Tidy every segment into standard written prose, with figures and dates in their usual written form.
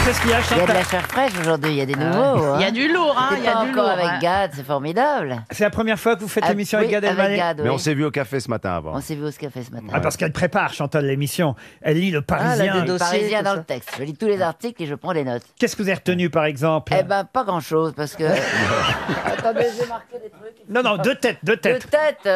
Qu'est-ce qu'il y a, Il y a de Chantal? la chair fraîche aujourd'hui, il y a des nouveaux. hein. Il y a du lourd, hein. C'est Il y a pas du encore lourd. avec hein. Gad, c'est formidable. C'est la première fois que vous faites l'émission oui, avec Gad Elmaleh? Gad, Mais oui. on s'est vu au café ce matin avant. On s'est vu au café ce matin. Ah, parce qu'elle prépare, Chantal, l'émission. Elle lit le Parisien. Le Parisien dans le texte. Je lis tous les articles et je prends des notes. Qu'est-ce que vous avez retenu, par exemple? Eh ben, pas grand-chose, parce que... Attendez, j'ai marqué des trucs. Non, non, deux têtes, deux De têtes. tête,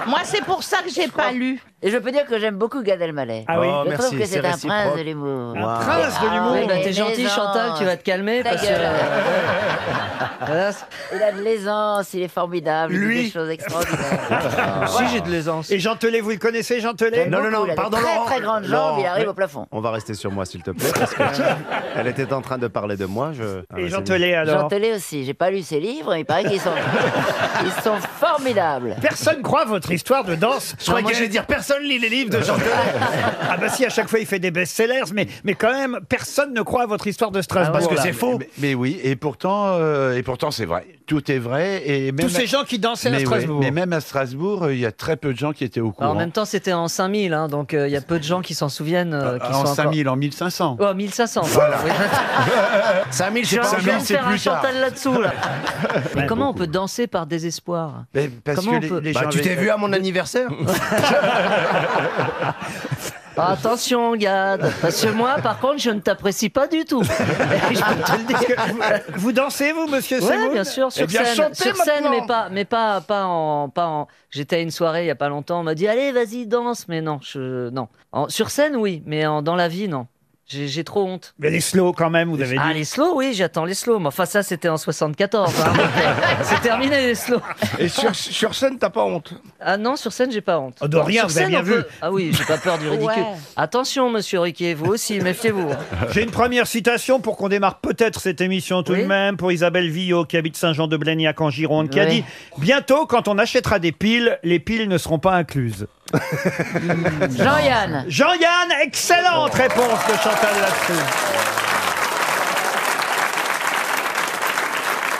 Moi, c'est pour ça que j'ai pas lu. et je peux dire que j'aime beaucoup Gad Elmaleh. Ah oui. Oh, Je merci, trouve que c'est un prince réciproque. de l'humour. Un prince de l'humour. oui, Bah, mais t'es gentil, l'aisance. Chantal, tu vas te calmer Ta parce que. gueule. Voilà. Il a de l'aisance, il est formidable, il dit des choses extraordinaires. Si, j'ai de l'aisance. Et Jean Telet, vous le connaissez, Jean Telet? J'aime Non, non, beaucoup, non, il a de pardon, très Laurent. très grandes jambes, Laurent, il arrive oui. au plafond. On va rester sur moi, s'il te plaît, parce que elle était en train de parler de moi. Et Jean c'est Telet, Jean alors? Telet aussi, j'ai pas lu ses livres, il paraît qu'ils sont, ils sont formidables. Personne croit votre histoire de danse. Je croyais que j'allais dire personne lit les livres de Jean Telet. Ah bah si, à chaque fois il fait des best-sellers, mais quand même, personne ne croit à votre histoire de Strasbourg. Parce que là. c'est faux. Mais oui, et pourtant c'est vrai. Tout est vrai. Et même Tous ces gens qui dansaient à mais, Strasbourg. mais même à Strasbourg, il y a très peu de gens qui étaient au courant. Alors, en même temps, c'était en 5000, hein, donc il y a peu de gens qui s'en souviennent. Qui en sont 5000, en 1500. encore... Oh, 1500. Voilà. Oui. 5000, Je c'est pas viens de c'est faire un plus tard. Chantal là-dessous. Là. Mais Ouais, comment on peut danser par désespoir? Mais parce Comment que on peut- les Bah, gens tu t'es avaient- vu à mon anniversaire? Attention, Gad, parce que moi, par contre, je ne t'apprécie pas du tout. Je peux te le dire. Vous dansez, vous, monsieur Ouais, Semoun? bien sûr, sur Eh bien, scène, chantez sur scène, maintenant. mais pas en. J'étais à une soirée il y a pas longtemps, on m'a dit allez, vas-y, danse, mais non, non. Sur scène, oui, mais dans la vie, non. J'ai trop honte. Mais les slow quand même, vous avez dit. Ah, les slows, oui, j'attends les slows. Mais enfin, ça, c'était en 74. Hein, donc, c'est terminé, les slows. Et sur scène, t'as pas honte? Ah non, sur scène, j'ai pas honte. Oh, de rien, Sur vous avez scène, bien on vu. peut- Ah oui, j'ai pas peur du ridicule. Ouais. Attention, monsieur Riquet, vous aussi, méfiez-vous. J'ai une première citation pour qu'on démarre peut-être cette émission tout Oui. de même, pour Isabelle Villot, qui habite Saint-Jean-de-Blagnac en Gironde, qui a Oui. dit « Bientôt, quand on achètera des piles, les piles ne seront pas incluses. Jean-Yann. » Jean-Yann, excellente réponse de Chantal là-dessus.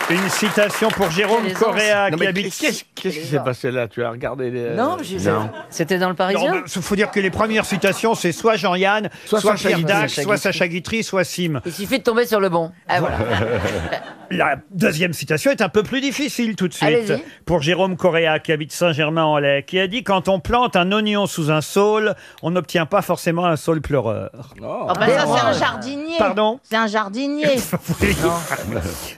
Une citation pour Jérôme Quelle aisance. Correa, Non, qui mais habite... qu'est-ce qui s'est passé là? Tu as regardé les... Non, je sais. C'était dans le Parisien. Il faut dire que les premières citations, c'est soit Jean-Yann, soit Sacha Pierre Guitry. Dac, Sacha soit Guitry. Sacha Guitry, soit Sim. Il suffit de tomber sur le bon. Ah voilà. La deuxième citation est un peu plus difficile tout de suite. Allez-y. Pour Jérôme Correa, qui habite Saint-Germain-en-Laye, qui a dit « Quand on plante un oignon sous un saule, on n'obtient pas forcément un saule pleureur. Oh, bah, ça, c'est un jardinier. Pardon C'est un jardinier. Oui,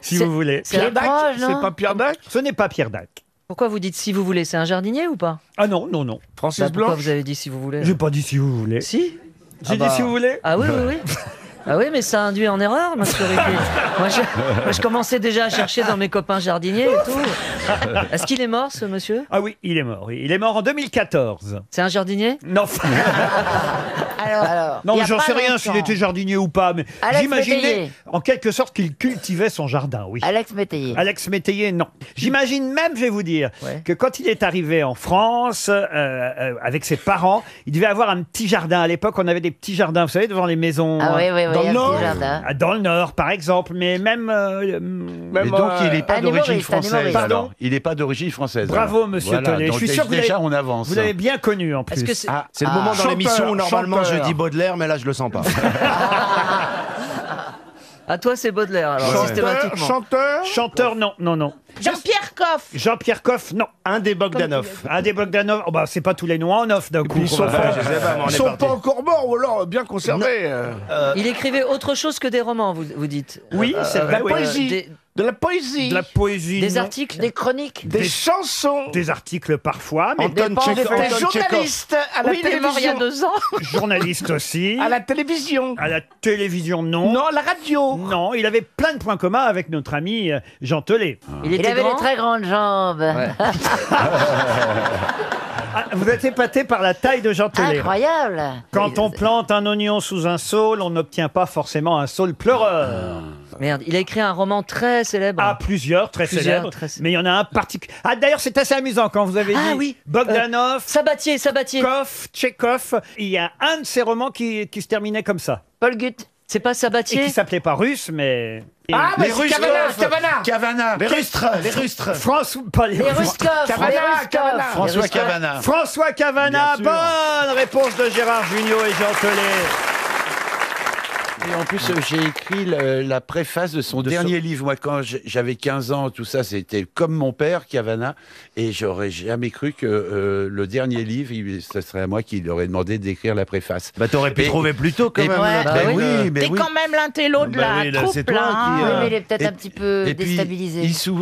si vous voulez. C'est Pierre Dac, C'est non? pas Pierre Dac? Ce n'est pas Pierre Dac. Pourquoi vous dites si vous voulez? C'est un jardinier ou pas? Ah non, non, non. Francis Pourquoi Blanc? vous avez dit si vous voulez? J'ai pas dit si vous voulez. Si. J'ai dit si vous voulez. Ah oui, oui, oui. Ah oui, mais ça induit en erreur, monsieur Riquet. Moi, je commençais déjà à chercher dans mes copains jardiniers et tout. Est-ce qu'il est mort, ce monsieur? Ah oui, il est mort. Oui. Il est mort en 2014. C'est un jardinier? Non, Alors, non, il y a j'en pas sais rien longtemps. s'il était jardinier ou pas, mais Alex j'imaginais Métayer. en quelque sorte qu'il cultivait son jardin, oui. Alex Métayer. Alex Métayer, non. J'imagine même, je vais vous dire, Ouais. que quand il est arrivé en France, avec ses parents, il devait avoir un petit jardin. À l'époque, on avait des petits jardins, vous savez, devant les maisons. Ah oui, oui, oui, Dans le un Nord. petit jardin. Dans le Nord, par exemple, mais même... Mais donc, il n'est pas un d'origine humoriste, un française. humoriste. Pardon Alors. Il n'est pas d'origine française. Bravo, alors. monsieur Voilà, Tollet. Je donc suis sûr que déjà, on avance. vous l'avez bien connu, en plus. Est-ce que c'est... Ah, c'est le moment dans chanteur, l'émission où normalement chanteur. je dis Baudelaire, mais là je le sens pas. À toi, c'est Baudelaire, alors, systématiquement. Chanteur. Chanteur, non, non, non. Jean-Pierre Coff. Jean-Pierre Coff, non. Un des Bogdanov. Un des Bogdanov, oh bah, c'est pas tous les noms en off d'un coup. Ils sont qu'on va pas, faire. je sais pas, mais on Ils est sont parti. pas encore morts ou alors bien conservés. Il écrivait autre chose que des romans, vous dites. Oui, c'est vrai. la oui. poésie. De la poésie. De la poésie. Des non. articles. Des chroniques. Des chansons. Des articles parfois, mais Anton Des Tchekhov. Des Anton Tchekhov. journalistes à la Oui, il est mort il y a télévision. 2 ans. journaliste aussi. À la télévision. À la télévision, non. Non, à la radio. Non, il avait plein de points communs avec notre ami Jean Telet. Il Il était avait grand. des très grandes jambes. Ah, vous êtes épaté par la taille de Jean Telet. Incroyable. Quand on plante un oignon sous un saule, on n'obtient pas forcément un saule pleureur. Merde, il a écrit un roman très célèbre. Ah, plusieurs, très Plusieurs, célèbres. très célèbres. Mais il y en a un particulier. Ah, d'ailleurs, c'est assez amusant quand vous avez Ah dit oui. Bogdanov, Sabatier. Tchekhov, Tchekhov. Il y a un de ses romans qui se terminait comme ça. Paul Gutt. C'est pas Et Sabatier? qui s'appelait pas russe, mais. Ah, mais Les c'est Russes. Cavana. Les rustres. Les rustres. François, pas les Les Russes. Ruskov. Cavana, Les Ruskov. Cavana. François Les Ruskov. Cavana. François Cavana, Bien sûr. bonne réponse de Gérard Jugnot et Jean Telet. Et en plus, j'ai écrit la préface de son dernier livre. Moi, quand j'avais 15 ans, tout ça, c'était comme mon père, Cavana, et j'aurais jamais cru que le dernier livre, ce serait à moi qui aurait demandé d'écrire la préface. Bah, t'aurais pu trouver plus tôt, quand même. Ouais. Bah oui. mais T'es quand même l'intello de la oui, là, troupe, c'est toi là. qui, hein. Oui, mais il est peut-être Et- un petit peu Et puis, déstabilisé.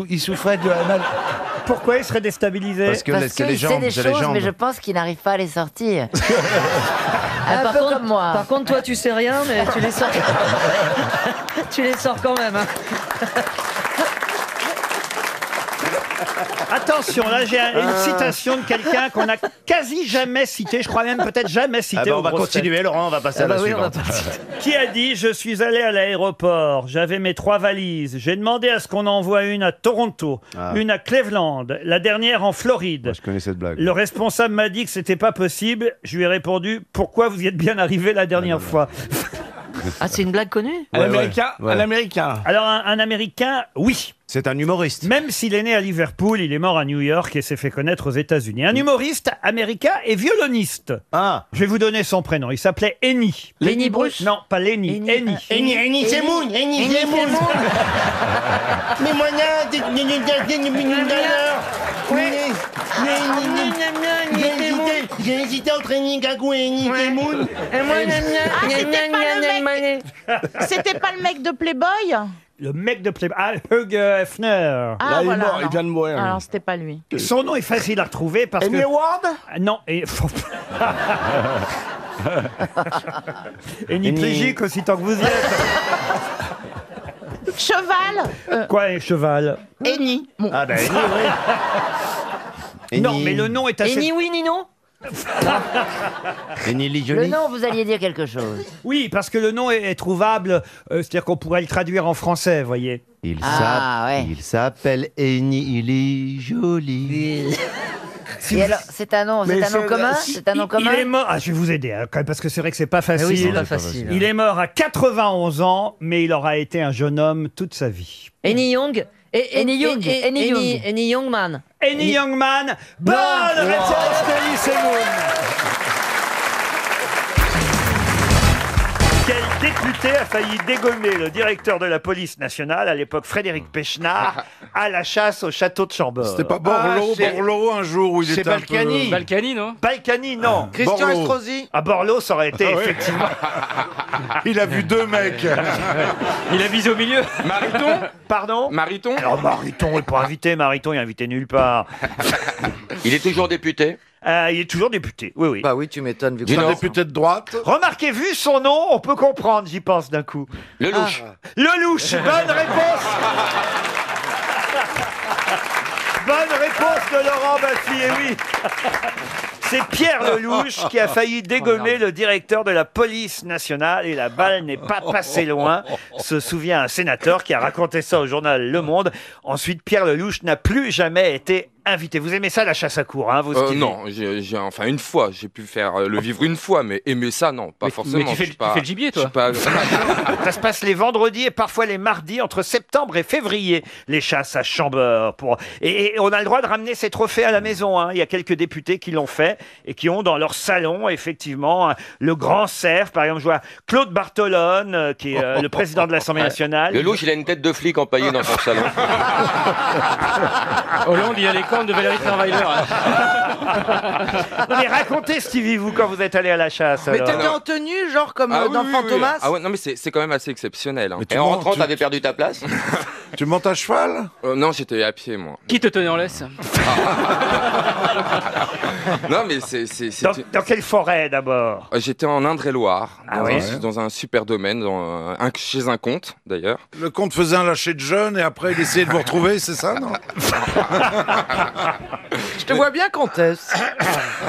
il souffrait de la mal. Pourquoi il serait déstabilisé? Parce que Parce c'est les qu'il sait jambes, des c'est les choses, jambes. mais je pense qu'il n'arrive pas à les sortir. Ah, Un par peu contre- comme moi. Par contre, toi, tu sais rien, mais tu les sors. Tu les sors quand même. Hein. Attention, là j'ai une citation de quelqu'un qu'on n'a quasi jamais cité, je crois même peut-être jamais cité. Ah bah, aux on va grosses continuer, Laurent, on va passer Ah à la bah oui, on va suivante. pas. Qui a dit: je suis allé à l'aéroport, j'avais mes 3 valises, j'ai demandé à ce qu'on envoie une à Toronto, Ah. une à Cleveland, la dernière en Floride. Moi, je connais cette blague. Le responsable m'a dit que c'était pas possible. Je lui ai répondu: pourquoi vous y êtes bien arrivé la dernière fois? Ah, c'est une blague connue? Un américain. ouais. Un américain. Alors un Américain, oui. C'est un humoriste. Même s'il est né à Liverpool, il est mort à New York et s'est fait connaître aux États-Unis. Un humoriste américain et violoniste. Ah, Je vais vous donner son prénom. Il s'appelait Lenny. Lenny Bruce? Non, pas Lenny. Lenny. Lenny. Eni Semoun. Eni Semoun. Mais moi, j'ai hésité entre Eni Gagou et Eni Semoun. C'était pas le mec de Playboy? Le mec de Playboy. Ah, Hugh Hefner. Ah, Là, il est voilà. mort, il non. vient de mourir. Alors, c'était pas lui. Son nom est facile à retrouver parce Amy que... Ward. Ah, non, et... Lenny Plégique aussi, tant que vous y êtes. Cheval. Quoi, un cheval? Eni. Bon. ah bah, Eni, oui. Non, Eni- mais le nom est Et assez... ni oui ni non? Eni Lee Le Jolie. nom, vous alliez dire quelque chose. Oui, parce que le nom est trouvable, c'est-à-dire qu'on pourrait le traduire en français, voyez. Ah, ouais. Il s'appelle Eni Lee Jolie. Et alors, c'est un nom Mais commun? c'est- C'est un nom Il commun? est mort... Ah, je vais vous aider, hein, quand même, parce que c'est vrai que c'est pas Ah facile. oui, c'est c'est pas pas facile. Il est mort à 91 ans, mais il aura été un jeune homme toute sa vie. Annie Young. Annie Young. Annie Young. Annie Youngman. Annie Youngman, bonne réponse d'Elie Semoun. Quel député a failli dégommer le directeur de la police nationale, à l'époque Frédéric Pechnard, à la chasse au château de Chambord? C'était pas Borloo un jour où il C'est était un Balkany. peu... Balkany, non? Balkany, non. Christian Borloo. Estrosi. À Borloo, ça aurait été effectivement... Il a vu 2 mecs. Il a visé au milieu. Mariton? Pardon? Mariton? Alors Mariton, il n'est pas invité, Mariton, il est invité nulle part. Il est toujours député. Il est toujours député, oui, oui. Bah oui, tu m'étonnes. Vu Du C'est un Nord. député de droite. Remarquez, vu son nom, on peut comprendre, j'y pense d'un coup. Le louche. Lelouch, bonne réponse. Bonne réponse de Laurent Baffy, et oui. C'est Pierre Lelouch qui a failli dégommer le directeur de la police nationale et la balle n'est pas passée loin. Se souvient un sénateur qui a raconté ça au journal Le Monde. Ensuite, Pierre Lelouch n'a plus jamais été invité. Vous aimez ça, la chasse à cour, hein, vous, Stevie? Non, enfin une fois, j'ai pu faire le vivre une fois, mais aimer ça, non, pas forcément. Mais tu fais le gibier, toi. Ça se passe les vendredis et parfois les mardis entre septembre et février, les chasses à Chambord. Et on a le droit de ramener ses trophées à la maison, hein. Il y a quelques députés qui l'ont fait et qui ont dans leur salon, effectivement, le grand cerf. Par exemple, je vois Claude Bartolone, qui est le président de l'Assemblée nationale. Le louche, il a une tête de flic empaillée dans son salon. Hollande, il y a les cornes de Valérie Trierweiler. Non, mais racontez, Stevie, vous, quand vous êtes allé à la chasse. Mais alors. t'étais en tenue, genre comme Ah dans oui, oui, oui. Fantomas? Ah ouais, non, mais c'est quand même assez exceptionnel. Hein. Mais tu Et en mens, rentrant, tu- t'avais perdu ta place? Tu montes à cheval? Non, j'étais à pied, moi. Qui te tenait en laisse? Non, mais c'est Dans quelle forêt, d'abord? J'étais en Indre-et-Loire, Ah dans, ouais. dans un super domaine, chez un comte, d'ailleurs. Le comte faisait un lâcher de jeune et après il essayait de vous retrouver, c'est ça, non? Je te vois bien, comtesse.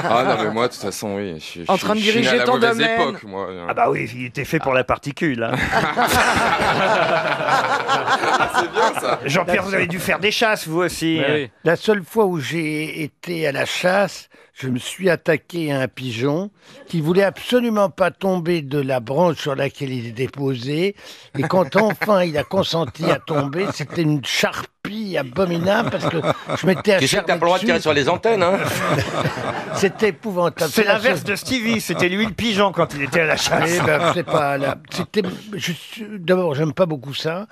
Ah non, mais moi, de toute façon, oui. En train de je suis né diriger à la ton mauvaise domaine. époque, moi. Ah bah oui, il était fait pour la particule. Hein. C'est bien, ça. Jean-Pierre, vous avez dû faire des chasses, vous aussi. Bah oui. La seule fois où j'ai été à la chasse, je me suis attaqué à un pigeon qui voulait absolument pas tomber de la branche sur laquelle il était posé. Et quand enfin il a consenti à tomber, c'était une charpie bruit abominable parce que je m'étais Tu sais que t'as pas le droit de tirer sur les antennes, hein. C'était épouvantable. C'est l'inverse de Stevie, c'était lui le pigeon quand il était à la chasse. Eh ben, c'est pas là. D'abord, j'aime pas beaucoup ça.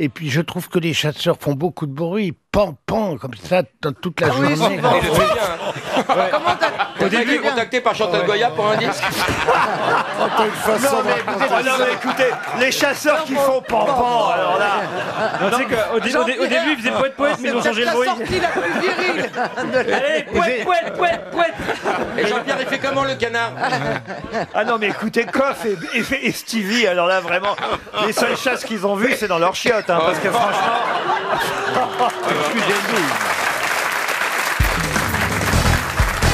Et puis, je trouve que les chasseurs font beaucoup de bruit, pan, comme ça, dans toute la journée. Il le fait bien. Comment Au début, contacté par Chantal Goya pour un disque. Non, mais écoutez, les chasseurs qui font pan, alors là. Non, tu sais qu'au début, ils faisaient poète, mais ils ont changé le bruit. sortie la plus virile. Allez, poète. Et Jean-Pierre, il fait comment le canard? Ah non, mais écoutez, Coff et Stevie, alors là, vraiment, les seules chasses qu'ils ont vues, c'est dans leur chiotte, hein, parce que franchement.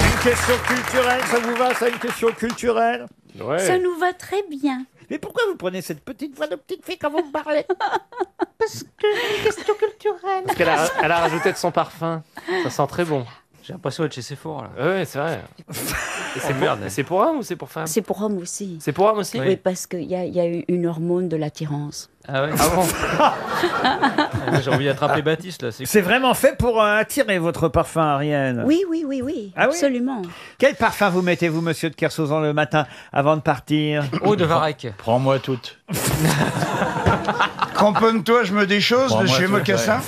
Une question culturelle, ça vous va, ça, une question culturelle? Ça nous va très bien. Mais pourquoi vous prenez cette petite voix de petite fille quand vous me parlez? Parce que c'est une question culturelle. Parce qu'elle a rajouté de son parfum. Ça sent très bon. J'ai l'impression d'être chez Sephora, là. Ouais, c'est vrai. C'est pour homme ou c'est pour femme? C'est pour homme aussi. C'est pour homme aussi? Oui, parce qu'il y a eu une hormone de l'attirance. Ah ouais? Ah bon? J'ai envie d'attraper Baptiste, là. C'est vraiment fait pour attirer votre parfum, Ariel? Oui, Ah oui? absolument. Quel parfum vous mettez-vous, monsieur de Kersauzon, le matin avant de partir? Eau de Varec. Prends-moi toutes. Cramponne-toi, je me des choses de Prends-moi chez tout, Mocassin.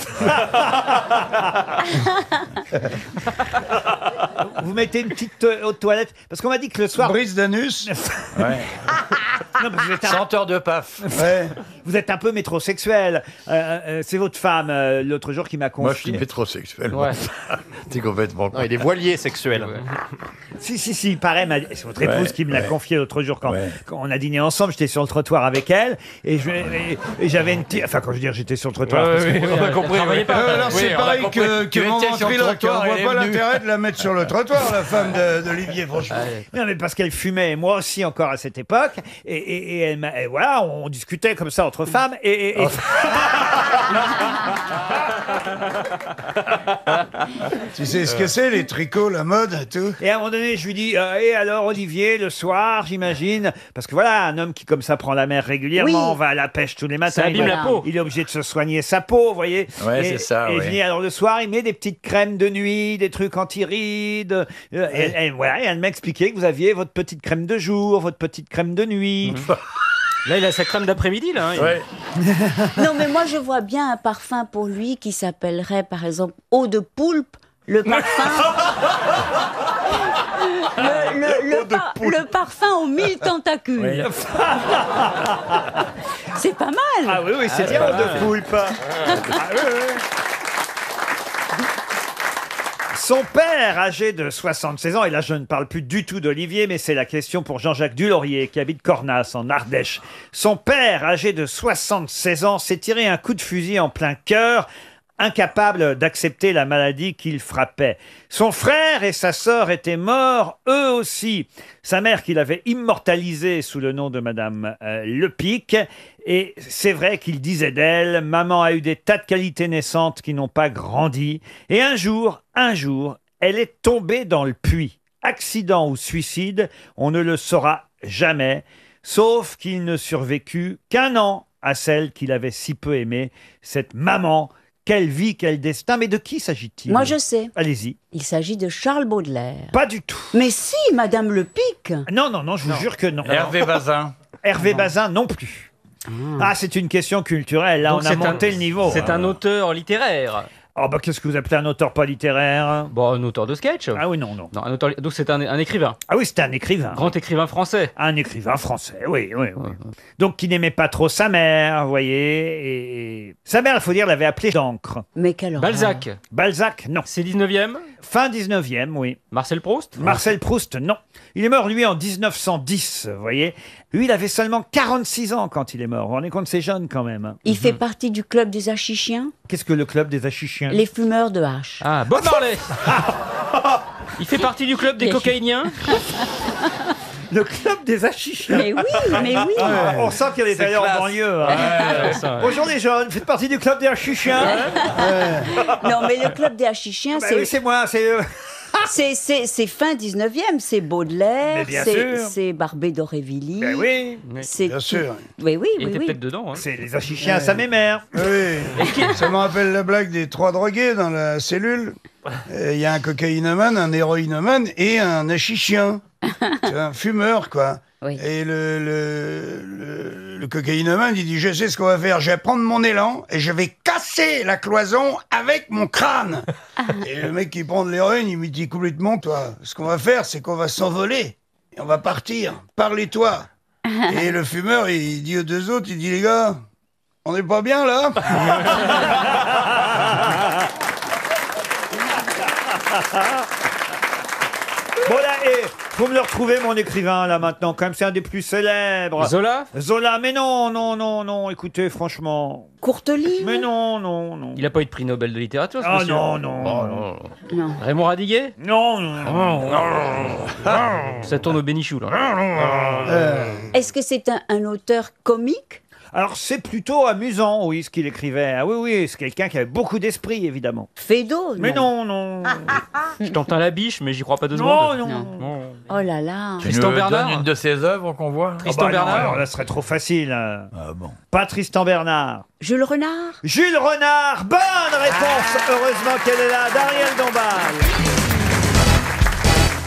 Vous mettez une petite eau de toilette? Parce qu'on m'a dit que le soir... Brise d'anus. Ouais. Non, parce que vous êtes Senteur de paf. Ouais. Vous êtes un peu métrosexuel. C'est votre femme, l'autre jour, qui m'a Moi, je suis confié. métrosexuel. Ouais. T'es complètement con. il est voilier sexuel. Si, pareil, c'est votre épouse qui me l'a confié l'autre jour quand on a dîné ensemble. J'étais sur le trottoir avec elle et j'avais une petite... Enfin, quand je veux dire j'étais sur le trottoir... parce que- on a compris. Alors, c'est pareil que mon ventriloque. On voit pas venue. l'intérêt de la mettre sur le trottoir, la femme d'Olivier, franchement. Non, mais parce qu'elle fumait, et moi aussi encore à cette époque, et elle m'a... et voilà, on discutait comme ça entre femmes, et... Tu sais ce que c'est, les tricots, la mode et tout? Et à un moment donné, je lui dis, et alors Olivier, le soir, j'imagine, parce que voilà, un homme qui comme ça prend la mer régulièrement, Oui. va à la pêche tous les matins, Ça abîme la peau. il est obligé de se soigner sa peau, vous voyez. Ouais, Et- c'est ça, Et ouais. je dis, alors le soir, il met des petites crèmes de nuit, des trucs anti-rides. Voilà, et elle m'a expliqué que vous aviez votre petite crème de jour, votre petite crème de nuit. Là, il a sa crème d'après-midi, là. Hein. Ouais. Non, mais moi, je vois bien un parfum pour lui qui s'appellerait, par exemple, eau de poulpe. Le parfum... le parfum aux 1000 tentacules. C'est pas mal. Ah oui, c'est bien, de poulpe. Ah oui, oui. Son père, âgé de 76 ans, et là je ne parle plus du tout d'Olivier, mais c'est la question pour Jean-Jacques Dulaurier, qui habite Cornas, en Ardèche. Son père, âgé de 76 ans, s'est tiré un coup de fusil en plein cœur, incapable d'accepter la maladie qu'il frappait. Son frère et sa sœur étaient morts, eux aussi. Sa mère, qu'il avait immortalisée sous le nom de Madame Lepic. Et c'est vrai qu'il disait d'elle, maman a eu des tas de qualités naissantes qui n'ont pas grandi. Et un jour, elle est tombée dans le puits. Accident ou suicide, on ne le saura jamais. Sauf qu'il ne survécut qu'un an à celle qu'il avait si peu aimée, cette maman. Quelle vie, quel destin. Mais de qui s'agit-il? Moi, je sais. Allez-y. Il s'agit de Charles Baudelaire. Pas du tout. Mais si, Madame Lepic. Non, je vous jure que non. Hervé Bazin. Hervé Bazin non plus. Ah, c'est une question culturelle. Là, Donc on a monté le niveau. C'est un auteur littéraire. Oh, bah, qu'est-ce que vous appelez un auteur pas littéraire? Bon, un auteur de sketch. Ah oui, non. Non, un auteur... Donc c'est un écrivain. Ah oui, c'était un écrivain. Grand écrivain français. Un écrivain français, oui. Donc, qui n'aimait pas trop sa mère, vous voyez. Et sa mère, il faut dire, l'avait appelé d'encre. Mais quelle horreur. Balzac. Balzac, non. C'est 19e. Fin 19e, oui. Marcel Proust. Marcel Proust, non. Il est mort, lui, en 1910, vous voyez. Lui, il avait seulement 46 ans quand il est mort. Vous vous rendez compte, c'est jeune quand même. Il fait partie du club des achichiens, Qu'est-ce que le club des achichiens? les fumeurs de hache. Ah, Bob Marley. Il fait partie du club des cocaïniens. Le club des achichiens. Mais oui. On sent qu'il est allé en banlieue. Hein. Bonjour les jeunes, vous faites partie du club des achichiens? Non, mais le club des achichiens, Bah c'est... oui, c'est moi, c'est eux. C'est fin 19e, c'est Baudelaire, Mais bien sûr. c'est Barbé d'Aurevilly. Ben oui. C'est Bien sûr. Oui, oui, Il oui. était oui. peut-être dedans. Hein. C'est les achichiens à sa mémère. Oui, ça me rappelle la blague des 3 drogués dans la cellule. Il y a un cocaïnomane, un héroïnomane et un achichien. C'est un fumeur, quoi. Oui. Et le cocaïnomane, il dit, je sais ce qu'on va faire, je vais prendre mon élan et je vais casser la cloison avec mon crâne. Et le mec qui prend de l'héroïne, il me dit complètement, toi, ce qu'on va faire, c'est qu'on va s'envoler et on va partir. Parlez-toi. Et le fumeur, il dit aux deux autres, il dit, les gars, on n'est pas bien là? Bon là, faut me le retrouver mon écrivain là maintenant, quand même c'est un des plus célèbres. Zola. Zola, mais non, écoutez franchement. Courtelis. Mais non. Il a pas eu de prix Nobel de littérature, ce Ah monsieur. non. Oh, non. Non. Raymond Radiguet. Non. Ça tourne au bénichou, là. Est-ce que c'est un auteur comique? Alors c'est plutôt amusant, oui, ce qu'il écrivait. Ah oui, c'est quelqu'un qui avait beaucoup d'esprit, évidemment. Fédot? Mais non. Je t'entends la biche, mais j'y crois pas deux secondes. Non. Oh là là. Tristan Bernard. Une de ses œuvres qu'on voit. Tristan Ah bah non, Bernard. alors là, ce serait trop facile. Hein. Ah bon. Pas Tristan Bernard. Jules Renard? Jules Renard, bonne réponse. Heureusement qu'elle est là. D'Ariel Dombal.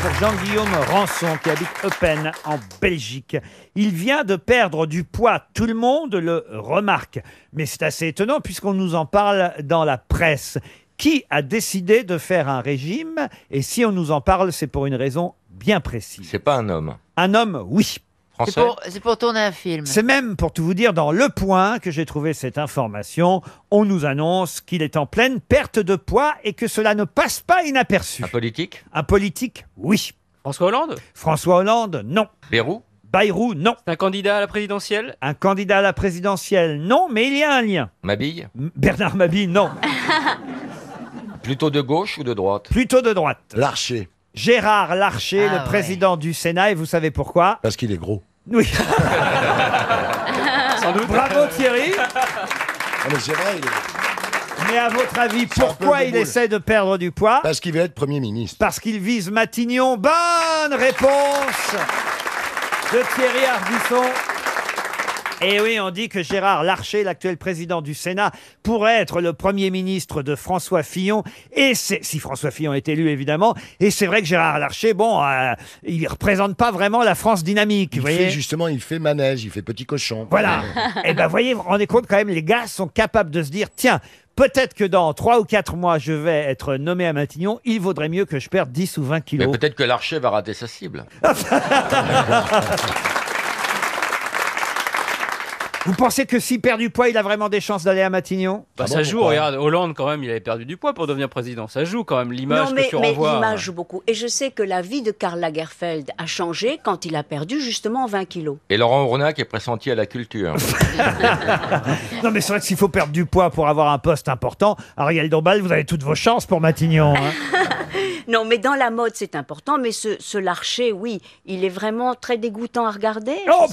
Pour Jean-Guillaume Rançon, qui habite Eupen, en Belgique. Il vient de perdre du poids. Tout le monde le remarque. Mais c'est assez étonnant puisqu'on nous en parle dans la presse. Qui a décidé de faire un régime? Et si on nous en parle, c'est pour une raison bien précise. C'est pas un homme. Un homme, oui. Français. C'est pour tourner un film. C'est même, pour tout vous dire, dans Le Point que j'ai trouvé cette information. On nous annonce qu'il est en pleine perte de poids et que cela ne passe pas inaperçu. Un politique. Un politique, oui. François Hollande. François Hollande, non. Bayrou. Bayrou, non. C'est un candidat à la présidentielle. Un candidat à la présidentielle, non, mais il y a un lien. Mabille. Bernard Mabille, non. Plutôt de gauche ou de droite? Plutôt de droite. Larcher. Gérard Larcher, Ah le ouais. président du Sénat, et vous savez pourquoi? Parce qu'il est gros. Oui. Sans doute. Bravo Thierry. Ah, mais c'est vrai, il est... Mais à votre avis, C'est un pourquoi peu il boboule. essaie de perdre du poids? Parce qu'il veut être Premier ministre. Parce qu'il vise Matignon. Bonne réponse de Thierry Ardisson. Et oui, on dit que Gérard Larcher, l'actuel président du Sénat, pourrait être le Premier ministre de François Fillon. Et c'est, si François Fillon est élu, évidemment. Et c'est vrai que Gérard Larcher, bon, il représente pas vraiment la France dynamique, vous voyez. Il fait manège, il fait petit cochon. Voilà. Et ben, voyez, vous vous rendez compte quand même, les gars sont capables de se dire, tiens, peut-être que dans 3 ou 4 mois, je vais être nommé à Matignon. Il vaudrait mieux que je perde 10 ou 20 Mais kilos. peut-être que l'archer va rater sa cible. Vous pensez que s'il perd du poids, il a vraiment des chances d'aller à Matignon? Bah, ça joue, regarde, Hollande quand même, il avait perdu du poids pour devenir président. Ça joue quand même, l'image Non, que tu mais renvoies. l'image joue beaucoup. Et je sais que la vie de Karl Lagerfeld a changé quand il a perdu justement 20 kilos. Et Laurent Ournac est pressenti à la culture. Non, mais c'est vrai que s'il faut perdre du poids pour avoir un poste important, Ariel Dombal, vous avez toutes vos chances pour Matignon. Hein. Non, mais dans la mode, c'est important. Mais ce Larcher, oui, il est vraiment très dégoûtant à regarder. Oh,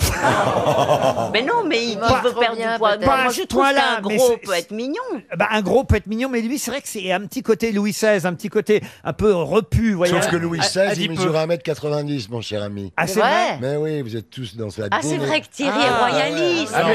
Mais non, mais il mange veut trop perdre bien, du poids. peut-être. Moi, Pas à je ce trouve point-là, qu'un mais gros c'est- peut être mignon. Bah, un gros peut être mignon, mais lui, c'est vrai que c'est un petit côté Louis XVI, un petit côté un peu repu, vous voyez. Sauf que Louis XVI, il adipeux. mesure 1m90, mon cher ami. Ah, c'est vrai? Mais oui, vous êtes tous dans cette... Ah, c'est vrai que Thierry est royaliste. Ah, mais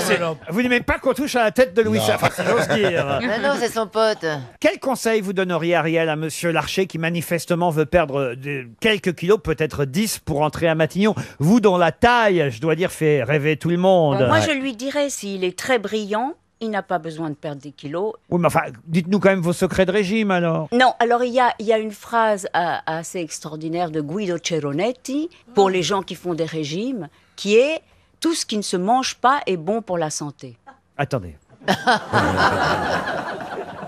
vous n'aimez pas qu'on touche à la tête de Louis Non. XVI, enfin, si j'ose dire. Mais non, c'est son pote. Quel conseil vous donneriez, Ariel, à monsieur Larcher qui manifestement veut perdre quelques kilos, peut-être 10, pour entrer à Matignon? Vous, dont la taille, je dois dire, fait rêver tout le monde. Moi, je lui dirais, s'il est très brillant, il n'a pas besoin de perdre des kilos. Oui, mais enfin, dites-nous quand même vos secrets de régime, alors. Non, alors il y a une phrase assez extraordinaire de Guido Ceronetti pour les gens qui font des régimes, qui est « Tout ce qui ne se mange pas est bon pour la santé Attendez.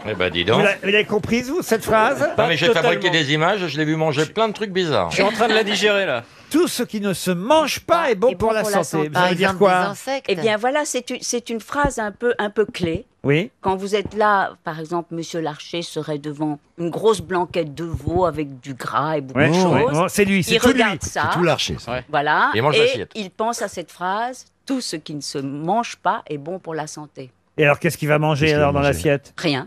Eh ben, dis Vous donc. l'avez comprise, vous, cette phrase? Non, mais j'ai Totalement. fabriqué des images, je l'ai vu manger plein de trucs bizarres. Je suis en train de la digérer là. Tout ce qui ne se mange pas est bon pour la santé. Par Ça veut dire exemple, des quoi? insectes. ». Eh bien voilà, c'est une phrase un peu clé. Oui. Quand vous êtes là, par exemple, Monsieur Larcher serait devant une grosse blanquette de veau avec du gras et beaucoup Ouais, de choses. ouais. Oh, c'est lui, c'est Il tout lui. regarde ça. C'est tout Larcher, ça. Ouais. Voilà. Et il mange l'assiette. il pense à cette phrase « Tout ce qui ne se mange pas est bon pour la santé Et alors, qu'est-ce qu'il va manger Qu'est-ce qu'il alors va dans manger l'assiette ». Rien.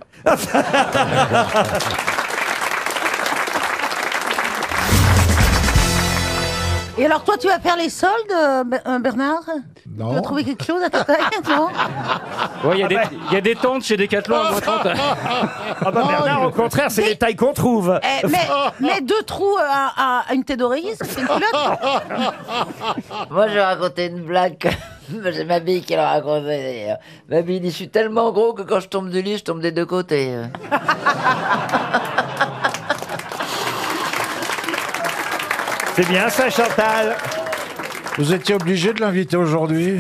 Et alors, toi, tu vas faire les soldes, Bernard? Non. Tu vas trouver quelque chose à ta taille, non? Ouais, il y a des tentes chez Decathlon à moins 30. Ah bah Bernard, au contraire, c'est les tailles qu'on trouve. Mais 2 trous à une tête d'oreiller, ça fait une culotte? Moi, je vais raconter une blague. C'est ma bille qui l'a raconté d'ailleurs. Ma bille dit, je suis tellement gros que quand je tombe du lit, je tombe des 2 côtés. C'est bien ça, Chantal. Vous étiez obligé de l'inviter aujourd'hui.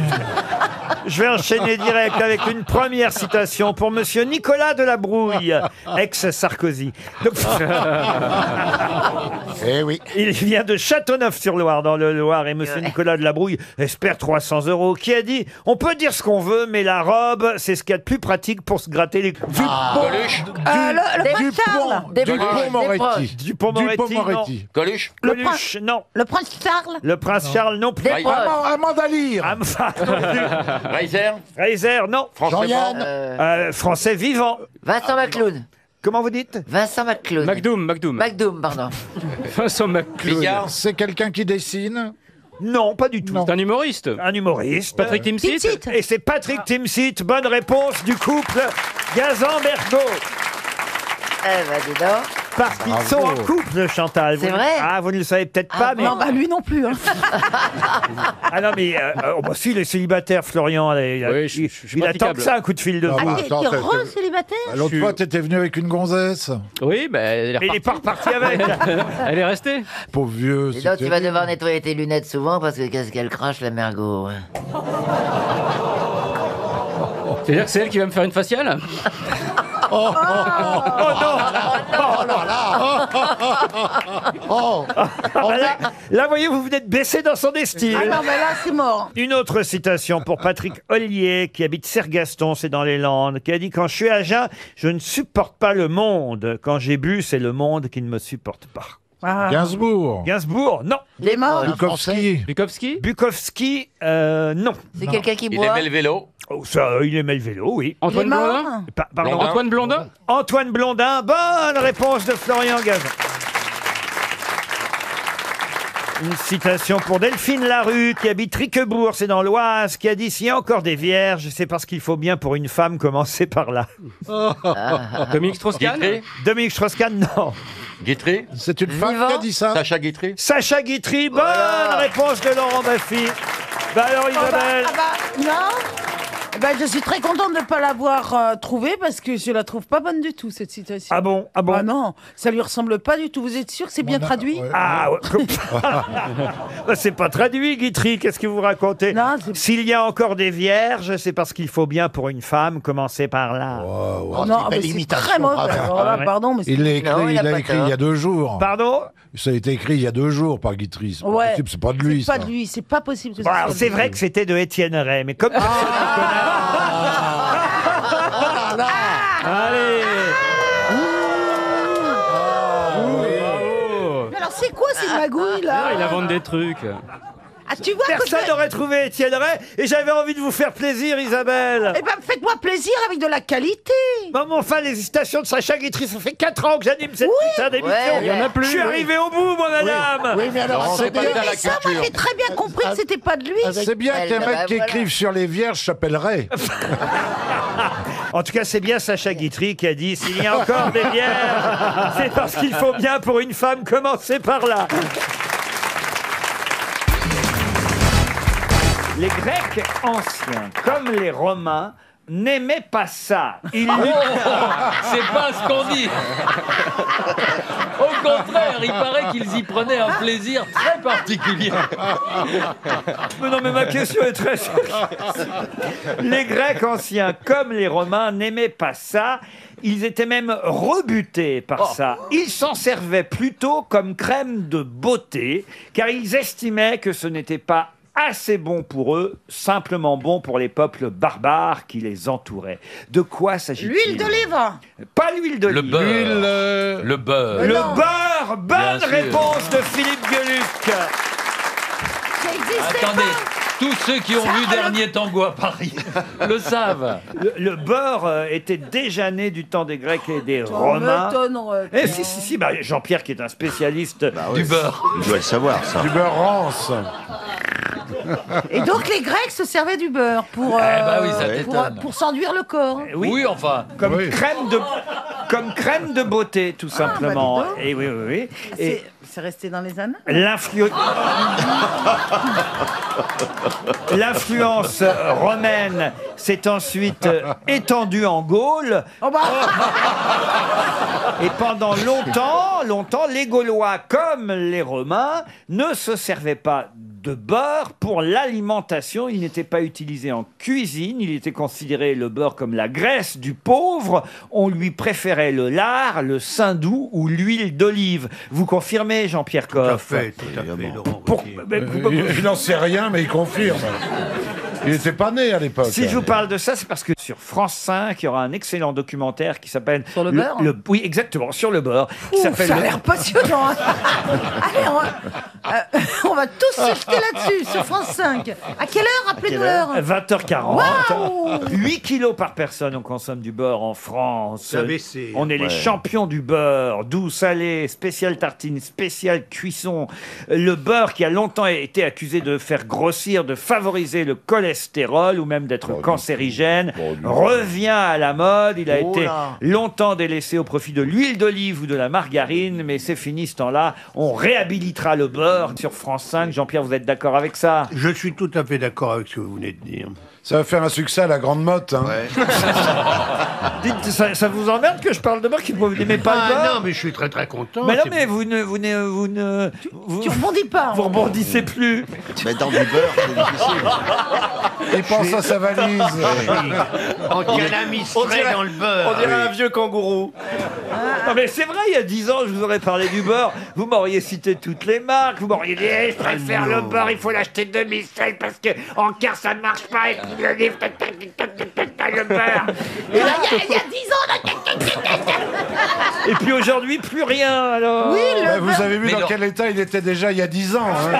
Je vais enchaîner direct avec une première citation pour monsieur Nicolas Delabrouille, ex-Sarkozy. Eh oui. Il vient de Châteauneuf-sur-Loire, dans le Loir, et monsieur Nicolas Delabrouille espère 300 €, qui a dit « On peut dire ce qu'on veut, mais la robe, c'est ce qu'il y a de plus pratique pour se gratter les couilles. » Le prince Charles. Dupond-Moretti. Dupond-Moretti. Coluche. Coluche, non. Le prince Charles. Le prince Charles, non plus. Amanda Lear. Reiser. Reiser, non. Jean-Yann. Français vivant. Vincent McCloud. Comment vous dites? Vincent McCloud. McDoom, pardon. Vincent McCloud. C'est quelqu'un qui dessine. Non, pas du tout. C'est un humoriste. Un humoriste. Patrick Timsit. Et c'est Patrick Timsit. Bonne réponse du couple Gazan-Bergot. Eh ben, dis donc. Parce qu'ils sont en couple, Chantal. C'est vrai? Ah, vous ne le savez peut-être pas, mais... Non, bah lui non plus. Hein. Ah non, mais si, il est célibataire, Florian. Il attend que ça, un coup de fil de Ah, vous. bah, T'es re-célibataire? L'autre fois, t'étais venu avec une gonzesse. Oui, bah, elle est Mais il n'est pas reparti avec. Elle est restée. Pauvre vieux. Dis donc, tu vas devoir nettoyer tes lunettes souvent parce que qu'est-ce qu'elle crache, la mergot. C'est-à-dire que c'est elle qui va me faire une faciale? Oh non! Là, voyez, vous venez de baisser dans son estime. Ah non, mais là, c'est mort. Une autre citation pour Patrick Ollier, qui habite Sergaston, c'est dans les Landes, qui a dit « Quand je suis à jeun, je ne supporte pas le monde. Quand j'ai bu, c'est le monde qui ne me supporte pas. » Gainsbourg. Gainsbourg, non. Les morts. Bukowski. Bukowski, non. C'est quelqu'un qui Il boit. aimait le vélo. Oh, ça, il aimait le vélo, oui. Antoine Blondin. Pardon. Blondin. Antoine Blondin. Antoine Blondin, bonne réponse de Florian Gazan. Une citation pour Delphine Larue, qui habite Riquebourg, c'est dans l'Oise, qui a dit « S'il y a encore des vierges, c'est parce qu'il faut bien pour une femme commencer par là. » Dominique Strauss-Kahn. Guitry. Dominique Strauss-Kahn, non. Guitry. C'est une femme qui a dit ça. Sacha Guitry. Sacha Guitry, bonne réponse de Laurent Baffy. Bah alors Isabelle. Non. Je suis très contente de ne pas l'avoir trouvée parce que je la trouve pas bonne du tout, cette citation. Ah bon? Ah bon? Ah non, ça lui ressemble pas du tout. Vous êtes sûr que c'est bien traduit? Ah ouais. C'est pas traduit, Guitry, qu'est-ce que vous racontez? S'il y a encore des vierges, c'est parce qu'il faut bien pour une femme commencer par là. Non, mais c'est très mauvais. Alors là, pardon, mais Il l'a écrit, il y a 2 jours. Pardon? Ça a été écrit il y a 2 jours par Guitry. C'est pas Ouais. possible, c'est pas de lui. C'est pas ça. de lui, c'est pas possible que Bon, ça alors, soit c'est de vrai lui. que c'était de Étienne Ray, mais comme... Allez. Mais alors c'est quoi ces magouilles là? Il invente des trucs. Ah, tu vois Personne n'aurait trouvé Étienne Ray et j'avais envie de vous faire plaisir, Isabelle. Eh ben, faites-moi plaisir avec de la qualité. Bon, enfin, les citations de Sacha Guitry, ça fait 4 ans que j'anime cette putain d'émission. Ouais, il y en a plus. Je suis arrivé au bout, mon madame. Oui, mais alors, c'est bien. Mais ça, moi j'ai très bien compris que c'était pas de lui. C'est bien qu'un bah, mec qui voilà. écrive sur les vierges s'appellerait. En tout cas, c'est bien Sacha Guitry qui a dit « S'il y a encore des vierges, c'est parce qu'il faut bien pour une femme commencer par là. » Les Grecs anciens, comme les Romains, n'aimaient pas ça. C'est pas ce qu'on dit. Au contraire, il paraît qu'ils y prenaient un plaisir très particulier. Mais non, mais ma question est très sérieuse. Les Grecs anciens, comme les Romains, n'aimaient pas ça. Ils étaient même rebutés par ça. Ils s'en servaient plutôt comme crème de beauté, car ils estimaient que ce n'était pas assez bon pour eux, simplement bon pour les peuples barbares qui les entouraient. De quoi s'agit-il? L'huile d'olive. Pas l'huile d'olive. Le beurre. Le beurre. Le beurre. Bonne Bien sûr. réponse de Philippe Gueluc. Ça existait Attendez. pas. Tous ceux qui ont vu Dernier Tango à Paris le savent. Le beurre était déjà né du temps des Grecs et des Ça Romains. m'étonnerait. Eh si, bah, Jean-Pierre qui est un spécialiste Du beurre. Il doit le savoir, ça. Du beurre rance. Et donc les Grecs se servaient du beurre pour, bah oui, ça t'étonne. pour s'enduire le corps. Oui, enfin. Comme, Oui. comme crème de beauté, tout simplement. bah dis donc. Et oui, oui, oui. Et C'est resté dans les annales. l'influence romaine s'est ensuite étendue en Gaule. Oh bah, Et pendant longtemps, les Gaulois, comme les Romains, ne se servaient pas de beurre pour l'alimentation. Il n'était pas utilisé en cuisine. Il était considéré, le beurre, comme la graisse du pauvre. On lui préférait le lard, le saindoux ou l'huile d'olive. Vous confirmez, Jean-Pierre Coff? Tout à fait, Laurent. Il n'en sait rien, mais il confirme. Il n'était pas né à l'époque. Si je vous parle de ça, c'est parce que sur France 5, il y aura un excellent documentaire qui s'appelle... Sur le beurre Oui, exactement, sur le beurre. Qui Ouh, s'appelle ça a l'air passionnant. Hein. Allez, on va tous se jeter là-dessus, sur France 5. À quelle heure? Rappelez-nous l'heure. 20h40. Waouh 8 kilos par personne, on consomme du beurre en France. Ça a baissé. On est les champions du beurre, doux, salé, spécial tartine, spécial cuisson. Le beurre qui a longtemps été accusé de faire grossir, de favoriser le cholestérol ou même d'être cancérigène, revient à la mode. Il a été longtemps délaissé au profit de l'huile d'olive ou de la margarine, mais c'est fini ce temps-là. On réhabilitera le beurre sur France 5. Jean-Pierre, vous êtes d'accord avec ça? Je suis tout à fait d'accord avec ce que vous venez de dire. Ça va faire un succès à la Grande Motte. Hein. Dites, ça vous emmerde que je parle de beurre, que vous n'aimez pas le beurre? Non, mais je suis très très content. Mais non, C'est- mais vous ne... Tu rebondis pas. Vous rebondissez plus. Mais dans du beurre, c'est difficile. Il pense à sa valise. En calamistré dans le beurre. On dirait un vieux kangourou. Non mais c'est vrai, il y a 10 ans, je vous aurais parlé du beurre. Vous m'auriez cité toutes les marques. Vous m'auriez dit, je préfère le beurre, il faut l'acheter demi-sel parce que en quart ça ne marche pas. Et puis le livre, le beurre. Il y a 10 ans, là. Et puis aujourd'hui, plus rien alors. Oui, le Vous avez vu Mais dans non. quel état il était déjà il y a 10 ans. Hein.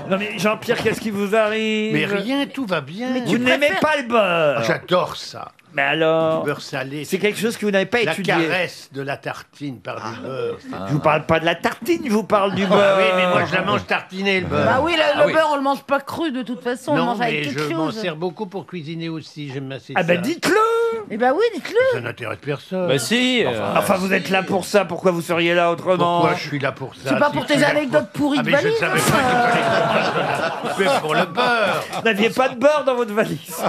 Non mais Jean-Pierre, qu'est-ce qui vous arrive? Mais rien, tout va bien. Vous n'aimez pas le beurre. J'adore ça. Mais alors, Du beurre salé. c'est quelque chose que vous n'avez pas La étudié. caresse de la tartine par du beurre. Je vous parle pas de la tartine, je vous parle du Ah beurre. oui, mais moi je la mange tartinée, le beurre. Bah oui, le beurre, on le mange pas cru de toute façon, on le Non, mange avec mais quelque je m'en chose. sers beaucoup pour cuisiner aussi. J'aime assez Ah ça. ben dites-le. Eh bah oui, dites-le. Ça n'intéresse personne. Bah si. Enfin, vous êtes là pour ça, pourquoi vous seriez là autrement? Pourquoi je suis là pour ça? C'est pas si pour je tes suis là anecdotes pourries Ah, de mais je ne valise. savais pas qu'il fallait mais pour le beurre. Vous n'aviez pas de beurre dans votre valise.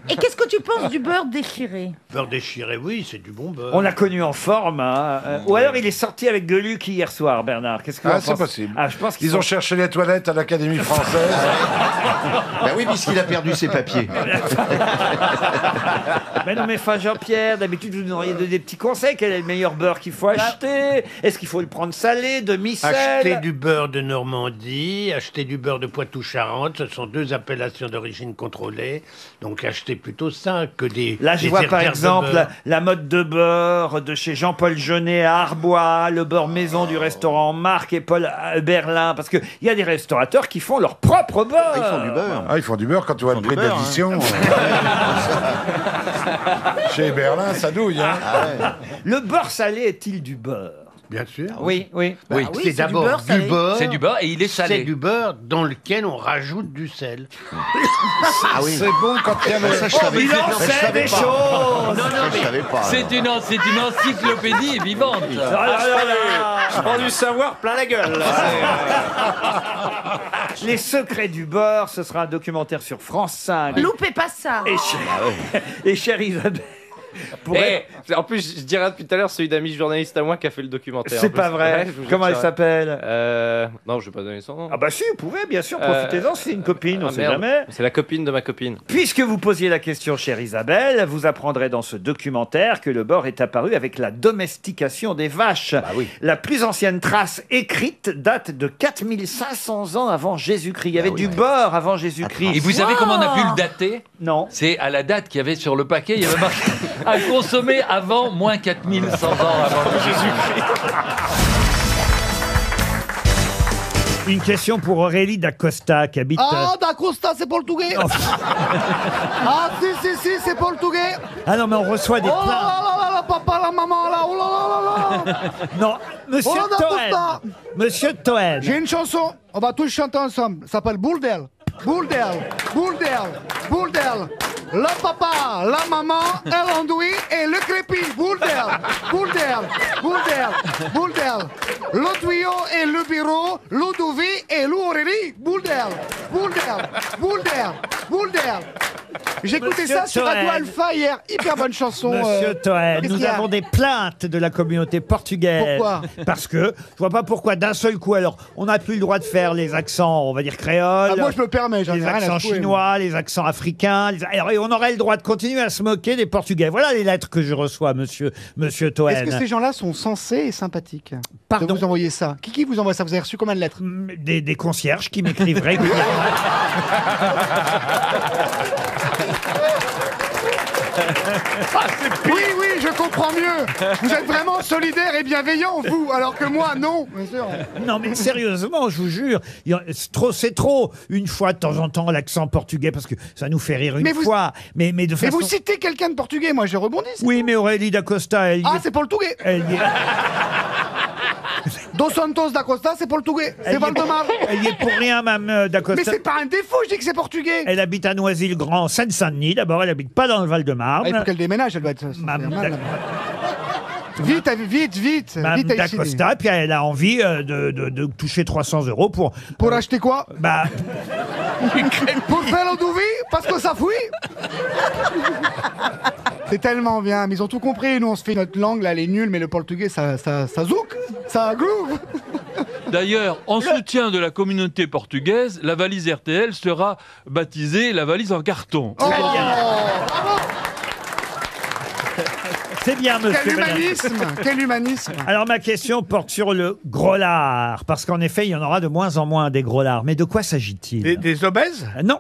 Et qu'est-ce que tu penses du beurre déchiré? Beurre déchiré, oui, c'est du bon beurre. On l'a connu en forme, hein. Ou alors il est sorti avec Deluc hier soir, Bernard. Qu'est-ce que vous en Ah, c'est pensez? possible. Ah, je pense qu'ils Ils ont cherché les toilettes à l'Académie française. Ben oui, puisqu'il a perdu ses papiers. Mais non, mais enfin, Jean-Pierre, d'habitude, vous nous auriez donné des petits conseils. Quel est le meilleur beurre qu'il faut acheter? Est-ce qu'il faut le prendre salé, demi-sel? Acheter du beurre de Normandie, acheter du beurre de Poitou-Charentes, ce sont deux appellations d'origine contrôlée. Donc achetez plutôt ça que des. Là, je des vois par herbières de exemple beurre. la mode de beurre de chez Jean-Paul Jeunet à Arbois, le beurre maison du restaurant Marc et Paul Berlin, parce qu'il y a des restaurateurs qui font leur propre beurre. Ils font du beurre. Ah, ils font du beurre quand tu vois le prix d'addition. Chez Berlin, ça douille. Hein. Le beurre salé est-il du beurre? Bien sûr. Oui, oui. Oui, oui, c'est c'est d'abord du beurre du salé. beurre. C'est du beurre et il est salé. C'est du beurre dans lequel on rajoute du sel. Ah oui. C'est bon quand il y a le... Ça, je savais Il pas. en Ça, je sait savais des pas. choses. Non, Ça, je savais pas. C'est une encyclopédie vivante. Ah là là là. Je prends du savoir plein la gueule. là. Les secrets du beurre, ce sera un documentaire sur France 5. Loupez pas ça. Et chère Isabelle, pour être- En plus, je dirais depuis tout à l'heure celui d'un journaliste à moi qui a fait le documentaire. c'est En plus. pas vrai. Ouais, je vous jure Comment que elle c'est s'appelle? vrai. Non, je vais pas donner son nom. Ah bah si, vous pouvez, bien sûr, profitez-en, c'est une copine, on sait merde. jamais. C'est la copine de ma copine. Puisque vous posiez la question, chère Isabelle, vous apprendrez dans ce documentaire que le beurre est apparu avec la domestication des vaches. La plus ancienne trace écrite date de 4500 ans avant Jésus-Christ. Il y avait du beurre avant Jésus-Christ. Et vous savez comment on a pu le dater? Non. C'est à la date qu'il y avait sur le paquet, il y avait marqué à consommer avant moins 4100 ans avant Jésus-Christ. Une question pour Aurélie D'Acosta qui habite... Ah, d'Acosta, c'est portugais. Ah, si, c'est portugais. Ah non, mais on reçoit des Oh plaintes. là là, papa, la maman, là, oh là là là là. Non, Monsieur Oh, d'Acosta. Toen. Monsieur Toen. J'ai une chanson, on va tous chanter ensemble. Ça s'appelle Bouldel. Bouldel, Bouldel, Bouldel. Le papa, la maman, l'andouille et le crépi. Bouldel, Bouldel, Bouldel, Bouldel. Le tuyau et le bureau, le douvi et l'oreille. Bouldel, Bouldel, Bouldel, Bouldel. J'ai écouté Monsieur ça sur Radio Toen. Alpha hier. Hyper bonne chanson. Monsieur Toen, qu'est-ce nous qu'il y a avons des plaintes de la communauté portugaise. Pourquoi Parce que je vois pas pourquoi d'un seul coup. Alors, on n'a plus le droit de faire les accents, on va dire créoles. Ah, moi, je me permets, j'en ai les rien à accents secouer, chinois, les accents africains. Alors, et on aurait le droit de continuer à se moquer des Portugais. Voilà les lettres que je reçois, Monsieur Toen. Est-ce que ces gens-là sont sensés et sympathiques Pardon de vous envoyer ça? Qui vous envoie ça? Vous avez reçu combien de lettres? Des concierges qui m'écrivent régulièrement. Oui, je comprends mieux. Vous êtes vraiment solidaire et bienveillant, vous, alors que moi, non. Bien sûr. Non, mais sérieusement, je vous jure, c'est trop. Une fois de temps en temps, l'accent portugais, parce que ça nous fait rire une fois. Mais de Mais façon... vous citez quelqu'un de portugais, moi je rebondis. Oui, mais Aurélie D'Acosta, elle y Ah, est- c'est portugais. elle y est- Dos Santos d'Acosta, c'est portugais. elle C'est y est- Valdemar. Elle y est pour rien, Mme Mais D'Acosta. c'est pas un défaut, je dis que c'est portugais. Elle habite à Noisy-le-Grand, Seine-Saint-Denis. D'abord, elle habite pas dans le Val-de-Marne. Ah, il faut qu'elle déménage, elle doit être. Mme Vite, vite, vite. Mme Vite à ici. D'Acosta, puis elle a envie de toucher 300 € pour... Pour acheter quoi? Bah, Pour faire le douvi, parce que ça fouille. C'est tellement bien, mais ils ont tout compris. Nous, on se fait notre langue, là, elle est nulle, mais le portugais, ça zouk, ça groove. D'ailleurs, en soutien de la communauté portugaise, la valise RTL sera baptisée la valise en carton. Oh, c'est bien, monsieur. quel Benalla. humanisme, quel humanisme. Alors, ma question porte sur le gros lard. Parce qu'en effet, il y en aura de moins en moins des gros lards. Mais de quoi s'agit-il? Des obèses? Non.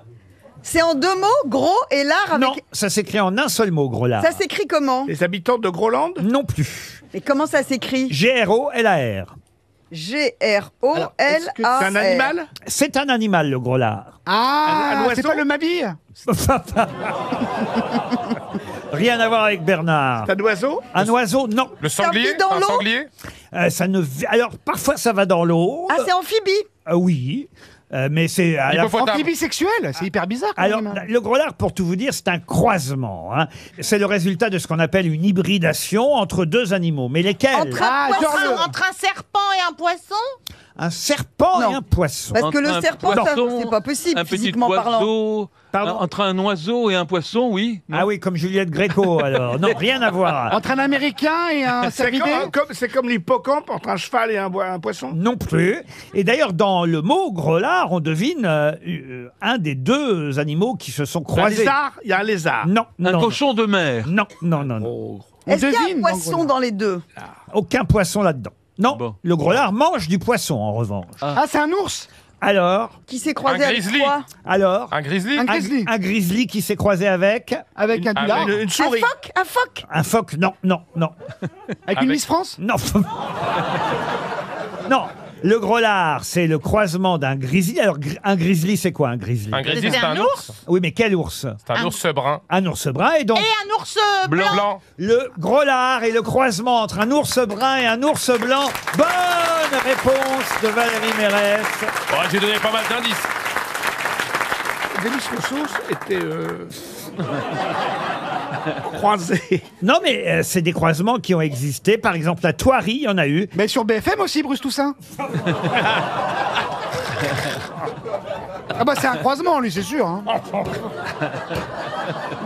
C'est en deux mots, gros et lard avec... Non, ça s'écrit en un seul mot, gros lard. Ça s'écrit comment? Les habitants de Groland? Non plus. Et comment ça s'écrit? G-R-O-L-A-R. G-R-O-L-A-R. C'est un animal? C'est un animal, le gros lard. Ah, Un oiseau? c'est pas le mabille? Rien à voir avec Bernard. C'est un oiseau? Un oiseau, non. Le sanglier? vit dans Un l'eau sanglier? Ça ne... Alors, parfois, ça va dans l'eau. Ah, c'est amphibie. Oui. Mais c'est... à la- Hippopotame. Amphibie sexuelle, c'est hyper bizarre. Quand Alors, même. le gros lard, pour tout vous dire, c'est un croisement. Hein. C'est le résultat de ce qu'on appelle une hybridation entre deux animaux. Mais lesquels? Entre un genre poisson, le- entre un serpent et un poisson? Un serpent Non. et un poisson. Parce que le Entre un serpent, ça, poisson, c'est pas possible, un petit physiquement parlant. oiseau, Pardon entre un oiseau et un poisson, oui. Non. Ah oui, comme Juliette Gréco, alors. Non, rien à voir. Entre un Américain et un cervidé. C'est comme l'hippocampe entre un cheval et un poisson? Non plus. Et d'ailleurs, dans le mot gros lard, on devine un des deux animaux qui se sont Un croisés. lézard? Il y a un lézard. Non, Un non, cochon de mer. non, non, non, non. Est-ce qu'il y a un devine, poisson dans les deux? Aucun poisson là-dedans. Non, Bon. le gros lard mange du poisson, en revanche. Ah, c'est un ours. Alors, Qui s'est croisé Un avec grizzly. quoi? alors, Un grizzly? Un grizzly. un grizzly qui s'est croisé avec Avec un dulard. Une Un souris? phoque? Un phoque? un phoque. Non, non, non, Avec une Miss France. non. Non, le gros lard, c'est le croisement d'un grizzly. Alors, un grizzly, c'est quoi un grizzly? Un grizzly, c'est un ours? Oui, mais quel ours? C'est un ours brun. Un ours brun. Et donc, Un ours Blanc. le gros lard est le croisement entre un ours brun et un ours blanc. Bonne réponse de Valérie Mérès. Bon, j'ai donné pas mal d'indices. Demis Roussos était croisé. Non, mais c'est des croisements qui ont existé. Par exemple, la Thoiry, il y en a eu. Mais sur BFM aussi, Bruce Toussaint. Ah bah c'est un croisement, lui, c'est sûr. Hein.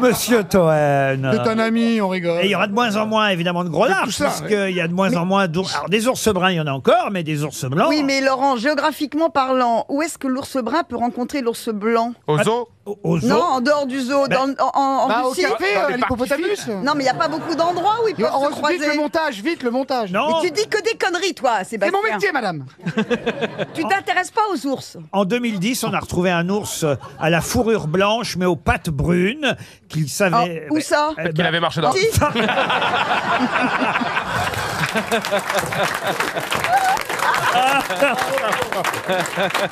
Monsieur Toen. C'est un ami, on rigole. Et il y aura de moins en moins, évidemment, de gros lards, tout ça, puisqu'il y a de moins en moins d'ours. Alors, des ours bruns, il y en a encore, mais des ours blancs... Oui, mais Laurent, géographiquement parlant, où est-ce que l'ours brun peut rencontrer l'ours blanc? Au zoo? Au zoo. Non, en dehors du zoo, Ben, en Bah, au Russie. café, Dans les à l'hippopotamus. Non, mais il n'y a pas beaucoup d'endroits où ils peuvent se Vite le croiser. montage, vite le montage. Non. Mais tu dis que des conneries, toi, C'est Sébastien. mon métier, madame. Tu t'intéresses pas aux ours. En 2010, on a retrouvé un ours à la fourrure blanche, mais aux pattes brunes, qu'il savait... Ah, où ça Eh Qu'il avait marché dans... Si.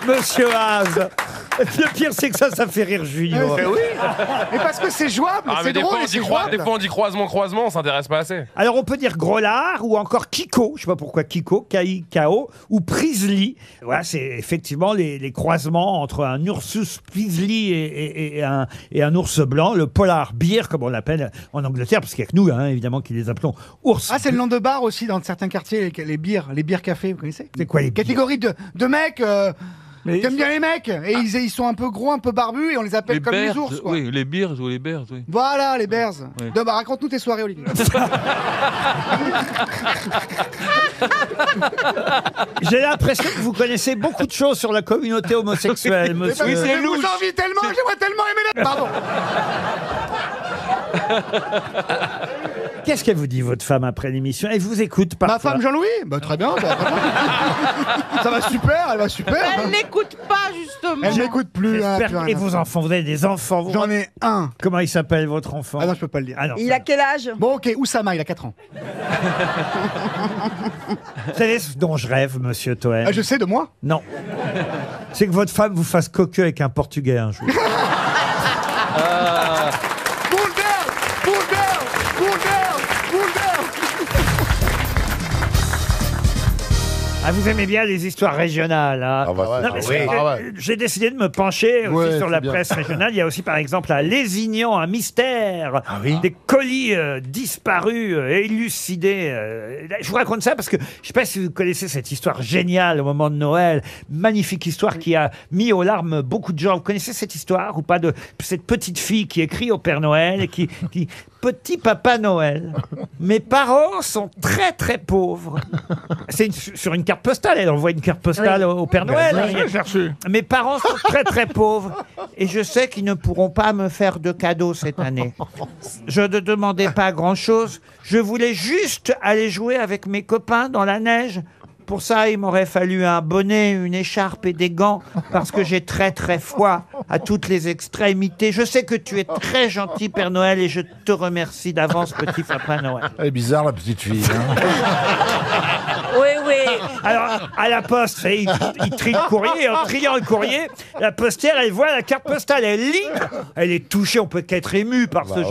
Monsieur Haas. Le pire, c'est que ça fait rire Junior. Mais oui. Mais parce que c'est jouable, Ah, mais c'est des drôle fois, et c'est jouable. des fois, on dit croisement, on s'intéresse pas assez. Alors, on peut dire Groslard ou encore Kiko. Je sais pas pourquoi Kiko, K-I-K-O, ou Priestley. Voilà, c'est effectivement les croisements entre un Ursus Priestley et un ours blanc, le polar bear, comme on l'appelle en Angleterre, parce qu'il y a que nous, hein, évidemment, qui les appelons ours. Ah, c'est le nom de bar aussi dans certains quartiers, les bières cafés, vous connaissez? C'est quoi les catégories de mecs qui aiment bien les mecs et ils sont un peu gros, un peu barbus et on les appelle comme les ours, quoi. Oui, les bears ou les bears, oui. Voilà, les bears. Oui. Bah, raconte-nous tes soirées, Olivier. J'ai l'impression que vous connaissez beaucoup de choses sur la communauté homosexuelle, monsieur. Oui, c'est louche. Vous envie tellement, j'aimerais tellement aimer les... Pardon. Qu'est-ce qu'elle vous dit, votre femme, après l'émission? Elle vous écoute parfois. Ma femme Jean-Louis? Bah, très bien. Ça va super, elle va super. Elle n'écoute pas, justement. Elle n'écoute plus. J'espère. Et vos enfants, vous avez des enfants? J'en ai un. Comment il s'appelle, votre enfant? Ah non, je peux pas le dire. Ah non, Il a quel âge? Bon, ok, Oussama, il a 4 ans. Vous savez ce dont je rêve, monsieur Toen? Ah, je sais, de moi? Non. C'est que votre femme vous fasse coqueux avec un Portugais un jour. Ah, vous aimez bien les histoires régionales, hein? Non, mais j'ai décidé de me pencher aussi sur la presse régionale. Il y a aussi, par exemple, à Lézignan, un mystère. Des colis disparus, élucidés. Je vous raconte ça parce que je ne sais pas si vous connaissez cette histoire géniale au moment de Noël. Magnifique histoire qui a mis aux larmes beaucoup de gens. Vous connaissez cette histoire ou pas, de cette petite fille qui écrit au Père Noël et qui Petit Papa Noël, mes parents sont très très pauvres. C'est sur une carte postale, elle envoie une carte postale au Père Noël. Mes parents sont très très pauvres et je sais qu'ils ne pourront pas me faire de cadeaux cette année. Je ne demandais pas grand-chose, je voulais juste aller jouer avec mes copains dans la neige. Pour ça, il m'aurait fallu un bonnet, une écharpe et des gants, parce que j'ai très très froid à toutes les extrémités. Je sais que tu es très gentil, Père Noël, et je te remercie d'avance, petit Papa Noël. Elle est bizarre, la petite fille. Hein. Oui, oui. Alors, à la poste, il trie le courrier, et en triant le courrier, la postière, elle voit la carte postale, elle lit, elle est touchée, on peut qu'être ému par ce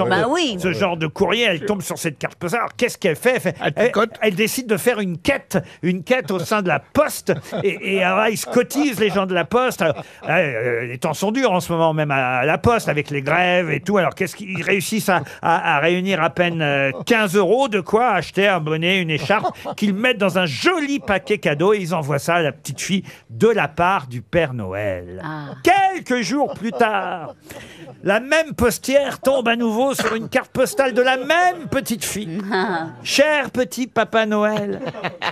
genre de courrier, elle tombe sur cette carte postale. Alors, qu'est-ce qu'elle fait? Elle décide de faire une quête au sein de la Poste, et alors, ils se cotisent, les gens de la Poste. Alors, les temps sont durs en ce moment, même à la Poste, avec les grèves et tout. Alors, qu'est-ce qu'ils réussissent à réunir à peine 15 € de quoi acheter un bonnet, une écharpe, qu'ils mettent dans un joli paquet cadeau, et ils envoient ça à la petite fille de la part du Père Noël. Quelques jours plus tard, la même postière tombe à nouveau sur une carte postale de la même petite fille. Cher petit Papa Noël,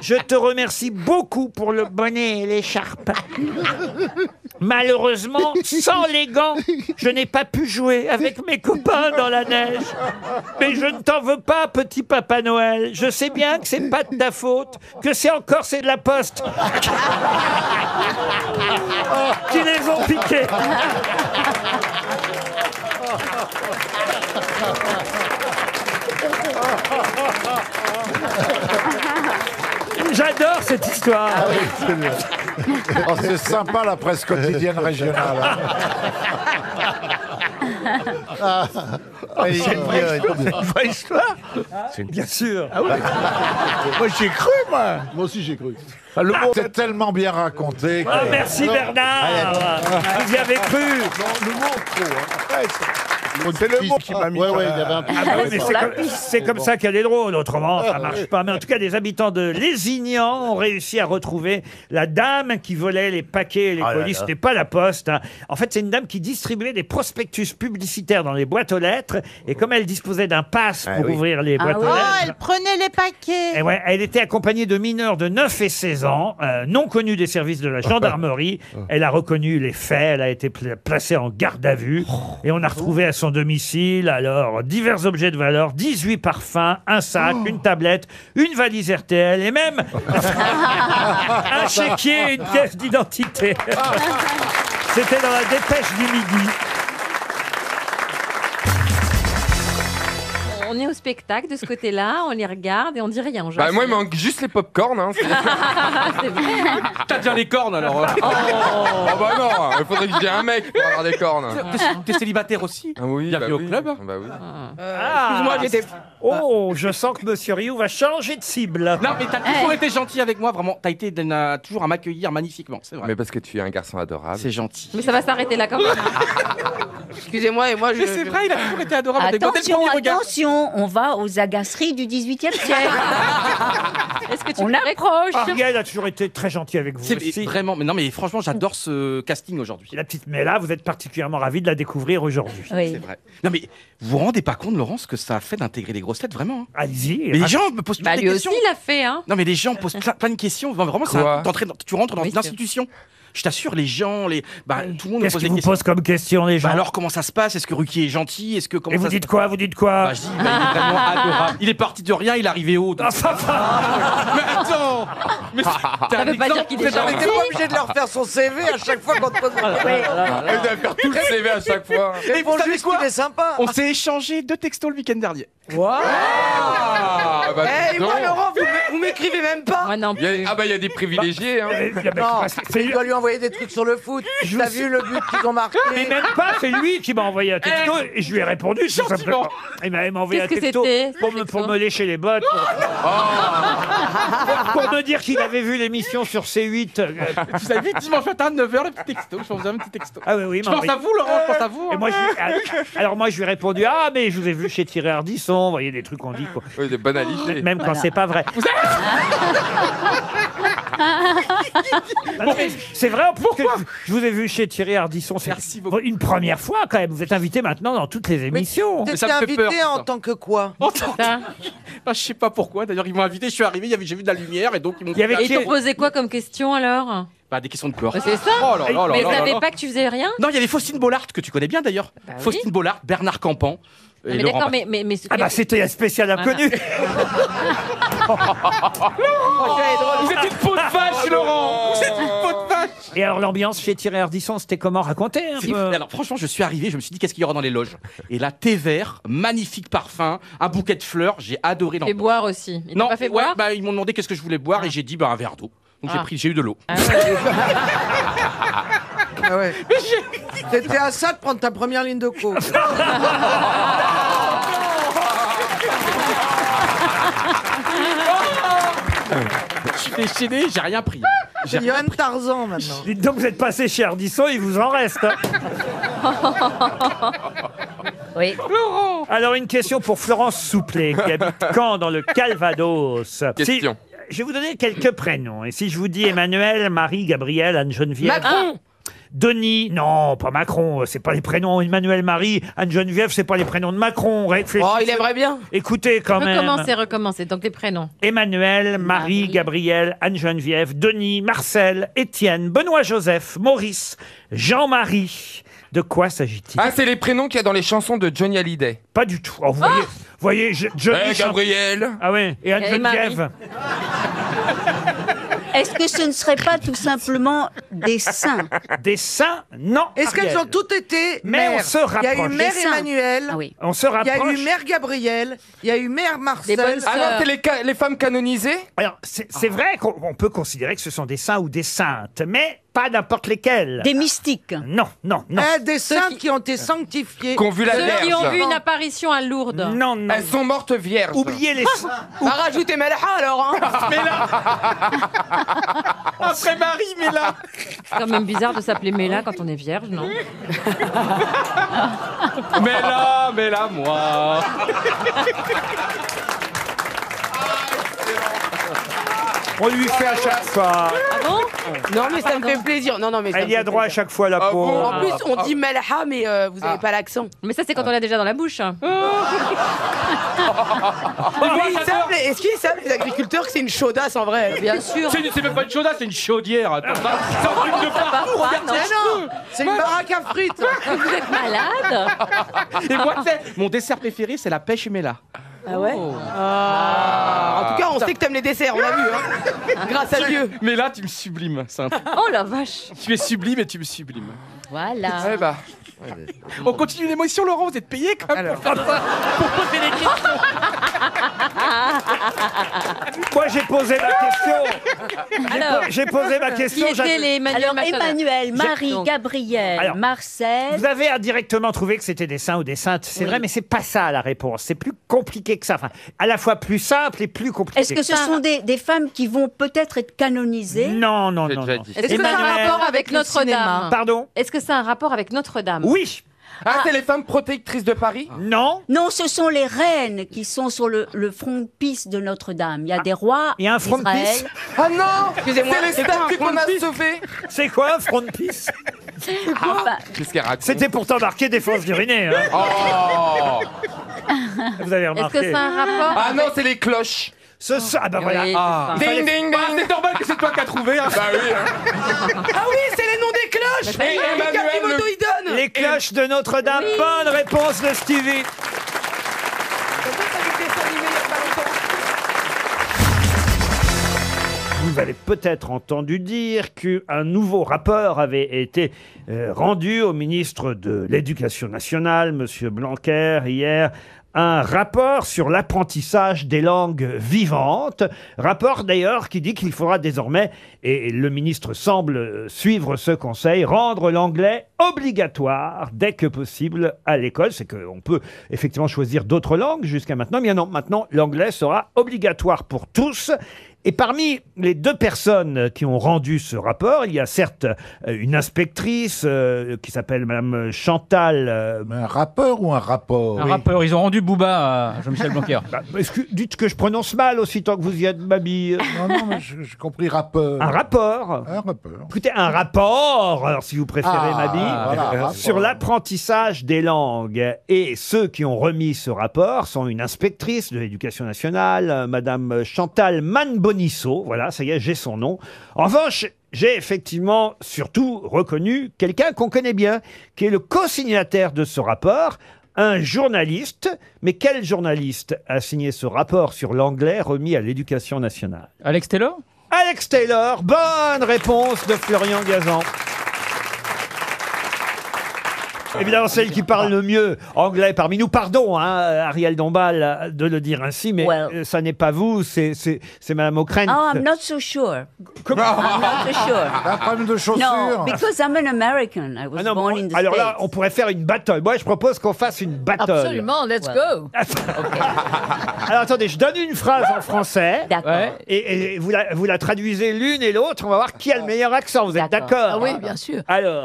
je te remercie beaucoup pour le bonnet et l'écharpe. Malheureusement, sans les gants, je n'ai pas pu jouer avec mes copains dans la neige. Mais je ne t'en veux pas, petit Papa Noël. Je sais bien que c'est pas de ta faute, que c'est de la Poste qui les ont piqués. J'adore cette histoire. C'est sympa, la presse quotidienne régionale. C'est une vraie histoire. Bien sûr. Moi, j'y ai cru, moi. Moi aussi, j'ai cru. Le mot est tellement bien raconté. Oh, merci Bernard. Vous y avez cru. Le mot trop. C'est le mot qui m'a mis. C'est comme ça qu'elle est drôle. Autrement, ça marche pas. Mais en tout cas, les habitants de Lézignan ont réussi à retrouver la dame qui volait les paquets et les colis. C'était pas la Poste. Hein. En fait, c'est une dame qui distribuait des prospectus publicitaires dans les boîtes aux lettres. Et comme elle disposait d'un pass pour ouvrir les boîtes aux lettres. Oh, elle prenait les paquets. Et elle était accompagnée de mineurs de 9 et 16 ans, non connus des services de la gendarmerie. Elle a reconnu les faits. Elle a été placée en garde à vue. Et on a retrouvé à son domicile, alors, divers objets de valeur, 18 parfums, un sac, une tablette, une valise RTL et même un chéquier et une pièce d'identité. C'était dans la Dépêche du Midi. on est au spectacle de ce côté-là, on les regarde et on dit rien. Bah, moi, il manque juste les pop-corn. Hein, C'est vrai. T'as déjà les cornes alors. Oh bah non, il faudrait que j'ai un mec pour avoir des cornes. T'es célibataire aussi? Ah oui, Bienvenue bah au oui. club. Bah oui. Excuse-moi, j'étais. Oh, je sens que Monsieur Rioux va changer de cible. Non, mais t'as toujours été gentil avec moi, vraiment. T'as été toujours à m'accueillir magnifiquement, c'est vrai. Mais parce que tu es un garçon adorable. C'est gentil. Mais ça va s'arrêter là quand même. Excusez-moi, et moi je. Mais c'est vrai, il a toujours été adorable. Dès le Attention, premier regard. attention, on va aux agaceries du 18e siècle. Est-ce que tu On me approche. Ariel a toujours été très gentil avec vous C'est aussi. vraiment, mais non, mais franchement, j'adore ce casting aujourd'hui. La petite Mela, vous êtes particulièrement ravi de la découvrir aujourd'hui. C'est vrai. Non, mais vous vous rendez pas compte, Laurent, ce que ça a fait d'intégrer les grosses têtes, vraiment. Hein. Allez-y. Mais les gens me posent toutes Bah des lui questions. aussi il l'a fait, hein. Non, mais les gens posent plein de questions. Vraiment, Quoi tu rentres dans Oui, une institution. Je t'assure, les gens, tout le monde me Qu'est-ce pose qu'ils des vous questions. posent comme question, les gens? Bah alors, comment ça se passe? Est-ce que Ruquier est gentil? Est-ce que comment Et vous ça se dites quoi? Vous dites quoi? Bah, je dis, il est vraiment adorable. Il est parti de rien, il est arrivé haut. donc- Mais attends! Mais Ça veut pas dire qu'il est On gentil. n'était pas obligé de leur faire son CV à chaque fois qu'on te pose la question. Elle doit faire tout le CV à chaque fois. Et Ils font vous savez juste quoi? qu'il est sympa. On s'est échangé 2 textos le week-end dernier. Ah, bah, Eh, dis moi, donc. Laurent, vous m'écrivez même pas. Moi non Il y a- Ah bah il y a des privilégiés. Hein. Non, tu dois lui envoyer des trucs sur le foot. T'as vu le but qu'ils ont marqué? Mais même pas, c'est lui qui m'a envoyé un texto et je lui ai répondu tout Gentiment. simplement. Il m'a envoyé un Qu'est-ce que texto c'était, pour ce me, texto pour me lécher les bottes, pour me dire qu'il avait vu l'émission sur C8. Vous avez vu, dimanche matin, 9h, le petit texto. Je vous ai un petit texto. Ah oui, oui. Je pense à vous, Laurent, je pense à vous. Et moi, alors moi, je lui ai répondu, ah mais je vous ai vu chez Thierry Ardisson, vous voyez des trucs qu'on dit, quoi. Oui, des banalités. Même quand c'est pas vrai. Non, mais c'est vrai, en plus que je vous ai vu chez Thierry Ardisson. C'est Merci beaucoup. une première fois quand même. Vous êtes invité maintenant dans toutes les émissions. Mais ça T'étais me fait peur, invité en ça. tant que quoi? Bah, je sais pas pourquoi. D'ailleurs, ils m'ont invité. Je suis arrivé, j'ai vu de la lumière et donc ils m'ont. Il y avait Et ils t'ont posé quoi comme question alors? Bah, des questions de peur. Bah, c'est ça. Oh là là là Mais là ils là savaient là. pas que tu faisais rien? Non, il y avait Faustine Bollard que tu connais bien d'ailleurs. Bah oui. Faustine Bollard, Bernard Campan. Et Non, mais Laurent d'accord, mais Ah bah c'était un spécial inconnu. Vous êtes une peau de vache, Laurent. Vous êtes une peau de vache. Et alors l'ambiance chez Thierry Ardisson, c'était comment? Raconter un peu. Alors franchement, je suis arrivé, je me suis dit qu'est-ce qu'il y aura dans les loges. Et là, thé vert, magnifique parfum, un bouquet de fleurs, j'ai adoré Et l'ambiance. boire aussi. Ils t'ont pas fait ouais, boire? bah, ils m'ont demandé qu'est-ce que je voulais boire et j'ai dit un verre d'eau. Donc Ah. j'ai eu de l'eau. Ah ouais. T'étais à ça de prendre ta première ligne de coke. Je suis déchaîné, j'ai rien pris. C'est Johan Tarzan maintenant. Dites donc, vous êtes passé chez Ardisson, il vous en reste. hein. Oui. Alors une question pour Florence Souplet, qui habite Caen dans le Calvados. Question. Je vais vous donner quelques prénoms. Et si je vous dis Emmanuel, Marie, Gabriel, Anne-Geneviève... Macron. Denis, non, pas Macron, c'est pas les prénoms. Emmanuel, Marie, Anne-Geneviève, c'est pas les prénoms de Macron. Réfléchissez. Oh, il aimerait bien. Écoutez quand même. Recommencer. Donc les prénoms. Emmanuel, Marie, Gabriel, Anne-Geneviève, Denis, Marcel, Étienne, Benoît-Joseph, Maurice, Jean-Marie. De quoi s'agit-il? Ah, c'est les prénoms qu'il y a dans les chansons de Johnny Hallyday. Pas du tout. Oh, vous voyez, Johnny chante- Gabriel. Ah ouais, et Anne-Geneviève. Est-ce que ce ne serait pas tout simplement des saints? Des saints? Non. Est-ce qu'elles Ariel. ont toutes été Mais mères? on se Il y a eu rapproche. mère Des saints. Emmanuel. Ah oui. On se Il y a rapproche. eu mère Gabrielle. Il y a eu mère Marcel. bonnes Ah non, c'est les femmes canonisées. Alors, c'est vrai qu'on peut considérer que ce sont des saints ou des saintes, mais pas n'importe lesquels. Des mystiques. Non, non, non. Des saints qui ont été sanctifiés. Qui ont vu la Ceux qui ont Vierge. vu une apparition à Lourdes. Non, non. Elles sont mortes vierges. Oubliez les saints. Va rajouter Melha alors. Hein. Mais là après Marie, mais là C'est quand même bizarre de s'appeler Méla quand on est vierge, non? Mais là, moi. On lui fait à chaque fois. Ah bon? Non mais ça me fait plaisir. Non mais. Elle y a droit à chaque fois, la Ah pauvre. bon En plus on dit Melha mais vous n'avez pas l'accent. Mais ça, c'est quand on l'a déjà dans la bouche. Est-ce qu'ils savent les agriculteurs que c'est une chaudasse en vrai? Bien sûr. C'est même pas une chaudasse, c'est une chaudière. Attends, ça brûle de partout, regarde Mais tes cheveux. non, c'est une baraque à frites. Vous êtes malade? Et moi, tu sais, mon dessert préféré, c'est la pêche Mela. Ah ouais. En tout cas, on sait que t'aimes les desserts, on l'a vu. Hein. Grâce à Dieu. Mais là, tu me sublimes. C'est un truc. Oh la vache. Tu es sublime et tu me sublimes. Voilà. Eh bah, On continue l'émotion, Laurent, vous êtes payé quand même pour faire ça, pour poser des questions. Moi, j'ai posé ma question. Alors, J'ai posé ma question. Alors, Emmanuel, Marie, Donc. Gabriel, Alors, Marcel. Vous avez indirectement trouvé que c'était des saints ou des saintes, c'est vrai, mais c'est pas ça la réponse. C'est plus compliqué que ça. Enfin, à la fois plus simple et plus compliqué. Est-ce que ce sont des femmes qui vont peut-être être canonisées? Non, non, J'ai non. déjà non. dit. Est-ce que ça a un Emmanuel- rapport avec Notre-Dame? Pardon? Est-ce que ça a un rapport avec Notre-Dame? Oui. Ah, c'est les femmes protectrices de Paris? Non. Non, ce sont les reines qui sont sur le frontispice de Notre-Dame. Il y a des rois Il y a un d'Israël. frontispice? Ah non! Excusez-moi, C'est les c'est quoi un statues qu'on a frontispice sauvées! C'est quoi un frontispice? Enfin, Qu'est-ce qu'elle raconte? C'était pourtant marqué défense d'uriner. Hein. Oh! Vous avez Est-ce remarqué? que ça a un rapport? Ah non, c'est les cloches! Ah bah voilà. Oui, Ah. c'est ça. Ding ding ding! Ah, c'est normal que c'est toi qui as trouvé! Hein. Bah oui! Hein. Ah oui, c'est les noms des cloches. Et Emmanuel, Capimoto, il donne. Les cloches de Notre-Dame. Bonne réponse de Stevie. Vous avez peut-être entendu dire qu'un nouveau rapport avait été rendu au ministre de l'Éducation nationale, Monsieur Blanquer, hier. Un rapport sur l'apprentissage des langues vivantes. Rapport d'ailleurs qui dit qu'il faudra désormais, et le ministre semble suivre ce conseil, rendre l'anglais obligatoire dès que possible à l'école. C'est qu'on peut effectivement choisir d'autres langues jusqu'à maintenant, mais non, maintenant l'anglais sera obligatoire pour tous. Et parmi les deux personnes qui ont rendu ce rapport, il y a certes une inspectrice qui s'appelle Madame Chantal. Mais un rappeur ou un rapport? Un rappeur, ils ont rendu Booba à Jean-Michel Blanquer. Dites que je prononce mal aussi tant que vous y êtes, Babi. Non, non, mais j'ai compris rappeur. Un rapport. Un rappeur. Écoutez, un rapport, alors si vous préférez, Mabi, voilà, rapport. sur l'apprentissage des langues. Et ceux qui ont remis ce rapport sont une inspectrice de l'Éducation nationale, Madame Chantal Manbonisso. Voilà, ça y est, j'ai son nom. En revanche, j'ai effectivement surtout reconnu quelqu'un qu'on connaît bien, qui est le co-signataire de ce rapport, un journaliste. Mais quel journaliste a signé ce rapport sur l'anglais remis à l'Éducation nationale? Alex Taylor? Alex Taylor, bonne réponse de Florian Gazan. Évidemment, celle qui parle le mieux anglais parmi nous. Pardon, hein, Ariel Dombal, de le dire ainsi, mais ça n'est pas vous, c'est Madame O'Krent. Oh, I'm not so sure. Comment? I'm not so sure. Un problème de chaussures. No, because I'm an American. I was Ah non, born in the alors States. là, on pourrait faire une battle. Moi, je propose qu'on fasse une battle. Absolument, let's go. Alors attendez, je donne une phrase en français. D'accord. Et vous la traduisez l'une et l'autre. On va voir qui a le meilleur accent. Vous êtes d'accord? Ah oui, bien sûr. Alors,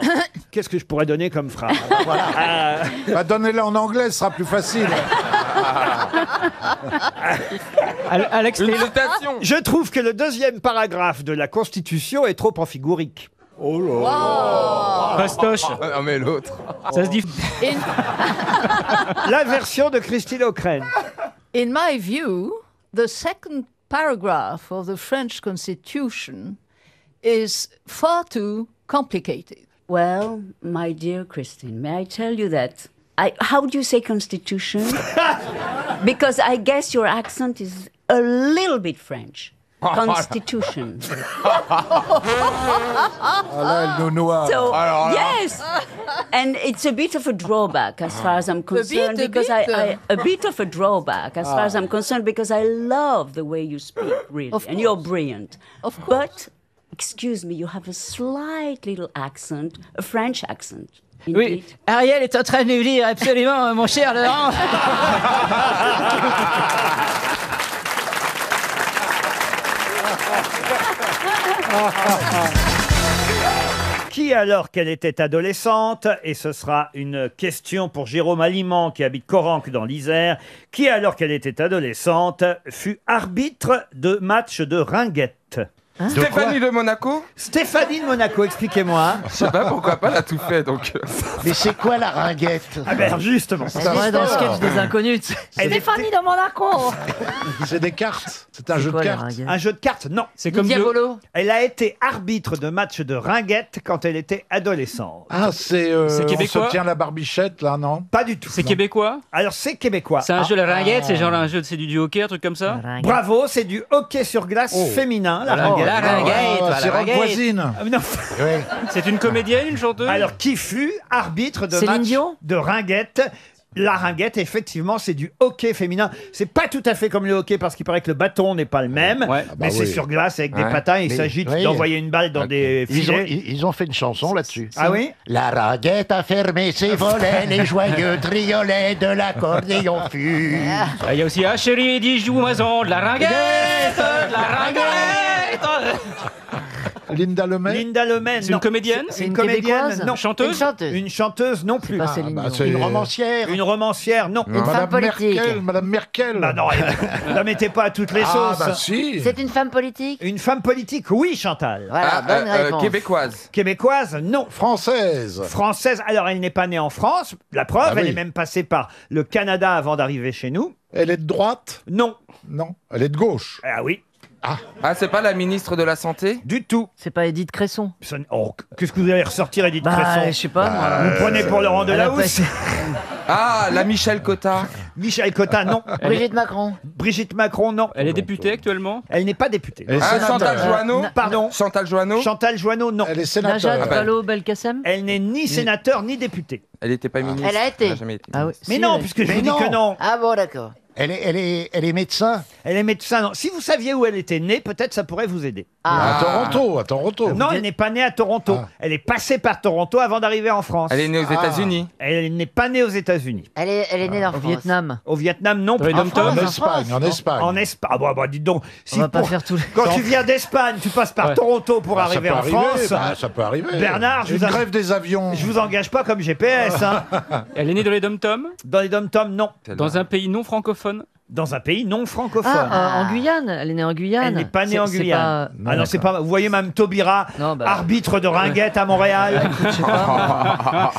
qu'est-ce que je pourrais donner comme phrase? Bah, donnez-la en anglais, ce sera plus facile. Alex Une Taylor. citation! Je trouve que le deuxième paragraphe de la Constitution est trop amphigourique. Oh là. Fastoche. Ah, non, mais l'autre. Ça se dit. La version de Christine O'Krent. In my view, the second paragraph of the French Constitution is far too complicated. Well, my dear Christine, may I tell you that? How do you say constitution? Because I guess your accent is a little bit French. Constitution. Ah là, elle nous noie. So, Alors là. yes, and it's a bit of a drawback as far as I'm concerned bit, a because bit. a bit of a drawback as far as I'm concerned because I love the way you speak, really, Of and you're course. brilliant. Of course. But, excuse me, you have a slight little accent, a French accent. Oui, Indeed. Ariel est en train de nous dire absolument, mon cher Laurent. Qui, alors qu'elle était adolescente, et ce sera une question pour Jérôme Aliment qui habite Coranque dans l'Isère, qui, alors qu'elle était adolescente, fut arbitre de match de ringuette? Stéphanie de Monaco? Stéphanie de Monaco, expliquez-moi. Je sais pas pourquoi pas, elle a tout fait donc. Mais c'est quoi la ringuette? Ah ben justement. C'est vrai dans le sketch des inconnus. Elle était- Stéphanie de Monaco. C'est des cartes. C'est un jeu quoi, de la cartes. ringuette Un jeu de cartes, non. C'est comme Diabolo. Elle a été arbitre de match de ringuette quand elle était adolescente. Ah, c'est. C'est On québécois se tient la barbichette, là, non? Pas du tout. C'est québécois? Alors c'est québécois. C'est un jeu de ringuette, c'est genre un jeu, c'est du hockey, un truc comme ça? Bravo, c'est du hockey sur glace féminin, la ringuette. La ringuette, c'est la Rock ringuette. Voisine. Non. C'est une comédienne, une chanteuse? Alors, qui fut arbitre de Céline match Dion de ringuette? La ringuette, effectivement, c'est du hockey féminin. C'est pas tout à fait comme le hockey parce qu'il paraît que le bâton n'est pas le même, mais c'est sur glace avec des patins. Il s'agit d'envoyer une balle dans des filets. Ils ont fait une chanson là-dessus. Ah oui? La ringuette a fermé ses volets, les joyeux triolets de l'accordéon fut. Il y a aussi Ah chérie, dis joue maison, de la ringuette, de la ringuette. Linda Lemay. Linda Lemay, C'est une comédienne? C'est une comédienne, Québécoise non. Chanteuse? Une chanteuse. Une chanteuse non plus. Pas Céline Dion. c'est- Une romancière. Une romancière, non. Une femme Madame politique. Merkel. Madame Merkel. Bah non, la mettez pas à toutes les Ah, sauces. bah si. C'est une femme politique? Une femme politique, oui, Chantal. Voilà, bonne réponse. Québécoise. Québécoise, non. Française. Française, alors elle n'est pas née en France. La preuve, Ah oui. elle est même passée par le Canada avant d'arriver chez nous. Elle est de droite? Non. Non. Elle est de gauche. Ah oui. Ah, c'est pas la ministre de la Santé? Du tout. C'est pas Edith Cresson? Oh, qu'est-ce que vous allez ressortir, Edith Bah, Cresson? je sais pas. moi. Vous prenez pour Laurent Elle a pas Delahousse? été- Ah, la Michel Cotta. Michel Cotta, non. Brigitte Macron? Brigitte Macron, non. Elle est députée actuellement? Elle n'est pas députée. Elle est Ah, sénateur. Chantal Joanneau? Pardon. Chantal Joanneau? Chantal Joanneau, non. Elle est sénateur. Najat Ah bah. Vallaud-Belkacem? Elle n'est ni sénateur ni députée. Elle n'était pas ministre. Elle a été. Elle jamais été. Ah oui. Mais Si, non, elle- puisque je Mais vous dis non. que non. Ah bon, d'accord. Elle est médecin. Elle est médecin, non. Si vous saviez où elle était née, peut-être ça pourrait vous aider. À Toronto, à Toronto. Non, elle n'est pas née à Toronto. Ah. Elle est passée par Toronto avant d'arriver en France. Elle est née aux États-Unis. Elle n'est pas née aux États-Unis. Elle est née en Au France. Vietnam. Au Vietnam, non. Dans les En dom-toms? France. En Espagne, en Espagne. En Espagne. Ah bah, dites donc. On va pas faire tous les... Quand tu viens d'Espagne, tu passes par Ouais. Toronto pour Bah, arriver ça en peut France. arriver, bah, ça peut arriver. Bernard, je Une vous en- grève des avions. Je vous engage pas comme GPS. Hein. Elle est née dans les dom-toms? Dans les dom-toms, non. Dans un pays non francophone? Dans un pays non francophone. Ah, en Guyane. Elle est née en Guyane. Elle n'est pas née en C'est Guyane. pas- Ah non, c'est pas. Vous voyez, Mme Taubira, Non, bah- arbitre de ringuette à Montréal. Je sais pas.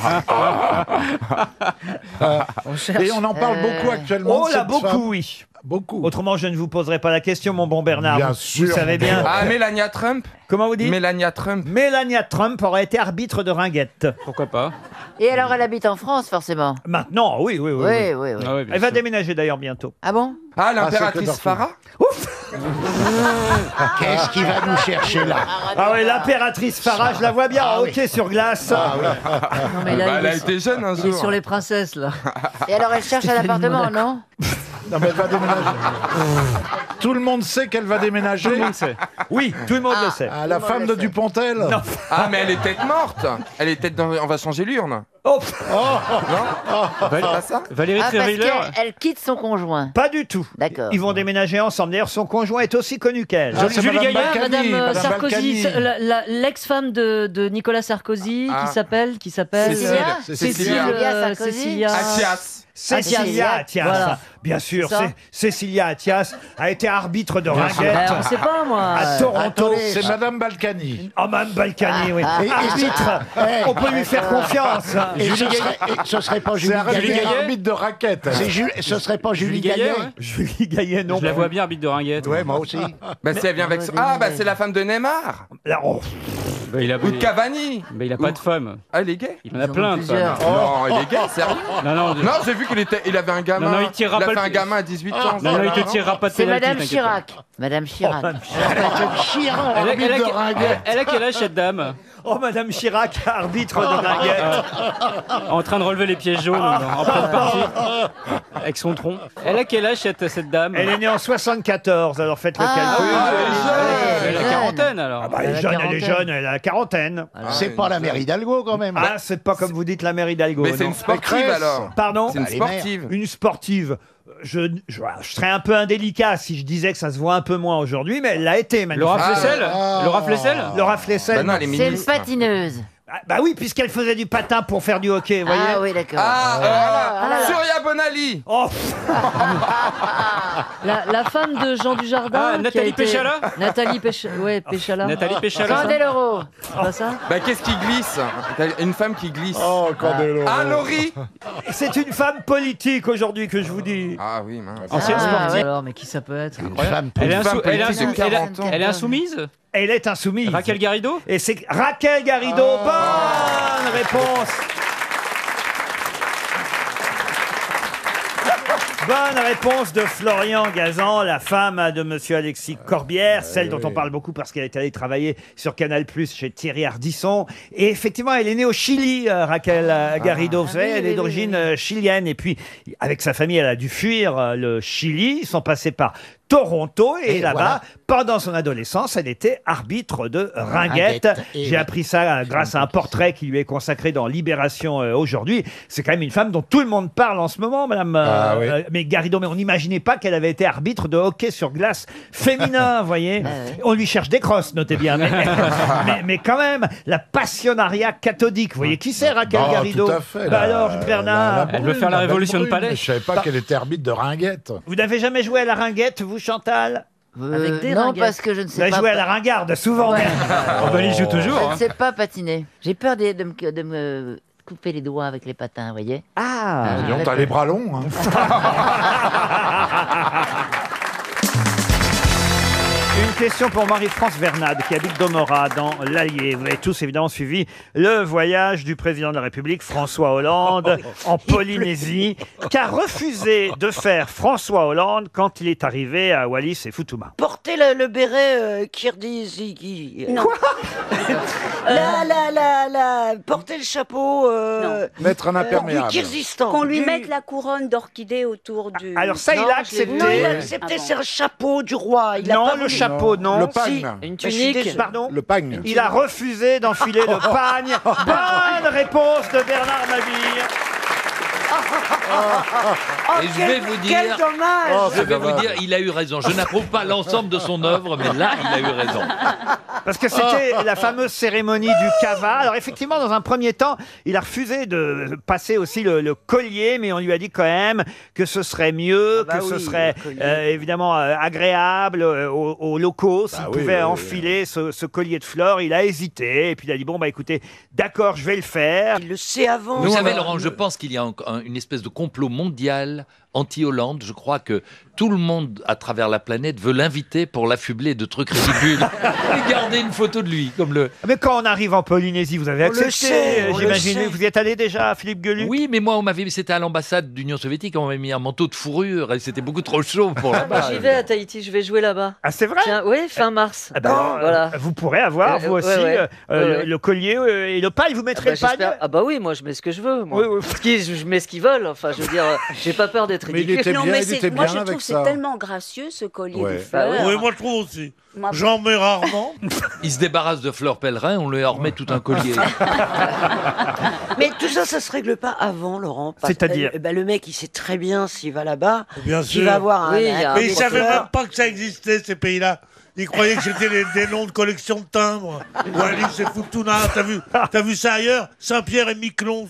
On cherche. Et on en parle beaucoup actuellement. Oh de là, cette beaucoup, femme. oui. Beaucoup. Autrement, je ne vous poserai pas la question, mon bon Bernard. Bien Vous sûr, savez mon bien. Ah, Melania Trump? Comment vous dites? Melania Trump. Mélania Trump aurait été arbitre de ringuette. Pourquoi pas? Et alors, elle habite en France, forcément. Maintenant, oui, oui, oui. Oui, oui. oui, oui. Ah ouais, bien Elle va sûr. déménager d'ailleurs bientôt. Ah bon? Ah, c'est que l'impératrice Dorothy. Farah? Qu'est-ce qu'il va nous chercher là? Ah oui, l'impératrice Farah, je la vois bien en hockey sur glace. Non, mais là, Bah, il elle a est- été jeune un il est jour. sur les princesses, là. Et alors, elle cherche un Stéphanie appartement, Monaco. non? Non, mais elle va déménager. Tout le monde sait qu'elle va déménager. Tout le monde sait. Oui, tout le monde le sait. Ah, la femme de Dupontel. Non. Ah, mais elle est peut-être morte. Elle est peut-être dans... On va changer l'urne. Oh, C'est pas ça? Valérie Ah, parce Trierweiler? qu'elle quitte son conjoint. pas du tout. D'accord. Ils vont déménager ensemble. D'ailleurs, son conjoint est aussi connu qu'elle. Ah, c'est Julie Madame Gaillard, Balkany, Madame Madame Sarkozy, Balkany. l'ex-femme de Nicolas Sarkozy, Ah. qui s'appelle Cécilia Sarkozy. Cécilia. Attias. Cécilia Attias, Attias. voilà. Bien sûr, C'est ça. Cécilia Attias a été arbitre de Ben, ringuette on sait pas, moi. à Toronto. Attendez, C'est Madame Balkany. Oh, Mme Balkany, oui. Ah, ah, Arbitre, on peut lui faire confiance. hein. Et ce serait pas Julie C'est Gaillet? un arbitre de raquette. Ce serait pas Julie Gaillet? ouais. Julie Gaillet, non. Je la vois bien, arbitre de ringuette. Ouais, moi aussi. Bah, si elle vient avec... Ah, bah, c'est la femme de Neymar. Là, oh, Bah, il a, Ou de Cavani. mais il a pas de femme. Ah, il est gay? Il en a Ils en plein ont de plusieurs. femmes. Non, il est gay, sérieux? Non, non, Non, j'ai vu il avait un gamin. Non, non, il tirera a pas fait le- un gamin à 18 ans. non, non, il te tirera pas de C'est pénalty, Madame t'inquiète pas. Chirac. Madame Chirac. Chirac, Elle a, arbitre elle a- de ringuette. elle a quel âge cette dame? oh, Madame Chirac, arbitre de ringuette. En train de relever les pièges jaunes en pleine partie avec son tronc. Elle a quel âge cette dame? Elle est née en 74, alors faites le calcul. Elle a la quarantaine alors. Ah bah, elle est jeune, elle est jeune, elle a la quarantaine. C'est pas la mère Hidalgo quand même. Ah, c'est pas comme vous dites la mère Hidalgo. Mais c'est non. une sportive Cresse. alors. Pardon? C'est une Elle est mère. sportive. Une sportive. Je serais un peu indélicat si je disais que ça se voit un peu moins aujourd'hui, mais elle l'a été, Laura manifestement. Flessel? Laura Flessel? Laura Flessel. Bah non, elle est C'est une ministre. patineuse. Ah, bah oui, puisqu'elle faisait du patin pour faire du hockey, vous voyez. Ah oui, d'accord. Ah, Surya Bonali. Oh, La femme de Jean Dujardin. Ah, qui a Nathalie été- Péchala? Nathalie Péchala. Nathalie Péchala. Candeloro. C'est pas ça? Bah qu'est-ce qui glisse? Une femme qui glisse. Oh, Candeloro. Ah, Laurie. c'est une femme politique aujourd'hui que je vous dis. Ah oui, mince. Ancienne sportive. ouais. Alors, mais qui ça peut être? Une femme Elle est, Une femme elle est politique de 40 ans. elle est insoumise? Elle est insoumise. Raquel Garrido? Et c'est Raquel Garrido. Bonne réponse. Bonne réponse de Florian Gazan, la femme de Monsieur Alexis Corbière, celle dont on parle beaucoup parce qu'elle est allée travailler sur Canal+ chez Thierry Ardisson. Et effectivement, elle est née au Chili, Raquel Garrido. Vous savez, elle est d'origine chilienne. Et puis, avec sa famille, elle a dû fuir le Chili. Ils sont passés par Toronto et là-bas, voilà. pendant son adolescence, elle était arbitre de ringuette. J'ai appris ça grâce à un portrait qui lui est consacré dans Libération aujourd'hui. C'est quand même une femme dont tout le monde parle en ce moment, Madame mais Garrido. Mais on n'imaginait pas qu'elle avait été arbitre de hockey sur glace féminin, vous voyez. On lui cherche des crosses, notez bien. Mais quand même, la passionnariat cathodique. Vous voyez qui c'est, Raquel Garrido? Tout à fait. Alors, Bernard. Elle veut faire la révolution de palais. Je savais pas qu'elle était arbitre de ringuette. Vous n'avez jamais joué à la ringuette, vous, Chantal? Avec des ringuettes. Parce que je ne sais Vous avez pas. joué à la ringarde, souvent. Ouais. Il joue toujours. Je ne sais pas patiner. J'ai peur de me couper les doigts avec les patins, vous voyez. Donc t'as les bras longs. Hein. Une question pour Marie-France Vernade, qui habite Domora, dans l'Allier. Vous avez tous évidemment suivi le voyage du président de la République, François Hollande, en Polynésie, qu'a refusé de faire François Hollande quand il est arrivé à Wallis et Futuna. Portez le béret Kirghizi. Non. Portez le chapeau. Mettre un imperméable. Du Kyrgyzstan. Qu'on lui mette la couronne d'orchidée autour du... Alors ça, il a accepté. Non, il a accepté, c'est un chapeau du roi. Il a Non, pas le voulu. chapeau, non. Le pagne. Si. Une tunique. Pardon. Le pagne. Il a refusé d'enfiler le pagne. Bonne réponse de Bernard Mabille. Et je vais vous dire, Quel dommage. je vais vous dire, il a eu raison. Je n'approuve pas l'ensemble de son œuvre, mais là, il a eu raison. Parce que c'était la fameuse cérémonie du kava. Alors effectivement, dans un premier temps, il a refusé de passer aussi le collier, mais on lui a dit quand même que ce serait mieux, que ce serait évidemment agréable aux locaux s'il pouvait enfiler ce collier de fleurs. Il a hésité, et puis il a dit, bon, bah écoutez, d'accord, je vais le faire. Il le sait avant. Vous savez, Laurent, je pense qu'il y a une espèce de complot mondial anti-Hollande. Je crois que tout le monde à travers la planète veut l'inviter pour l'affubler de trucs ridicules et garder une photo de lui. Comme le... Mais quand on arrive en Polynésie, vous avez On le accepté, sait, on le j'imagine. sait. Vous y êtes allé déjà, Philippe Gueluc? Oui, mais moi, c'était à l'ambassade d'Union soviétique, on m'avait mis un manteau de fourrure et c'était beaucoup trop chaud pour là-bas. J'y vais à Tahiti, je vais jouer là-bas. Ah, c'est vrai? Tiens, oui, fin mars. Ah ben, voilà. Vous pourrez avoir, vous aussi, le collier et le pagne. Vous mettrez le pagne? Ah bah oui, moi je mets ce que je veux. Moi. Je mets ce qu'ils veulent. Enfin, je veux dire, j'ai pas peur d'être Mais il ridicule. était Non, bien, mais il était moi bien je trouve avec que c'est ça. tellement gracieux ce collier Ouais. de fleurs. Oui, moi je trouve aussi. Moi- J'en mets rarement. Il se débarrasse de fleurs pèlerins, on lui en remet tout un collier. Mais tout ça, ça se règle pas avant, Laurent. Parce que, C'est-à-dire le mec, il sait très bien s'il va là-bas, Bien qu'il sûr. va avoir un. Oui, il y a un Mais il savait fleurs. même pas que ça existait, ces pays-là. Il croyait que c'était des noms de collection de timbres. Wallis et Futuna, t'as vu ça ailleurs? Saint-Pierre et Miquelon,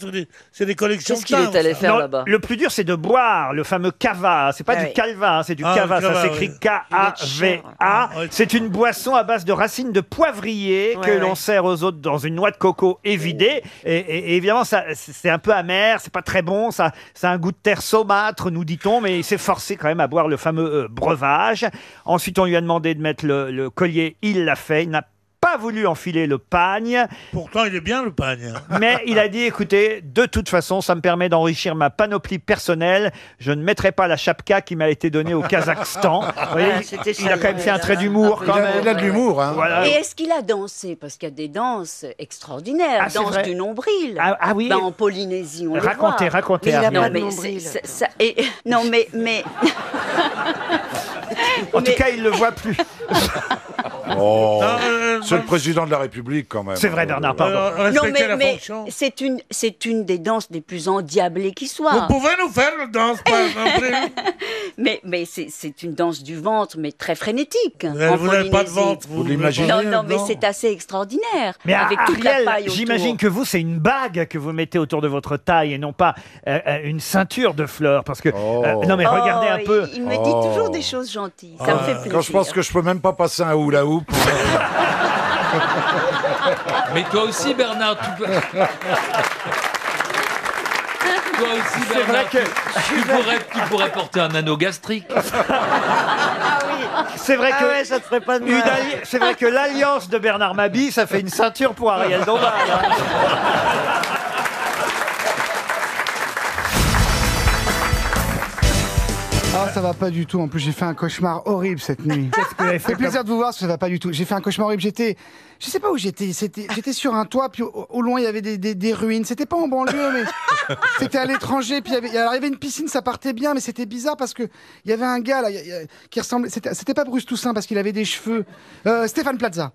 c'est des collections Qu'est-ce de qu'il timbres. est allé ça. faire Non, là-bas? le plus dur, c'est de boire le fameux kava. C'est pas Ah du oui. calva, c'est du Ah, kava. le kava, Ça s'écrit oui. K-A-V-A. Oui. C'est une boisson à base de racines de poivrier que l'on sert aux autres dans une noix de coco évidée. Et évidemment, c'est un peu amer, c'est pas très bon. Ça a un goût de terre saumâtre, nous dit-on, mais il s'est forcé quand même à boire le fameux breuvage. Ensuite, on lui a demandé de mettre le collier. Il l'a fait. Il n'a pas voulu enfiler le pagne. Pourtant, il est bien le pagne. Mais il a dit, écoutez, de toute façon, ça me permet d'enrichir ma panoplie personnelle. Je ne mettrai pas la chapka qui m'a été donnée au Kazakhstan. Vous voyez, c'était il a quand même fait un trait d'humour. Quand même. Il a de l'humour. Hein. Voilà. Et est-ce qu'il a dansé? Parce qu'il y a des danses extraordinaires. Ah, c'est Danse vrai. du nombril. Ah oui. Ben, en Polynésie, on les voit. Racontez. Mais il a Ariel. pas de mais nombril. non, mais En tout cas, il ne le voit plus. Oh, Non, c'est le président de la République quand même. C'est vrai, Bernard, pardon. non, Respectez la mais fonction. c'est une des danses les plus endiablées qui soit. Vous pouvez nous faire le danse, par exemple? Mais c'est une danse du ventre, mais très frénétique. Vous n'avez pas de ventre, Vous l'imaginez? Non, mais c'est assez extraordinaire. Mais avec toute la Ariel, paille autour. j'imagine que vous, c'est une bague que vous mettez autour de votre taille et non pas une ceinture de fleurs. Parce que, non mais regardez un peu. Il me dit toujours des choses gentilles. Ça me fait plaisir. Quand je pense que je peux même pas passer un hula hoop. Mais toi aussi, Bernard, tu peux... Toi aussi, C'est vrai Bernard, que tu pourrais porter un anneau gastrique. c'est vrai Ah que ouais, ça te ferait pas de mal. c'est vrai que l'alliance de Bernard Mabille, ça fait une ceinture pour Ariel Dombal. Hein. Non, ça va pas du tout. En plus, j'ai fait un cauchemar horrible cette nuit. Qu'est-ce que vous avez fait fait plaisir de vous voir, parce que ça va pas du tout. J'ai fait un cauchemar horrible. Je sais pas où j'étais. J'étais sur un toit, puis au loin, il y avait des ruines. C'était pas en banlieue, mais c'était à l'étranger. Puis il y avait une piscine, ça partait bien, mais c'était bizarre parce que il y avait un gars là qui ressemblait. C'était pas Bruce Toussaint parce qu'il avait des cheveux. Stéphane Plaza.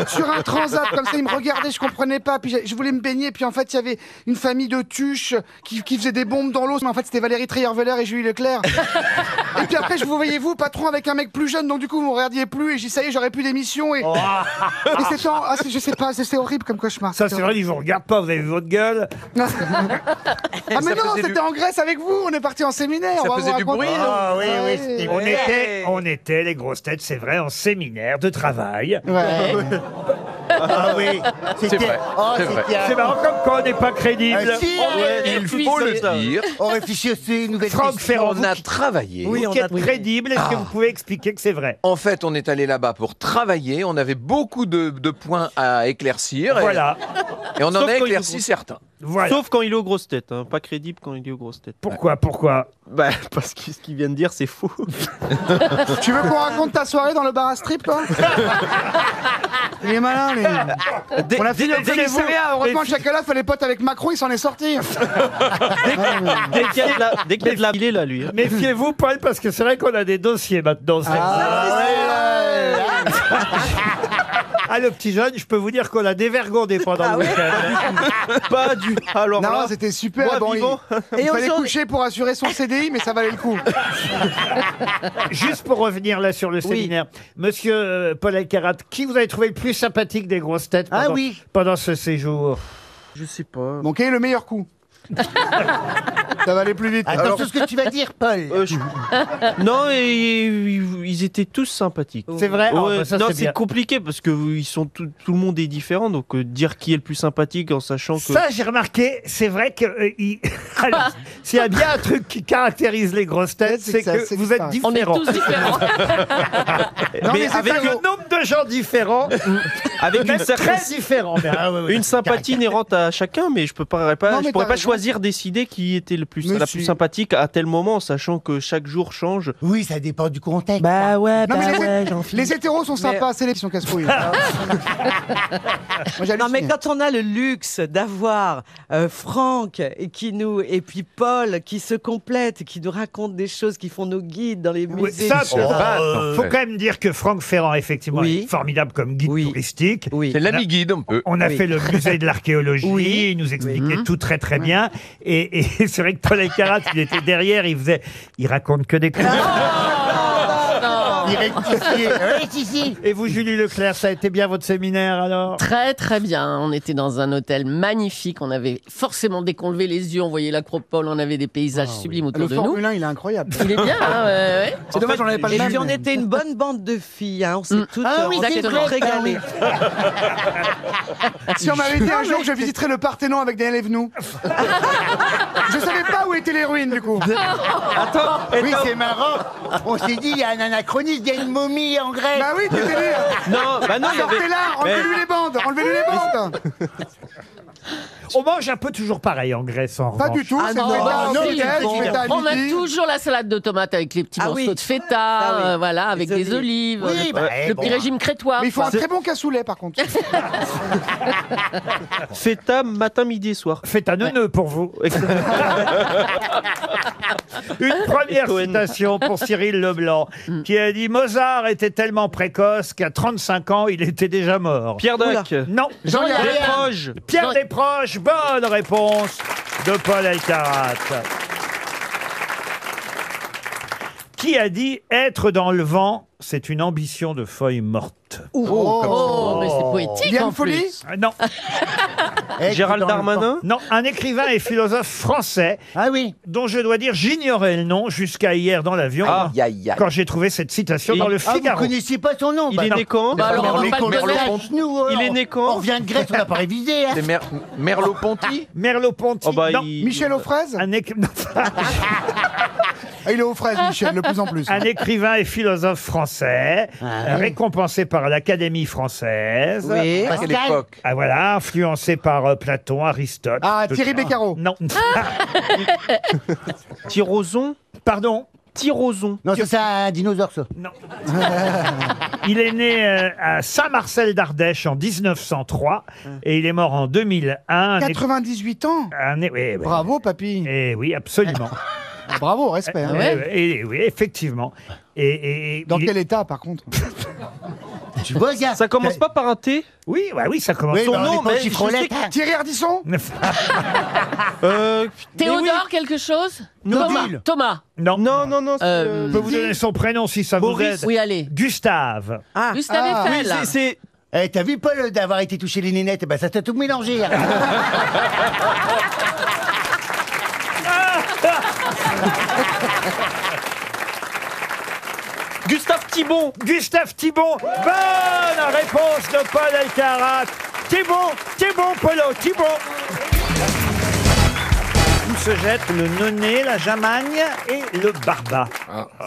Sur un transat comme ça, il me regardait, je comprenais pas. Puis je voulais me baigner, puis en fait, il y avait une famille de tuches qui faisait des bombes dans l'eau. Mais en fait, c'était Valérie Trierweiler et Julie Leclerc. Et puis après, je vous voyais vous, patron, avec un mec plus jeune, donc du coup, vous me regardiez plus. Et j'ai dit, ça y est, j'aurais plus d'émission. Et c'était je sais pas, c'est horrible comme cauchemar. Ça, c'est vrai, ils vous regardent pas, vous avez vu votre gueule. Ah mais non, c'était en Grèce avec vous, on est parti en séminaire. Ça on va faisait vous du bruit, raconter. non? Oui, on était, les grosses têtes, c'est vrai, en séminaire de travail. Ouais. Ah oui, C'est vrai, c'est vrai. C'est marrant comme quand on n'est pas crédible. Il faut le dire. On réfléchit aussi une nouvelle Franck question. Ferrand, On a travaillé. vous qui êtes crédible, est-ce que vous pouvez expliquer que c'est vrai? En fait, on est allé là-bas pour travailler. On avait beaucoup de points à éclaircir. Voilà. Et on en Sauf a quand il éclairci faut- certains. Voilà. Sauf quand il est aux grosses têtes, hein. Pas crédible quand il est aux grosses têtes. Pourquoi Bah, parce que ce qu'il vient de dire, c'est faux. Tu veux qu'on raconte ta soirée dans le bar à strip, toi? Il est malin, lui. On a fini au commissariat. Heureusement que Chakala fait les potes avec Macron, il s'en est sorti. Dès qu'il y a de la... Il est là, lui. hein. Méfiez-vous, Paul, parce que c'est vrai qu'on a des dossiers maintenant. Ah, le petit jeune, je peux vous dire qu'on a dévergondé pendant le week-end. Pas du... Alors Non, là, c'était super. moi, Bon, vivant. il fallait coucher pour assurer son CDI, mais ça valait le coup. Juste pour revenir là sur le séminaire, monsieur Paul Elkarat, qui vous avez trouvé le plus sympathique des grosses têtes pendant ce séjour? Je sais pas. Donc, quel est le meilleur coup? Ça va aller plus vite. Attends, tout ce que tu vas dire, Paul. Non, et ils étaient tous sympathiques. C'est vrai? Ouais, Ah, bah ça, non, c'est c'est bien. compliqué parce que ils sont tout le monde est différent, donc dire qui est le plus sympathique en sachant que. Ça, j'ai remarqué, c'est vrai que alors, s'il y a bien un truc qui caractérise les grosses têtes, c'est que vous êtes différents. On est tous différents. Non, mais avec avec le nombre de gens différents, avec même une certaine très différents. Mais, une sympathie inhérente à chacun, mais je pourrais pas Non, mais t'as raison. choisir, décider qui était la plus sympathique à tel moment, sachant que chaque jour change. Oui, ça dépend du contexte. Bah ouais, Non, mais les hétéros sont sympas, c'est les qui sont casse-couilles. Non, mais quand on a le luxe d'avoir Franck et puis Paul qui se complètent, qui nous racontent des choses, qui font nos guides dans les musées. Ça, faut quand même dire que Franck Ferrand, effectivement, est formidable comme guide touristique. C'est l'ami guide, un peu. On a fait le musée de l'archéologie, il nous expliquait tout très très bien. Et c'est vrai que Paul Elkarat, il était derrière, il raconte que des conneries. Il rectifiait. Oui, si. Et vous, Julie Leclerc, ça a été bien votre séminaire alors? Très très bien. On était dans un hôtel magnifique. On avait forcément, dès qu'on levait les yeux, on voyait l'acropole, on avait des paysages sublimes autour Le de nous. Formule 1, il est incroyable. Il est bien, hein, ouais. C'est dommage, on n'avait pas le Et même. puis on était une bonne bande de filles, hein. On s'est toutes Ah oui, c'est vrai, régalées. Si on m'avait dit un jour que je visiterais le Parthénon avec Daniel Evenou. Je savais pas où étaient les ruines, du coup. Oui, c'est marrant. On s'est dit, il y a un anachronisme, il y a une momie en Grèce. Bah oui, t'étais là. Non, bah non, il y avait- Sortez-la, enlevez-lui les bandes, enlevez-lui les bandes. On mange un peu toujours pareil en Grèce, en Pas revanche. du tout, Ah c'est non, feta, non, feta, bon. du feta à On a midi. toujours la salade de tomates avec les petits Ah morceaux oui. de feta, Ah oui. voilà, avec Les des olives. Oui, bah, le bon. petit régime crétois. Mais il faut un quoi. très bon cassoulet, par contre. Feta matin, midi et soir. Faites un neuneu pour vous. Une première citation pour Cyril Leblanc, qui a dit « Mozart était tellement précoce qu'à 35 ans, il était déjà mort. » Pierre Dac. Non. Jean-Yann. Desproges. Pierre Desproges, bonne réponse de Paul Elkarat. Qui a dit « Être dans le vent, c'est une ambition de feuille morte ». Oh, mais c'est poétique Liane en Folly plus. Non, Gérald Darmanin. non, un écrivain et philosophe français Ah oui. dont je dois dire j'ignorais le nom jusqu'à hier dans l'avion Aïe, aïe, aïe. quand j'ai trouvé cette citation dans le Ah, vous Figaro. connaissiez pas son nom? Il Bah est non. né quand Bah alors, on va pas le donner. Il est né On quand revient de Grèce, on n'a pas révisé. Hein. C'est Merleau-Ponty. Merleau-Ponty, Oh bah, non. Michel aux fraises. Non. Ah, il est aux fraises, Michel, de plus en plus. Un écrivain et philosophe français, récompensé par l'Académie française. Oui. À quelle époque? Ah voilà, influencé par Platon, Aristote. Ah, tout Thierry ça. Beccaro. Non. Tirozon. Pardon. Tyroson. Non, ça c'est un dinosaure, ça. Non. Il est né à Saint-Marcel d'Ardèche en 1903 et il est mort en 2001. 98 ans. Oui, Bravo, papy. Et oui, absolument. Bravo, respect. hein. Et oui, effectivement. Et Dans quel état, par contre? Tu vois, gars. Ça commence pas par un T? Oui, bah oui, ça commence. Oui, Son bah, on nom, est pas mais au chiffrelet, je sais hein. Thierry Ardisson. Théodore, quelque chose? Nodule. Thomas. Non. Non. Je peux vous donner son prénom si ça vous aide. Oui, allez. Gustave. Gustave Eiffel. Oui, c'est... Eh, t'as vu, Paul, d'avoir été touché les nénettes? Ben, ça t'a tout mélangé. Hein. Gustave Thibon. Gustave Thibon. Bonne réponse de Paul Elkarat. Thibon, Polo, Thibon. Où se jette le nonnet, la jamagne et le barba?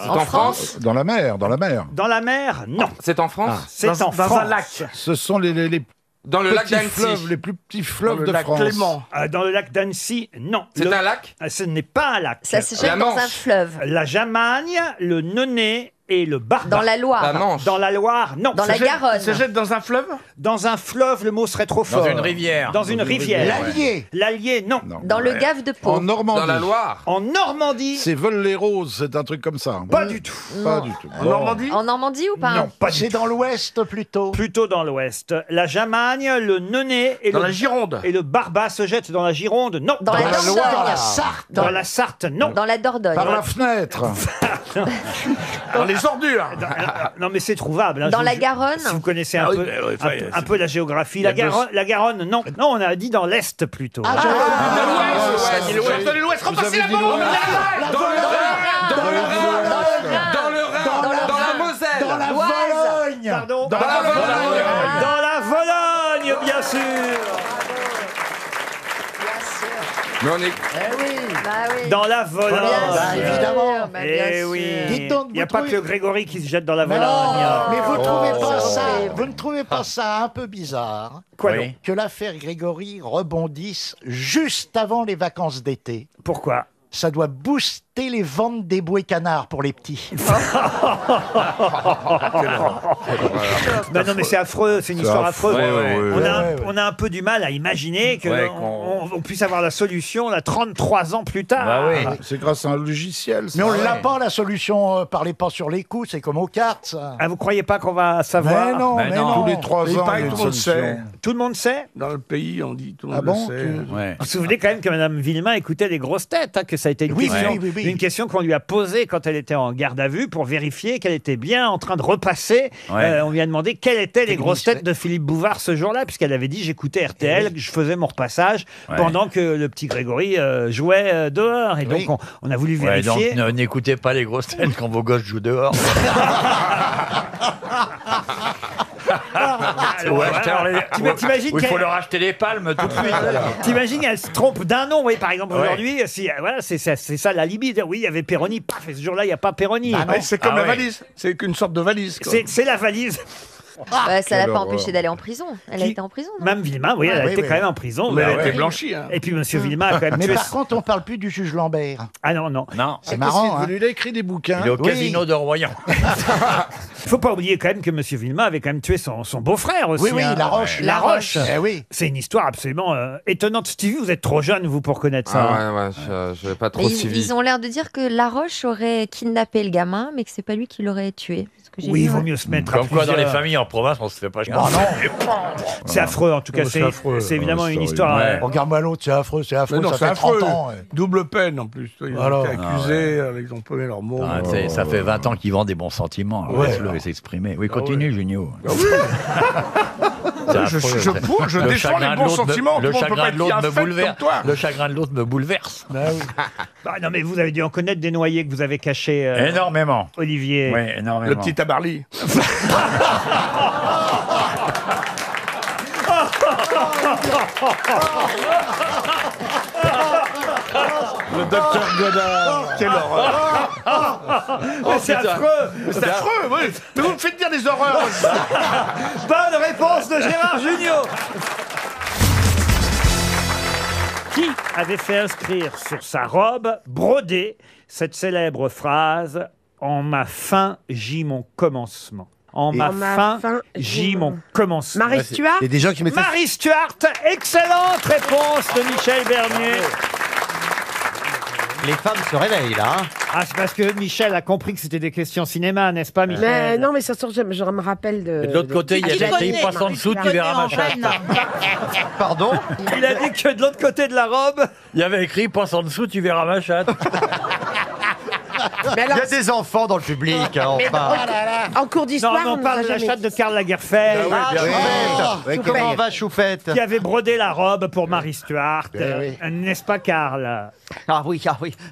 C'est en France? Dans la mer, dans la mer. Dans la mer, non. C'est en France? C'est en France. Dans un lac. Ce sont les Dans le lac petits d'Annecy. fleuves, les plus petits fleuves le de lac France. Clément. Dans le lac d'Annecy, non. C'est un lac? Ce n'est pas un lac. Ça se jette La dans Manche. un fleuve. La jamagne, le nonnet et le barba. Dans la Loire. La Manche. Dans la Loire, non. Dans la Garonne. Ça se jette dans un fleuve? Dans un fleuve, le mot serait trop fort. Dans une rivière. Dans une rivière. L'Allier. L'Allier, non. Dans le Gave de Pau. En Normandie. Dans la Loire. En Normandie, C'est Vol-les-Roses, c'est un truc comme ça. pas du tout. Pas du tout. En Normandie? En Normandie ou pas? Non, pas du C'est tout. dans l'ouest, plutôt. Plutôt dans l'ouest. La jamagne, le nonnet et Dans le la Gironde. et le barba se jettent dans la Gironde, non. Dans la Dordogne. Dans la Sarthe. Dans la Sarthe, non. Dans la Dordogne. Par la fenêtre. Dans les ordures. Non, mais c'est trouvable. hein, Dans je la vous- Garonne. Si vous connaissez Ah un, oui, peu, mais ouais, un peu- un peu la géographie. La Garonne, non. Non, on a dit dans l'Est plutôt. Ah, Dans l'ouest. Repassez la bande. Dans le Rhin. Dans la Moselle. Dans la Vologne. Pardon. Dans la Vologne. Dans la Vologne, bien sûr. Mais on est... Bah oui. Dans la Vologne. Bah, évidemment. Bah, bien Eh sûr. oui. Dites donc, Il n'y a vous pas trouvez- que Grégory qui se jette dans la Vologne. Mais vous trouvez pas c'est ça, horrible. vous ne trouvez pas ça un peu bizarre Quoi Oui. donc que l'affaire Grégory rebondisse juste avant les vacances d'été? Pourquoi? Ça doit booster les ventes des bouées canards pour les petits. Ben non, mais c'est affreux, c'est une histoire affreuse. Ouais. On a un peu du mal à imaginer qu'on Ouais, on puisse avoir la solution là 33 ans plus tard. Bah oui. C'est grâce à un logiciel. ça. Mais on Ouais. l'a pas, la solution, parlez pas sur les coups, c'est comme aux cartes, ça. Ah, vous croyez pas qu'on va savoir? Mais non, Mais mais non. non. Tous les 3 Il ans, paraît il y a que une tout le monde solution. sait. Tout le monde sait? Dans le pays, on dit, tout le Ah monde bon le sait. Ouais. Vous vous souvenez quand même que Mme Villemain écoutait les grosses têtes, hein, que ça a été une Oui, question, oui. une question qu'on lui a posée quand elle était en garde à vue pour vérifier qu'elle était bien en train de repasser. Ouais. On lui a demandé quelles étaient les grosses têtes de Philippe Bouvard ce jour-là, puisqu'elle avait dit j'écoutais RTL, je faisais mon repassage Ouais. pendant que le petit Grégory jouait dehors. Et donc Oui. on a voulu Ouais, donc vérifier. n'écoutez pas les grosses têtes quand vos gosses jouent dehors. Alors, voilà. T'imagines Il faut qu'elle- leur acheter les palmes tout de suite. T'imagines, elle se trompe d'un nom, oui, par exemple, Ouais. aujourd'hui, si, voilà, c'est ça la limite. Oui, il y avait Péroni, paf, et ce jour-là, il n'y a pas Péroni. Ouais, c'est comme Ah la ouais. valise. C'est qu'une sorte de valise. quoi. C'est la valise. Bah, ça l'a Quelle pas horreur. empêché d'aller en prison. Elle a Qui- été en prison, non? Mme Villemain, oui, elle a oui, été oui. quand même en prison. Mais elle a ouais. été blanchie. Hein. Et puis, M. Villemain a quand même Mais tué... par contre, on parle plus du juge Lambert. Ah non, non. Non, C'est marrant, hein. Il a écrit des bouquins. il est au Oui. casino de Royan. Il faut pas oublier quand même que M. Villemain avait quand même tué son beau-frère aussi. Oui, oui, hein. Laroche. Laroche. Eh oui. C'est une histoire absolument étonnante. Stevie, vous êtes trop jeune, vous, pour connaître ça. hein. Ah ouais, je vais pas trop Mais suivi. ils ont l'air de dire que Laroche aurait kidnappé le gamin, mais que c'est pas lui qui l'aurait tué. C'est ce que j'ai Oui, vu, il vaut ouais. mieux se mettre à Comme quoi, dans les plusieurs. familles en province, on se fait pas Oh non. C'est affreux, en tout cas. Oh, c'est affreux. C'est évidemment Oh, c'est une horrible. histoire. Ouais. Regarde-moi l'autre, c'est affreux, Mais non, ça c'est fait 30 affreux. ans. Double peine en plus. Ils Voilà. ont été accusés, ils ont paumé leurs mots. Ah, tu sais, ça fait 20 ans qu'ils vendent des bons sentiments. Ouais. Laisse-le s'exprimer. Oui, continue, Junio. Ah oui. Je défends les bons sentiments. Le Tout le monde peut pas chagrin être de l'autre me bien fait bouleverse. comme toi. Le chagrin de l'autre me bouleverse. Bah, non, mais vous avez dû en connaître des noyés que vous avez cachés, Énormément. Olivier. Oui, énormément. Le petit Tabarly. Le docteur Godard. Quelle horreur. Mais c'est affreux. C'est affreux, oui. Mais vous me faites dire des horreurs. Bonne réponse de Gérard Junior. Qui avait fait inscrire sur sa robe brodée cette célèbre phrase « En ma fin gît mon commencement ». En ma fin gît mon commencement. Marie Stuart. Il y a des gens qui mettaient... Marie Stuart, excellente réponse de Michel Bernier. Les femmes se réveillent là. Ah, c'est parce que Michel a compris que c'était des questions cinéma, n'est-ce pas, Michel? Mais non, mais ça sort, je me rappelle de. Et de l'autre côté, il y a des écrit passe en dessous, tu verras ma chatte. Pardon? Il a dit que de l'autre côté de la robe, il y avait écrit passe en dessous, tu verras ma chatte. Mais alors, Il y a des enfants dans le public, hein, mais enfin. en cours d'histoire, non, on parle de la chatte de Karl Lagerfeld. Comment va Choufette? Qui avait brodé la robe pour Marie Stuart. N'est-ce pas, Karl? Ah oui,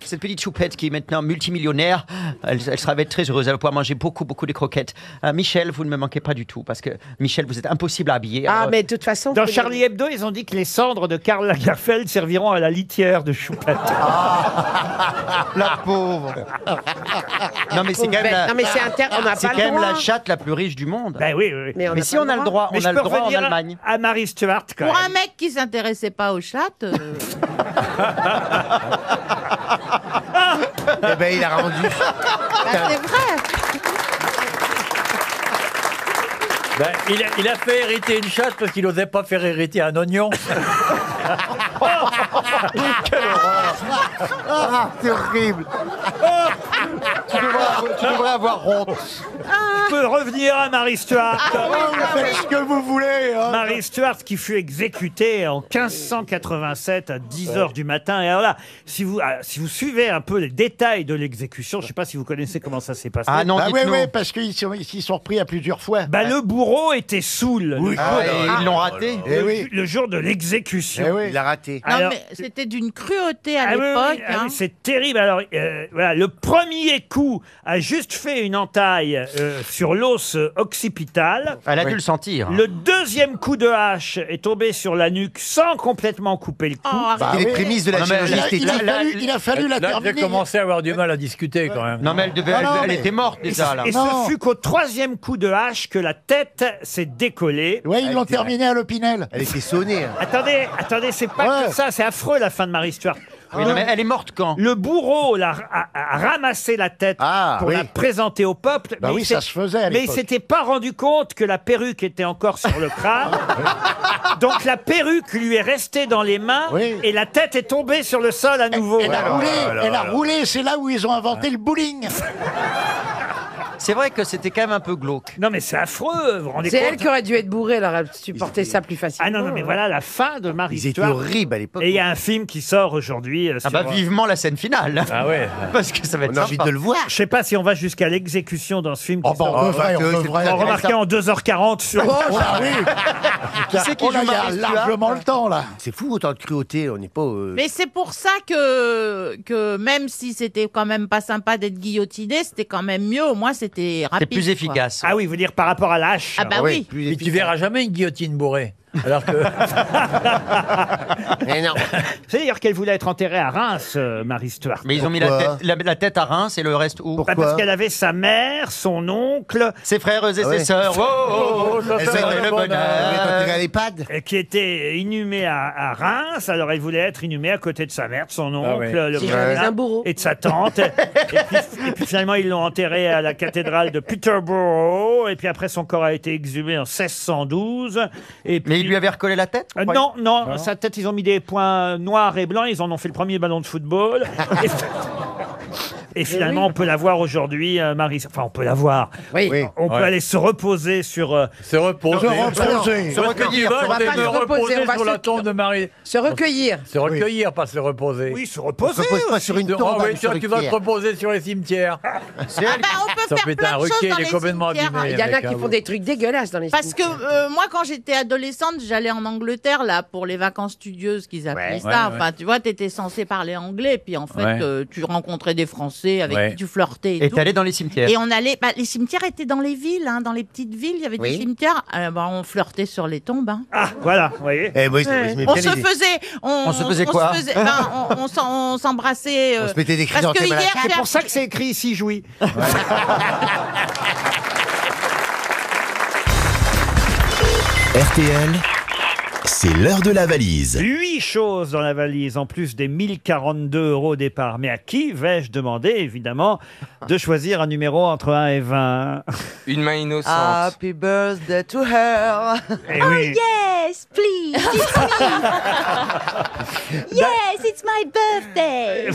cette petite Choupette qui est maintenant multimillionnaire, elle sera très heureuse, elle va pouvoir manger beaucoup de croquettes. Michel, vous ne me manquez pas du tout, parce que Michel, vous êtes impossible à habiller. Ah, mais de toute façon... Dans Charlie Hebdo, ils ont dit que les cendres de Karl Lagerfeld serviront à la litière de Choupette. La pauvre. Non mais c'est quand même Non, mais c'est on n'a c'est pas quand le même droit. la chatte la plus riche du monde. Ben oui. Mais si on a le droit, Mais on je a le peux droit en revenir Allemagne. à Marie Stuart, quand Pour même. un mec qui s'intéressait pas aux chattes, Eh ben, il a rendu. c'est vrai. Il a fait hériter une chatte parce qu'il n'osait pas faire hériter un oignon. Quelle horreur! Ah, c'est horrible. Tu devrais avoir honte. On peut revenir à Marie Stuart. Faites ce que vous voulez. Hein. Marie Stuart qui fut exécutée en 1587 à 10h du matin. Et alors là, si vous suivez un peu les détails de l'exécution, je ne sais pas si vous connaissez comment ça s'est passé. Ah non, Ah oui, dites-nous. oui, parce qu'ils sont repris à plusieurs fois. Bah, le bourreau était saoul Oui. Ils l'ont raté. le jour de l'exécution. Eh oui. Il a raté. Non, Alors- mais c'était d'une cruauté à Ah oui, l'époque. oui, ah oui, hein. c'est terrible. Alors, voilà, le premier coup a juste fait une entaille sur l'os occipital. Elle a dû le sentir. Le deuxième coup de hache est tombé sur la nuque sans complètement couper le cou. Oh, arrête. C'était les prémices de la Non, mais chirurgie esthétique. Il a fallu la terminer. à avoir du mal à discuter quand même. Non mais elle était morte déjà là. Et ce fut qu'au troisième coup de hache que la tête s'est décollée. Oui, ils l'ont terminé à l'Opinel. Elle était sonnée. Hein. Attendez, c'est pas que ça, c'est affreux la fin de Marie Stuart. Oui, non, mais elle est morte quand? Le bourreau a ramassé la tête pour la présenter au peuple. Bah oui, ça se faisait à Mais il l'époque. s'était pas rendu compte que la perruque était encore sur le crâne. Donc la perruque lui est restée dans les mains et la tête est tombée sur le sol à nouveau. Elle a roulé, c'est là où ils ont inventé le bowling. C'est vrai que c'était quand même un peu glauque. Non mais c'est affreux, vous vous rendez C'est compte? elle qui aurait dû être bourrée, elle aurait supporté ça plus facilement. Ah non, mais voilà la fin de Marie Ils étaient Stuart. horribles à l'époque. Et il y a un film qui sort aujourd'hui. Ah bah vivement la scène finale. Ah ouais. Parce que ça va être On a envie sympa. de le voir. Je sais pas si on va jusqu'à l'exécution dans ce film. Oh, bah, on devrait. Remarquez en 2h40 sur. Oh, là, oui. Qui c'est qui joue Il y a Marie Stuart largement le temps, là. C'est fou autant de cruauté. On n'est pas. Mais c'est pour ça que même si c'était quand même pas sympa d'être guillotiné, c'était quand même mieux. Au moins, c'était rapide. C'est plus quoi. efficace. Ah oui, vous dire par rapport à la hache. Ah bah oui. Mais tu verras jamais une guillotine bourrée. Alors que. Mais non. C'est d'ailleurs qu'elle voulait être enterrée à Reims, Marie Stuart. Mais ils ont mis la tête à Reims et le reste où? Bah, parce qu'elle avait sa mère, son oncle, Ses frères et ses sœurs. Oh, ça Elle fait s'est le bonheur. enterrée à l'EHPAD. qui était inhumée à Reims. Alors elle voulait être inhumée à côté de sa mère, de son oncle, le Si j'avais un bourreau. et de sa tante. et puis finalement ils l'ont enterrée à la cathédrale de Peterborough. Et puis après son corps a été exhumé en 1612. Et puis, Mais ils lui avaient recollé la tête? non, sa tête, ils ont mis des points noirs et blancs, ils en ont fait le premier ballon de football. Et finalement, on peut la voir aujourd'hui, Marie. Enfin, on peut la voir. Oui. On peut aller se reposer sur. Se reposer. Se recueillir. On va pas se reposer, on va sur la tombe de Marie. se recueillir. Se recueillir, pas se reposer. Oui, se On reposer. se pose pas sur une tombe. Ah oui, hein, sur tu une vas te pierre. reposer sur les cimetières. C'est Ah bah, on peut Ça faire fait plein un de choses requin, dans il est les complètement cimetières. abîmé. Il y en a avec qui un- font des trucs dégueulasses dans les Parce que cimetières. moi, quand j'étais adolescente, j'allais en Angleterre là pour les vacances studieuses qu'ils appelaient ça. Ouais, Enfin, tu vois, t'étais censé parler anglais, puis en fait, Ouais. tu rencontrais des Français avec Ouais. qui tu flirtais et Et tout. t'allais dans les cimetières. Et on allait, les cimetières étaient dans les villes, hein, dans les petites villes, il y avait des cimetières. On flirtait sur les tombes. Hein. Ah, voilà, vous voyez. Eh, moi, j'aimais On bien se les- faisait, On se faisait quoi on s'embrassait. On se mettait des parce que chrysanthèmes à la hier, C'est pour ça que c'est écrit ici, jouis. RTL, C'est l'heure de la valise. 8 choses dans la valise, en plus des 1042 € au départ. Mais à qui vais-je demander, évidemment, de choisir un numéro entre 1 et 20? Une main innocente. Happy birthday to her. Eh oui. Yes, please, it's me. Yes, it's my birthday.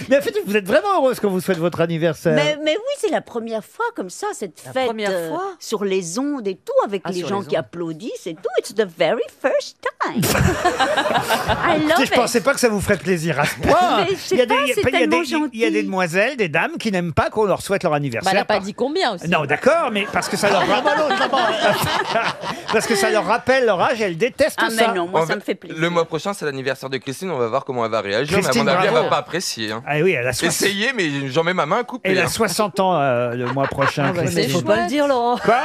Mais en fait, vous êtes vraiment heureuse quand vous souhaitez votre anniversaire. Mais oui, c'est la première fois comme ça, cette fête première fois sur les ondes et tout, avec les sur gens les qui ondes. applaudissent et tout. It's the very first time. I love Je pensais pas que ça vous ferait plaisir à ce point. Mais je sais pas, c'est tellement gentil. Il y a des demoiselles, des dames qui n'aiment pas qu'on leur souhaite leur anniversaire. Bah, elle n'a pas dit combien aussi. Non, d'accord, mais parce que ça leur parce que ça leur rappelle leur âge et elles détestent Ah, ça. mais non, moi, ça me fait plaisir. Le mois prochain, c'est l'anniversaire de Christine. On va voir comment elle va réagir. Christine, mais à mon avis, elle bravo. va pas apprécier. Hein. Ah oui, elle a 60... Essayez, mais j'en mets ma main à couper. Elle a hein. 60 ans le mois prochain. Mais Christine. il faut pas le dire, Laurent. Quoi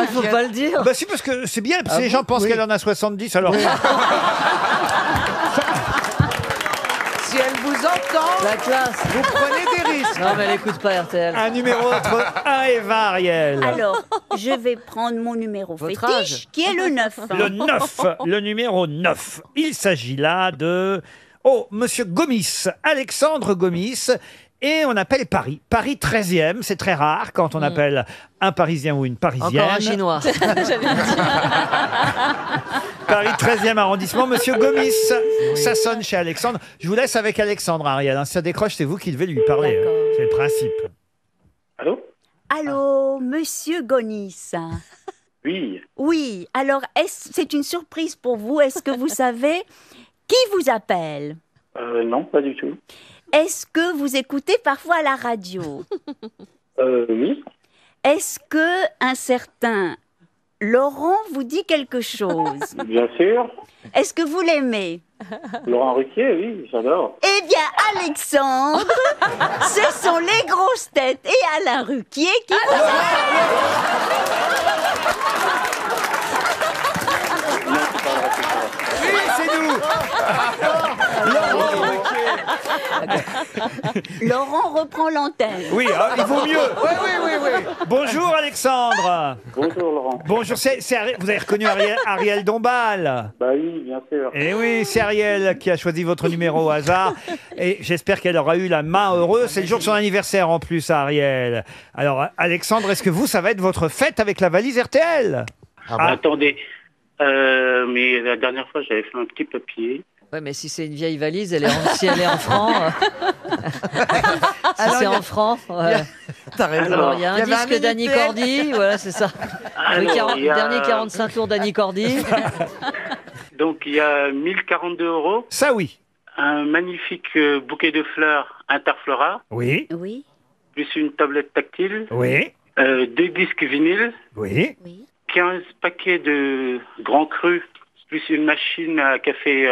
Il faut pas le dire. Bah si, parce que c'est bien, parce que Ah les gens bon pensent Oui. qu'elle en a 70, alors... Si elle vous entend, La classe. vous prenez des risques. Non, mais elle écoute pas RTL. Un numéro entre 1 et 20, Ariel. Alors, je vais prendre mon numéro Votre fétiche, âge. qui est le 9. Le 9, le numéro 9. Il s'agit là de... Oh, Monsieur Gomis, Alexandre Gomis. Et on appelle Paris. Paris 13e, c'est très rare quand on appelle un Parisien ou une Parisienne. Encore un Chinois. Paris 13e arrondissement, Monsieur Gomis. Ça sonne chez Alexandre. Je vous laisse avec Alexandre, Ariel. Si ça décroche, c'est vous qui devez lui parler. C'est le principe. Allô, monsieur Gonis. Oui, Oui, alors c'est une surprise pour vous. Est-ce que vous savez qui vous appelle? non, pas du tout. Est-ce que vous écoutez parfois la radio? Oui, Est-ce que un certain Laurent vous dit quelque chose? bien sûr. Est-ce que vous l'aimez? Laurent Ruquier, oui, j'adore. Eh bien, Alexandre, ce sont les grosses têtes et Alain Ruquier qui vous Oui, c'est nous. Laurent reprend l'antenne. Oui, ah, il vaut mieux. Oui. Bonjour, Alexandre. Bonjour Laurent. Bonjour, vous avez reconnu Ariel Dombal. Bah oui, bien sûr. Eh oui, c'est Ariel qui a choisi votre numéro au hasard. Et j'espère qu'elle aura eu la main heureuse. C'est le jour de son anniversaire en plus, Ariel. Alors, Alexandre, est-ce que ça va être votre fête avec la valise RTL? Attendez, mais la dernière fois, j'avais fait un petit papier. Ouais, mais si c'est une vieille valise, si elle est en francs. Si Alors, c'est il y a- en francs. Ouais. T'as raison. Alors, il y a un Il y avait un disque d'Annie Minitel. Cordy, voilà, c'est ça. Alors, il y a- Dernier 45 tours d'Annie Cordy. Donc, il y a 1042 €, Ça, oui. un magnifique bouquet de fleurs Interflora, Oui, Oui. plus une tablette tactile, oui, 2 disques vinyles, oui. 15 paquets de grands crus, plus une machine à café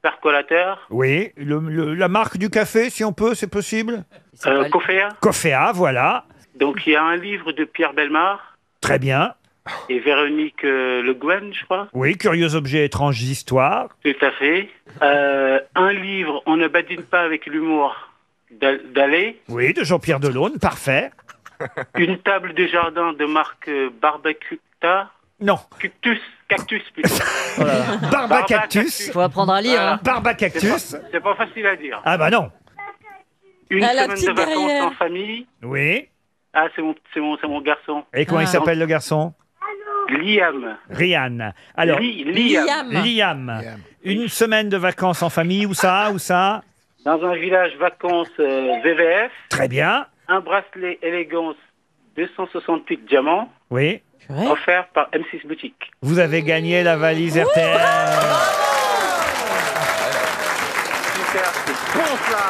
percolateur, Oui, la marque du café, si on peut, c'est possible. Coffea. Coffea, voilà. Donc, il y a un livre de Pierre Bellemare Très bien. et Véronique Le Guen, je crois. Oui, Curieux objets, étranges histoires. Tout à fait. Un livre, On ne badine pas avec l'humour d'Allais. Oui, de Jean-Pierre Delaune, parfait. Une table de jardin de marque Barbacuta. Non. Cactus plutôt. Barbacactus. Faut apprendre à lire. Hein. Barbacactus. C'est pas facile à dire. Ah bah non. Une Ah, la semaine de petite vacances derrière. en famille. Oui. Ah, c'est mon garçon. Et comment il s'appelle le garçon? Liam. Rian. Alors, Liam. Une semaine de vacances en famille, où ça? Dans un village vacances VVF. Très bien. Un bracelet élégance 268 diamants. Oui. Offert par M6 Boutique. Vous avez gagné la valise RTL. Super, c'est bon ça.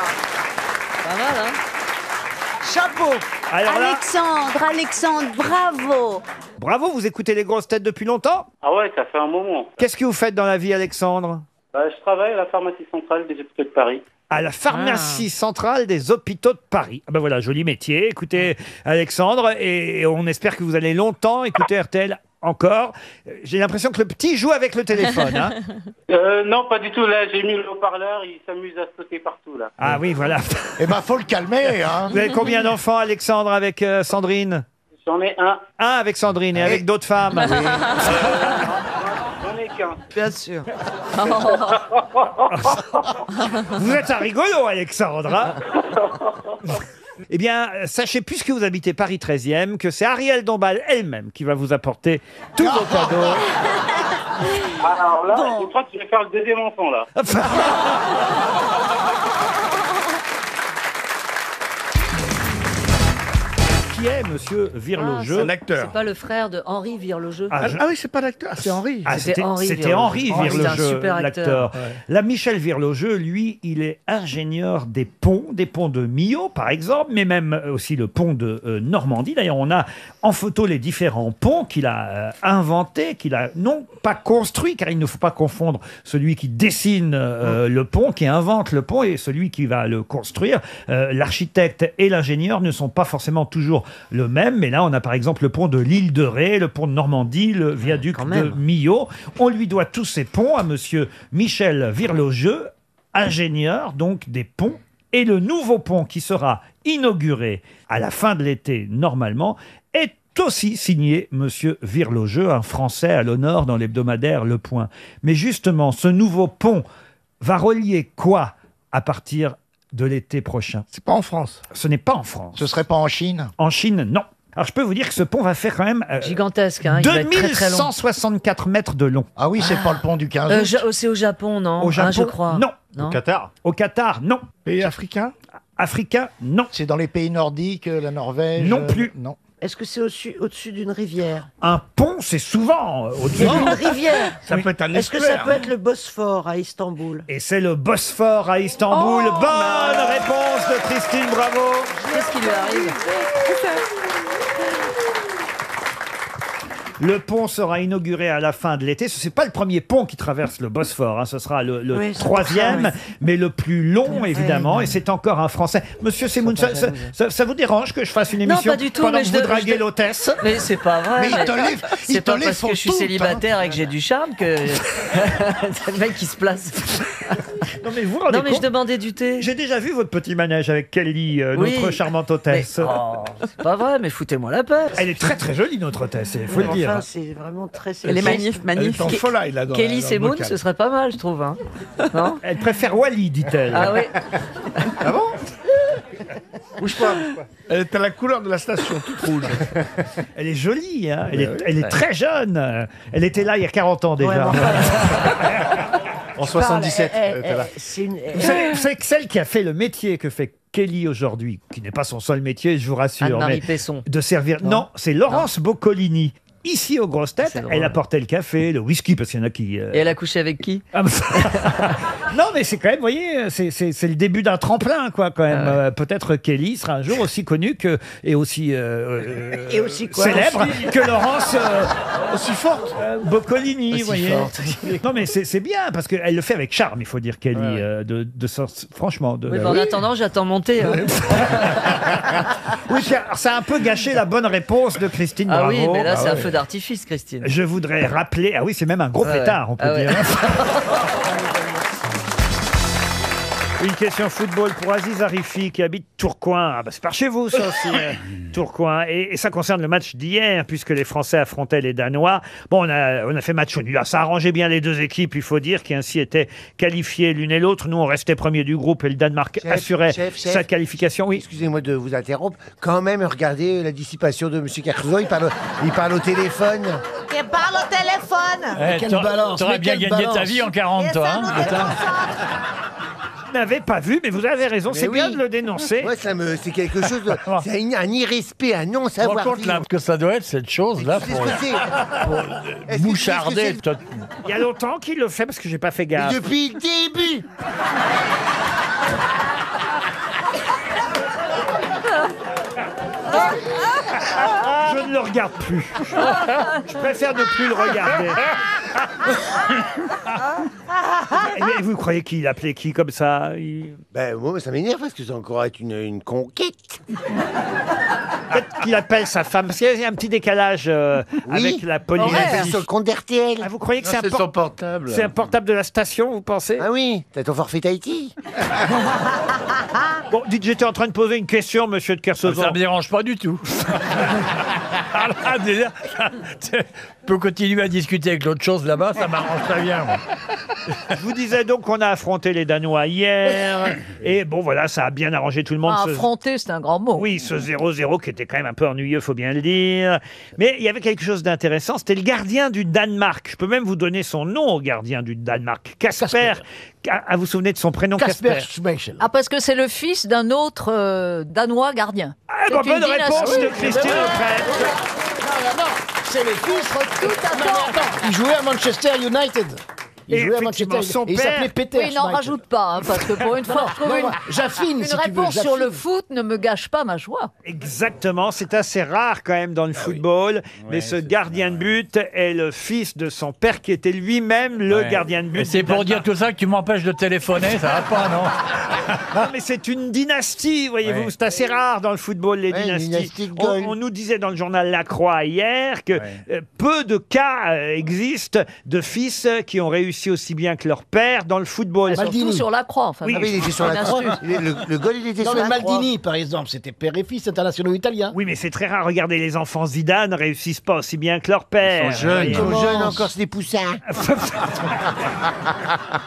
Pas mal, hein? Chapeau. Alors là, Alexandre, bravo. bravo, vous écoutez les grosses têtes depuis longtemps? Ah ouais, ça fait un moment. Qu'est-ce que vous faites dans la vie, Alexandre? Je travaille à la pharmacie centrale des hôpitaux de Paris. À la pharmacie centrale des hôpitaux de Paris. Ah ben voilà, joli métier. Écoutez, Alexandre, et on espère que vous allez longtemps écouter RTL encore. J'ai l'impression que le petit joue avec le téléphone. Hein. Non, pas du tout. Là, j'ai mis le haut-parleur. Il s'amuse à sauter partout, là. Ah oui, voilà. Eh ben, faut le calmer, hein. Vous avez combien d'enfants, Alexandre, avec Sandrine? J'en ai un. Un avec Sandrine et avec d'autres femmes. J'en ai africain. Bien sûr. Vous êtes un rigolo, Alexandre. Hein. Eh bien, sachez, puisque vous habitez Paris 13e, que c'est Ariel Dombal elle-même qui va vous apporter tous vos cadeaux. Alors là, je crois que tu vas faire le deuxième enfant, là. Qui est Monsieur Virlogeux? C'est un acteur. C'est pas le frère de Henri Virlogeux. Ah, oui, c'est pas l'acteur, c'est Henri. Ah, C'était Henri Virlogeux, C'était un super l'acteur. acteur. Là, Michel Virlogeux, lui, il est ingénieur des ponts de Millau, par exemple, mais même aussi le pont de Normandie. D'ailleurs, on a en photo les différents ponts qu'il a inventés, qu'il a non pas construits, car il ne faut pas confondre celui qui dessine le pont, qui invente le pont, et celui qui va le construire. L'architecte et l'ingénieur ne sont pas forcément toujours le même, mais là on a par exemple le pont de l'île de Ré, le pont de Normandie, le viaduc de Millau. On lui doit tous ces ponts à monsieur Michel Virlogeux, ingénieur donc des ponts, et le nouveau pont qui sera inauguré à la fin de l'été normalement est aussi signé monsieur Virlogeux, un Français à l'honneur dans l'hebdomadaire Le Point. Mais justement, ce nouveau pont va relier quoi à partir de l'été prochain? C'est pas en France. Ce n'est pas en France. Ce serait pas en Chine? En Chine, non. Alors je peux vous dire que ce pont va faire quand même gigantesque, hein, il va être très, très long. 2164 mètres de long. Ah oui, c'est pas le pont du 15 août. C'est au Japon, non? Au Japon, je crois. non. Non. Au Qatar. Au Qatar, non. Pays africain? Africain, non. C'est dans les pays nordiques, la Norvège? Non plus. Non. Est-ce que c'est au-dessus d'une rivière? Un pont, c'est souvent au-dessus D'une rivière. Ça peut être un Est-ce que ça peut être le Bosphore à Istanbul? Et c'est le Bosphore à Istanbul. Bonne réponse de Christine Bravo. Qu'est-ce qui lui arrive? Le pont sera inauguré à la fin de l'été. Ce n'est pas le premier pont qui traverse le Bosphore. Hein. Ce sera le Oui, c'est troisième, pour ça, oui. mais le plus long, évidemment. Et c'est encore un Français. Monsieur Semoun, ça vous dérange que je fasse une émission pas du tout, pendant mais que vous draguez l'hôtesse? Mais c'est pas vrai. Mais il te lève, C'est pas parce que je suis célibataire et que j'ai du charme que c'est le mec qui se place. Non mais vous rendez Non mais compte, je demandais du thé. j'ai déjà vu votre petit manège avec Kelly, Oui. notre charmante hôtesse. Mais- oh, c'est pas vrai, mais foutez-moi la paix. Elle est très très jolie, notre hôtesse, il faut le dire. Enfin, c'est vraiment très Elle est magnifique. Elle est en folie, là, dans Kelly dans le Semoun, bocal. ce serait pas mal, je trouve. Hein. Non? Elle préfère Wally, dit-elle. Ah oui. Ah bon? Bouge pas. Elle est à la couleur de la station, toute rouge. Elle est jolie, hein. Elle est très jeune. Elle était là il y a 40 ans déjà. En 77, elle était là. Vous savez que celle qui a fait le métier que fait Kelly aujourd'hui, qui n'est pas son seul métier, je vous rassure, Anne-Marie mais Pesson. de servir. Non, c'est Laurence Boccolini. Ici, aux grosses têtes, C'est drôle. elle apportait le café, le whisky, parce qu'il y en a qui... Et elle a couché avec qui? Ah, non, mais c'est quand même, vous voyez, c'est le début d'un tremplin, quoi, quand même. Ah ouais. Peut-être Kelly sera un jour aussi connue que, et aussi, Et aussi quoi? célèbre que Laurence Aussi forte. Boccolini, Aussi vous voyez. forte. Non, mais c'est bien, parce qu'elle le fait avec charme, il faut dire, Kelly. Franchement. Oui, bah, en attendant, j'attends monter. Hein. Oui, car ça a un peu gâché la bonne réponse de Christine Ah Bravo. oui, mais là, Ah c'est un ouais. feu d'artifice, Christine. Je voudrais rappeler, ah oui, c'est même un gros Ah ouais. pétard, on peut Ah ouais. dire. Une question football pour Aziz Arifi qui habite Tourcoing. Ah bah c'est par chez vous ça aussi, Tourcoing. Et ça concerne le match d'hier puisque les Français affrontaient les Danois. Bon, on a fait match nul. Ça arrangeait bien les deux équipes, il faut dire, qui ainsi étaient qualifiées l'une et l'autre. Nous, on restait premier du groupe et le Danemark assurait sa qualification. Oui. Excusez-moi de vous interrompre. Quand même, regardez la dissipation de M. Carzo. Il parle au téléphone. Et parle au téléphone. Quelle balance, T'aurais mais bien quelle gagné ta balance. vie en 40, Et toi. ça Hein nous déconcentre. Je n'avais pas vu, mais vous avez raison, Mais c'est bien oui. de le dénoncer. Ouais, c'est quelque chose de. C'est un irrespect, un Tu te rends non-savoir. compte là que ça doit être cette chose-là C'est ce pour que c'est. Est-ce que boucharder. c'est- Il y a longtemps qu'il le fait parce que j'ai pas fait gaffe. Depuis le début. Je ne le regarde plus. Je préfère ne plus le regarder. Et vous croyez qu'il appelait qui comme ça? Ben, moi, ça m'énerve parce que c'est encore être une conquête. Peut-être qu'il appelle sa femme, parce qu'il y a un petit décalage avec la police. Il appelle sur le compte d'RTL. Ah, vous croyez que Non, c'est c'est son portable. C'est un portable de la station, vous pensez? Ah oui, t'as ton forfait Tahiti. Bon, dites, j'étais en train de poser une question, monsieur de Kersauzon. Ça me dérange pas du tout. Ah là, déjà, tu peux continuer à discuter avec l'autre chose là-bas, ça m'arrange très bien. Moi. Je vous disais donc qu'on a affronté les Danois hier. Et bon, voilà, ça a bien arrangé tout le monde. Affronter, c'est un grand mot. Oui, ce 0-0 qui était quand même un peu ennuyeux, faut bien le dire. Mais il y avait quelque chose d'intéressant, c'était le gardien du Danemark. Je peux même vous donner son nom au gardien du Danemark. Casper. Ah, vous vous souvenez de son prénom, Casper? Ah, parce que c'est le fils d'un autre Danois gardien. Ah, bonne réponse de Christine O'Krent. Non, c'est le fils. Tout à fait. Il jouait à Manchester United. Il jouait à Manchester son et il s'appelait Peter Oui, n'en Schmeichel. rajoute pas, hein, parce que pour une fois, je trouve j'affine, une si tu veux, réponse sur j'affine. le foot ne me gâche pas ma joie. Exactement, c'est assez rare quand même dans le football, mais ce gardien de but est le fils de son père qui était lui-même le gardien de but. Et c'est pour dire tout ça que tu m'empêches de téléphoner, ça va pas, non? Non, mais c'est une dynastie, voyez-vous. Ouais. C'est assez rare dans le football, les Ouais, dynasties. dynastie de On, Gaulle. on nous disait dans le journal La Croix hier que peu de cas existent de fils qui ont réussi aussi bien que leur père dans le football. Surtout sur la croix. Enfin, Oui, Ah oui, il était sur la croix. Le goal, il était Non, sur mais la croix. Maldini, par exemple, c'était père et fils internationaux italiens. Oui, mais c'est très rare. Regardez, les enfants Zidane réussissent pas aussi bien que leur père. Ils sont jeunes. Ils sont Voyez. jeunes encore, c'est des poussins.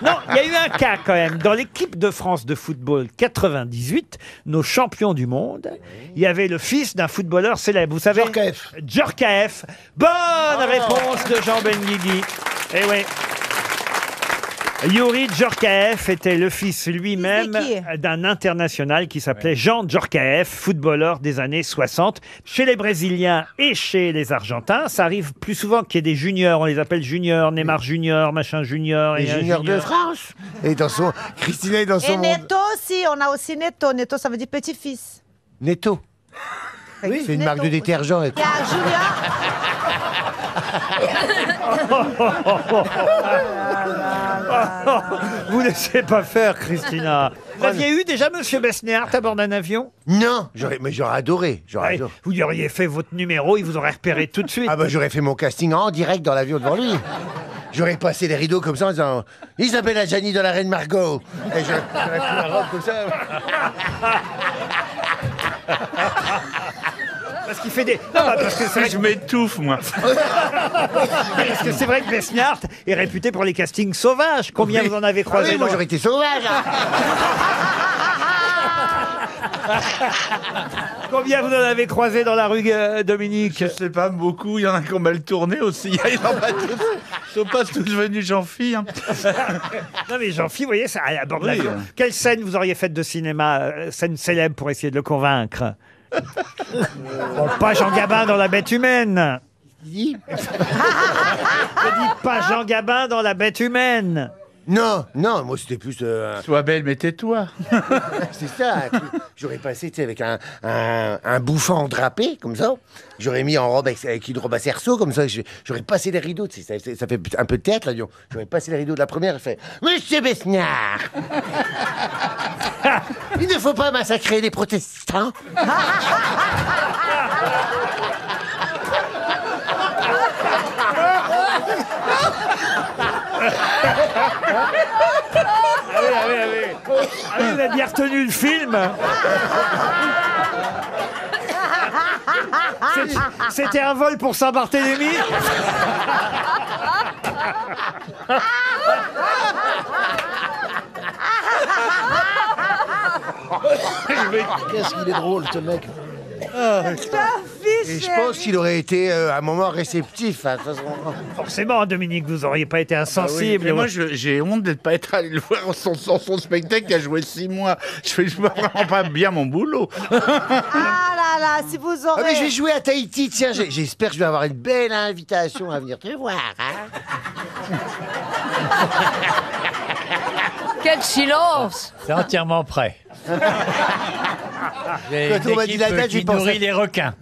Non, il y a eu un cas quand même. Dans l'équipe de France de football 98, nos champions du monde, il y avait le fils d'un footballeur célèbre. Vous savez Djorkaeff. Bonne réponse de Jean Benguigui. Eh oui. Youri Djorkaeff était le fils lui-même d'un international qui s'appait Jean Djorkaeff, footballeur des années 60. Chez les Brésiliens et chez les Argentins, ça arrive plus souvent qu'il y ait des juniors. On les appelle juniors, Neymar junior, machin junior. Les et un juniors de junior. France. Et dans son... Christina est dans son Et monde. Neto aussi, on a aussi Neto. Neto, ça veut dire petit-fils. Netto. Oui, c'est une marque de détergent. Il y a Julien. Vous laissez pas faire, Christina. Vous aviez eu déjà Monsieur Besnéard à bord d'un avion? Non, mais j'aurais adoré. J'aurais adoré. Vous lui auriez fait votre numéro, il vous aurait repéré tout de suite. Ah bah j'aurais fait mon casting en direct dans l'avion devant lui. J'aurais passé les rideaux comme ça en disant Isabelle Adjani dans la Reine Margot. Et j'aurais pris la robe comme ça. Parce qu'il fait des... Non, bah, parce que c'est vrai Je m'étouffe, moi. Parce que c'est vrai que Besnéard est réputé pour les castings sauvages. Combien vous en avez croisé? Ah oui, moi j'aurais été sauvage. Combien vous en avez croisé dans la rue, Dominique? Je sais pas, beaucoup. Il y en a qui ont mal tourné aussi. Ils sont pas tous venus Jean-Phi. Hein. Non mais Jean-Phi, vous voyez, ça à bord de Oui. l'avion. Quelle scène vous auriez faite de cinéma, scène célèbre pour essayer de le convaincre? Bon, pas Jean Gabin dans La Bête Humaine. Je dis pas Jean Gabin dans La Bête Humaine. Non, non, moi c'était plus... Sois belle, mais tais-toi. C'est ça. J'aurais passé avec un bouffant drapé, comme ça. J'aurais mis en robe avec une robe à cerceau, comme ça. J'aurais passé les rideaux. Tu sais, ça fait un peu de théâtre, l'avion. J'aurais passé les rideaux de la première. Je fais Monsieur Besnéard. Il ne faut pas massacrer les protestants. Ah oui, vous avez bien retenu le film. C'était un vol pour Saint-Barthélemy. Qu'est-ce qu'il est drôle, ce mec. Et je pense qu'il aurait été à un moment réceptif. Hein, Forcément, Dominique, vous auriez pas été insensible. Et moi, j'ai honte de ne pas être allé le voir son spectacle qui a joué 6 mois. Je fais vraiment pas bien mon boulot. Ah là là, si vous Ah aurez... mais je vais jouer à Tahiti, tiens, j'espère que je vais avoir une belle invitation à venir te voir. Hein. Quel silence! C'est entièrement prêt. J'ai Quand on m'a dit la date, qui j'y pensais. nourrit les requins.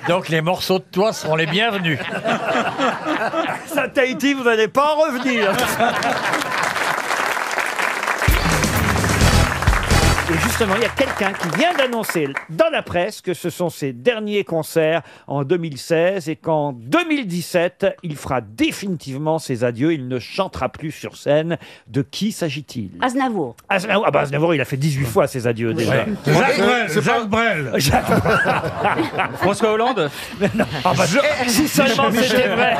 Donc les morceaux de toit seront les bienvenus. Ça, Tahiti, vous n'allez pas en revenir. Justement, il y a quelqu'un qui vient d'annoncer dans la presse que ce sont ses derniers concerts en 2016 et qu'en 2017, il fera définitivement ses adieux. Il ne chantera plus sur scène. De qui s'agit-il? Aznavour. Aznavour. Ah bah Aznavour, il a fait 18 fois ses adieux déjà. Jacques Brel. François Hollande. Non. Ah bah, si seulement c'était vrai.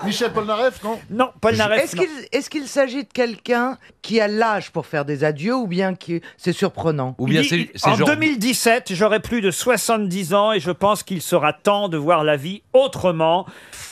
Michel Polnareff, non? Non, Polnareff. non. Est-ce qu'il s'agit de quelqu'un qui a l'âge pour faire des adieux ou bien qui c'est surprenant? Ou bien Il dit, c'est en genre... 2017, j'aurai plus de 70 ans et je pense qu'il sera temps de voir la vie autrement.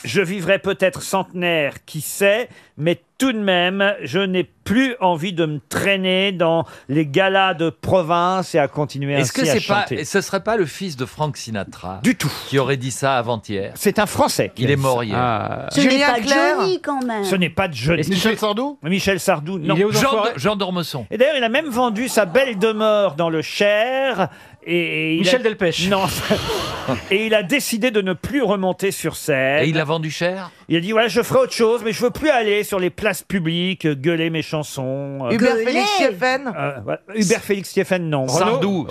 Je vivrai peut-être centenaire, qui sait, mais tout de même, je n'ai plus envie de me traîner dans les galas de province et à continuer Est-ce ainsi que à c'est pas, chanter. ce serait pas le fils de Frank Sinatra Du tout. Qui aurait dit ça avant-hier? C'est un Français. Il est mort hier. Ce n'est Julien pas Clerc. Johnny quand même. Ce n'est pas de Johnny. Michel Sardou? Michel Sardou, non. Il est aux Enfoirés. Jean d'Ormesson. Et d'ailleurs, il a même vendu sa belle demeure dans le Cher. Et Michel Delpech. Non. Et il a décidé de ne plus remonter sur scène. Et il a vendu cher? Il a dit voilà, je ferai autre chose, mais je veux plus aller sur les places publiques, gueuler mes chansons. Hubert Félix Sieffen. Voilà. Hubert Félix Sieffen, non. Sardou,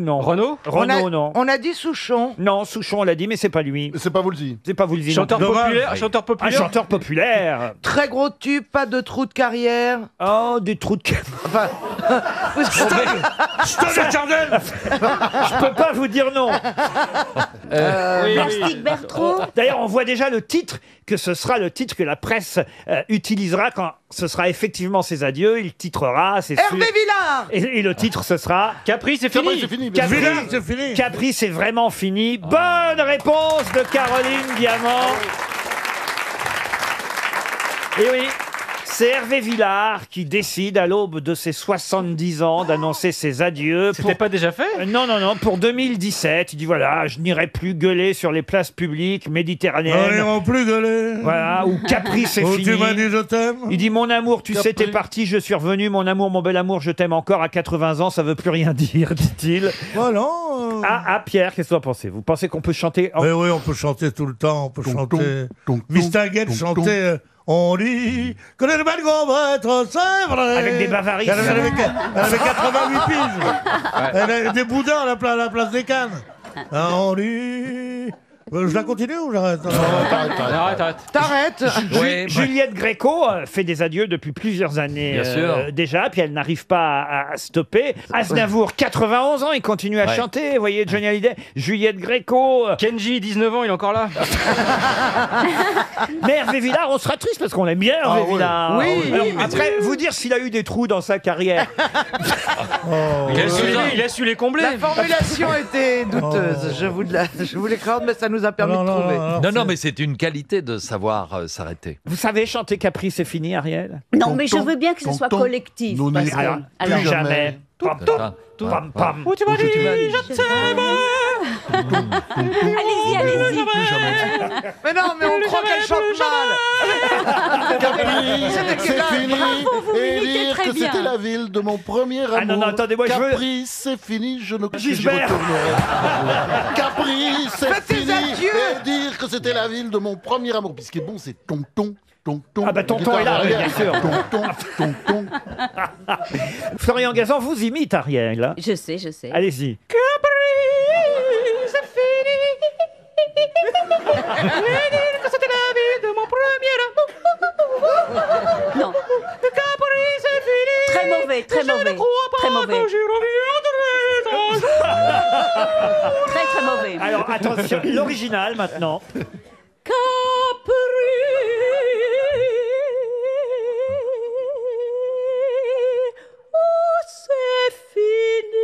non. Renaud, non. On a dit Souchon. Non, Souchon, on l'a dit, mais c'est pas lui. C'est pas Woolsey. C'est pas Woolsey. Chanteur non plus. populaire. Un Chanteur populaire. chanteur populaire. Très gros tube, pas de trou de carrière. Oh, des trous de carrière. Enfin, Je peux pas vous dire non. Plastique Bertrand. D'ailleurs, on voit déjà le titre, que ce sera le titre que la presse utilisera quand ce sera effectivement ses adieux. Il titrera, c'est sûr. Hervé Villard. Et le titre, ce sera... Capri, c'est fini. C'est fini. Capri, Villard, c'est fini. Capri, c'est vraiment fini. Bonne réponse de Caroline Diamant. Et oui, c'est Hervé Villard qui décide à l'aube de ses 70 ans d'annoncer ses adieux. C'était pas déjà fait? Non, pour 2017. Il dit voilà, je n'irai plus gueuler sur les places publiques On méditerranéennes. n'ira plus gueuler. Voilà, ou Capri, c'est Oh, fini. tu m'as dit je t'aime. Il dit mon amour, tu sais, Capri. t'es parti, je suis revenu. Mon amour, mon bel amour, je t'aime encore à 80 ans, ça veut plus rien dire, dit-il. Voilà. Pierre, qu'est-ce que vous en pensez? Vous pensez qu'on peut chanter Oui, on peut chanter tout le temps. On peut chanter. Mistinguett chantait. On dit que les belles va être, c'est vrai. Avec des bavaries. Elle avait 88 piges. Elle a des boudins à la place des Cannes. On dit. Je la continue ou j'arrête? Arrête. T'arrêtes. Juliette Gréco fait des adieux depuis plusieurs années Bien sûr. déjà, puis elle n'arrive pas à stopper. Aznavour, 91 ans, il continue à chanter. Vous voyez, Johnny Hallyday, Juliette Gréco. Kenji, 19 ans, il est encore là. Mais Hervé Villard, on sera triste parce qu'on aime bien Hervé Villard. Oui. Alors, après, vous dire s'il a eu des trous dans sa carrière. Il a su les combler. La formulation était douteuse. Je vous l'accorde, mais ça nous a permis de trouver. Non, mais c'est une qualité de savoir s'arrêter. Vous savez chanter Capri, c'est fini, Ariel? Non, mais je veux bien que ce soit collectif. Nous parce n'irons que- Plus alors, jamais. Pam, pam, pam. Où tu m'as dit, je t'aime. Allez-y. Mais non, mais on croit qu'elle chante mal. Capri, C'était c'est quel âge? fini. Bravo, vous Et l'imitez dire très que bien. c'était la ville de mon premier amour. Ah non, attendez, moi, je veux- Capri, c'est fini, je ne j'y Gisbert. retournerai. Capri, c'est Faites tes fini. adieux. Et dire que c'était la ville de mon premier amour. Puis ce qui est bon, c'est tonton. Ah bah tonton est là, oui, bien sûr. Tonton. Florian Gazan vous imite, Ariel. Je sais. Allez-y. C'est fini. Dire que c'était la vie de mon premier amour. Non. Capri, c'est fini. Très mauvais. Je ne crois pas Très mauvais. que j'y reviendrai. Très mauvais. Alors attention, l'original maintenant. C'est fini,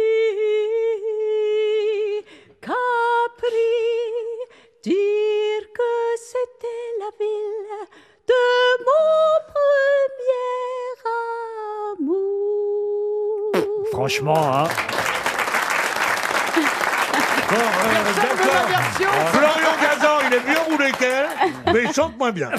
Capri, dire que c'était la ville de mon premier amour. Franchement, hein. Florian Gazan, il est mieux roulé qu'elle, mais il chante moins bien.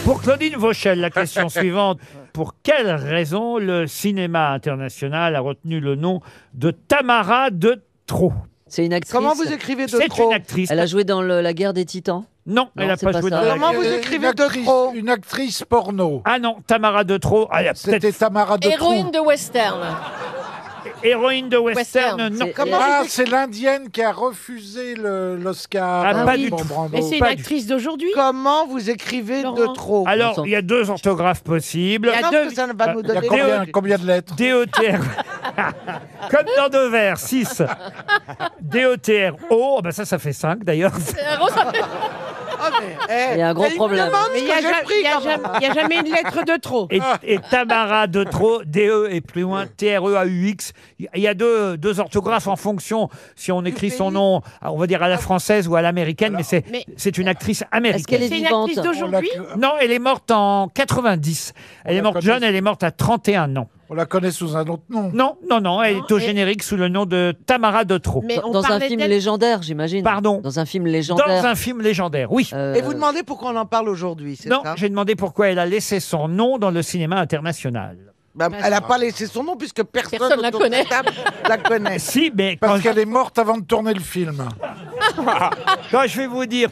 Pour Claudine Vauchel, la question suivante. Pour quelle raison le cinéma international a retenu le nom de Tamara de Trot? C'est une actrice. Comment vous écrivez de C'est trop? une actrice. Elle a joué dans la guerre des Titans. Non, elle n'a c'est pas pas joué ça. dans la Comment guerre. vous écrivez de trop? Une actrice porno. Ah non, Tamara de Trot. Ah, il y a peut-être C'était Tamara de Héroïne de western. héroïne de western. Western, Non. c'est- Comment Ah, vous c'est l'Indienne qui a refusé l'Oscar. Ah, pas pour du tout. Brando. Mais c'est une Pas du actrice d'aujourd'hui. Comment vous écrivez Laurent. de trop? Alors, il y a deux orthographes possibles. Il y a Non, deux- parce que ça va nous Il y a donner... combien de lettres? DOTR. Comme dans Devers, 6. DOTRO. Ben ça fait 5 d'ailleurs. Eh, Il y a un gros elle me problème. demande Mais ce il que j'ai pris, quand même. n'y a jamais une lettre de trop. Et Tamara de Trot, DE et plus loin, TREAUX. Il y a deux orthographes en fonction si on écrit son nom, on va dire à la française ou à l'américaine, mais c'est une actrice américaine. Est-ce qu'elle est C'est une vivante? actrice d'aujourd'hui. Non, elle est morte en 90. Elle est morte jeune, elle est morte à 31 ans. On la connaît sous un autre nom. Non, elle est au générique sous le nom de Tamara de Trot. Mais on Dans un parlait film d'elle- légendaire, j'imagine. Pardon. Dans un film légendaire. Dans un film légendaire, oui. Et vous demandez pourquoi on en parle aujourd'hui, c'est Non, ça? j'ai demandé pourquoi elle a laissé son nom dans le cinéma international. Bah, elle n'a pas laissé son nom puisque personne la autour de connaît. table la connaît. Si, mais quand Parce qu'elle est morte avant de tourner le film. Quand je vais vous dire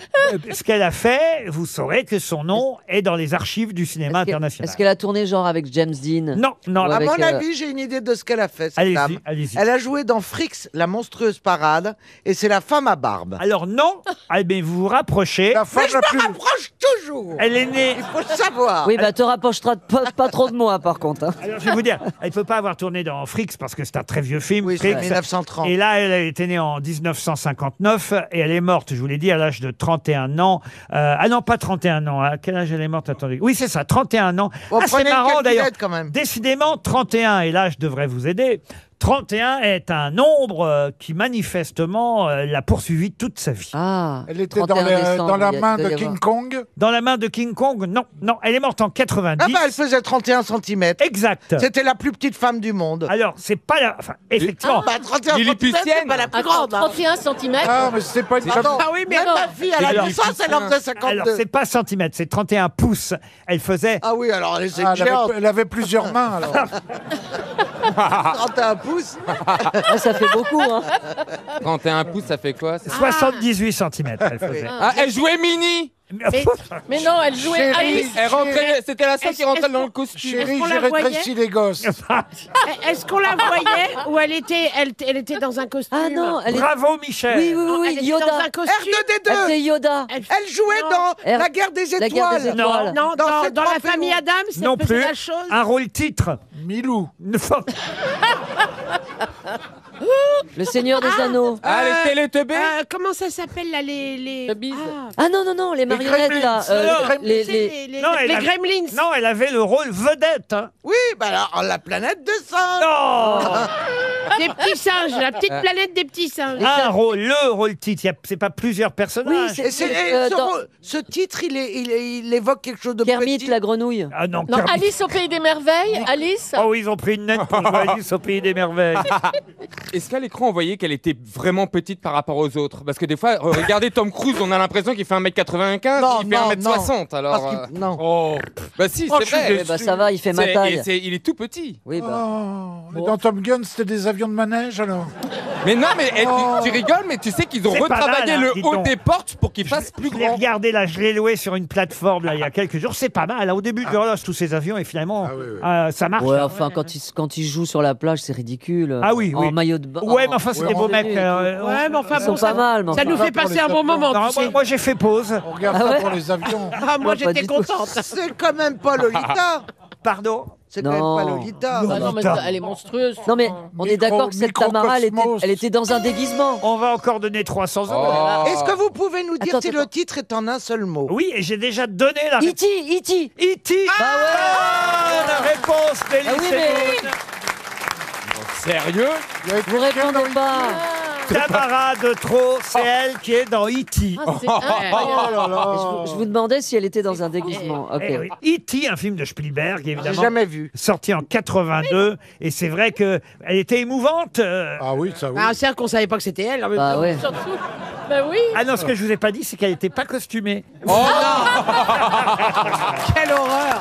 ce qu'elle a fait, vous saurez que son nom est dans les archives du cinéma international. Est-ce qu'elle a tourné genre avec James Dean? Non, non. Ou À avec, mon avis, j'ai une idée de ce qu'elle a fait, cette Allez-y, dame. allez-y. Elle a joué dans Fricks, la monstrueuse parade, et c'est la femme à barbe. Alors non, mais vous vous rapprochez. La femme Mais je la me plus... rapproche toujours. Elle est née. Il faut le savoir. Oui, bah te rapprocheras pas trop de moi par contre. hein. Alors je vais vous dire, elle ne peut pas avoir tourné dans Fricks parce que c'est un très vieux film. Oui, c'est Fricks. 1930. Et là, elle a été née en 1959 et elle est morte, je vous l'ai dit, à l'âge de 31 ans. Ah non, pas 31 ans. À quel âge elle est morte? Attendez. Oui, c'est ça, 31 ans. Bon, c'est prenez une marrant d'ailleurs. calculette, quand même. Décidément, 31, et l'âge devrait vous aider. 31 est un nombre qui manifestement l'a poursuivi toute sa vie. Ah. Elle était dans la main de King Kong. Dans la main de King Kong? Non, non. Elle est morte en 90. Ah bah, elle faisait 31 cm. Exact. C'était la plus petite femme du monde. Alors, c'est pas la... Enfin, effectivement... Bah, 31 cm, c'est pas la plus grande. hein. 31 cm. Ah, mais c'est pas une femme... Ah oui, mais même ma fille, elle a Alors, dit ça, elle en faisait 52. Alors, c'est pas centimètres, c'est 31 pouces. Elle faisait... Ah oui, alors elle, c'est Ah, géante. elle avait plusieurs mains, alors. 31 pouces. Ah, ça fait beaucoup, hein. 31 pouces, ça fait quoi? 78 centimètres, elle faisait. Ah, elle jouait mini! Mais non, elle jouait Alice. Elle rentrait, c'était la seule qui rentrait dans le costume. Chérie, qu'on j'ai la voyait rétréci les gosses. Est-ce qu'on la voyait ou elle était dans un costume? Ah non, elle est... Bravo, Michel. Oui, oui, Elle oui, était Yoda. dans un costume. Elle R2D2. c'est Yoda. Elle jouait dans R- La guerre des La guerre des étoiles. étoiles. Non, Dans dans la cette famille Morphéo. Adams, Non elle faisait plus. la chose. Un rôle titre. Milou. Le Seigneur des Anneaux. Ah, les Télétobies? Comment ça s'appelle là les Ah non, non, non, les marionnettes là. Non, elle les avait- Gremlins. Non, elle avait le rôle vedette. hein. Oui, bah alors la planète des singes. Non. Des petits singes, la petite planète des petits singes. Un rôle, le rôle titre. C'est pas plusieurs personnages. Et ce titre, il évoque quelque chose de Kermit petit. la grenouille. Ah non, Non, Kermit. Alice au pays des merveilles. Alice. Oh oui, ils ont pris une naine pour jouer Alice au pays des merveilles. Est-ce qu'à l'écran, on voyait qu'elle était vraiment petite par rapport aux autres? Parce que des fois, regardez Tom Cruise, on a l'impression qu'il fait 1m95, Non, il fait non, 1m60. Alors, Parce qu'il- non. Oh. Bah si, Oh, c'est je suis vrai. déçu. Bah ça va, il fait ma taille. Il est tout petit. Oui, bah. Oh, mais dans Top Gun, c'était des avions de manège, alors. Mais non, mais tu rigoles, mais tu sais qu'ils ont C'est pas retravaillé mal, hein, le dis haut donc. des portes pour qu'il fasse plus Je l'ai grand. regardé là, je l'ai loué sur une plateforme là il y a quelques jours. C'est pas mal. Hein. Au début, je relâche tous ces avions et finalement, ça marche. Ouais, enfin, quand ils jouent sur la plage, c'est ridicule. Ah oui, En oui. maillot de bain. Ouais, mais enfin, c'est des beaux mecs. Ouais, mais enfin, Ils sont pas mal. mais ça enfin. nous fait pour passer les un bon avions. moment. Non, tu sais. moi, j'ai fait pause. On regarde Ah ça ouais pour les avions. Ah, moi, Ouais, pas j'étais du tout. contente. C'est quand même pas Lolita. Pardon. C'est quand même Non. pas Lolita. Ah non, mais elle est monstrueuse. Non, mais on est d'accord que cette Tamara, Microcosmos. elle était dans un déguisement. On va encore donner 300 euros. Oh. Est-ce que vous pouvez nous dire Attends, si attends. le titre est en un seul mot? Oui, et j'ai déjà donné la réponse. E.T. E.T. La réponse d'Elie Ah oui, mais- Semoun. Sérieux? Vous répondez pas. Tamara de Trot, c'est elle qui est dans E.T. Ah, c'est incroyable. Je vous demandais si elle était dans un déguisement. Ok. Eh oui. E.T., un film de Spielberg, J'ai évidemment. jamais vu. Sorti en 82. Et c'est vrai qu'elle était émouvante. Ah oui, ça oui. Ah, c'est vrai qu'on savait pas que c'était elle. en même Bah temps. ouais. Surtout. Bah oui. Ah non, ce que je vous ai pas dit, c'est qu'elle n'était pas costumée. Quelle horreur.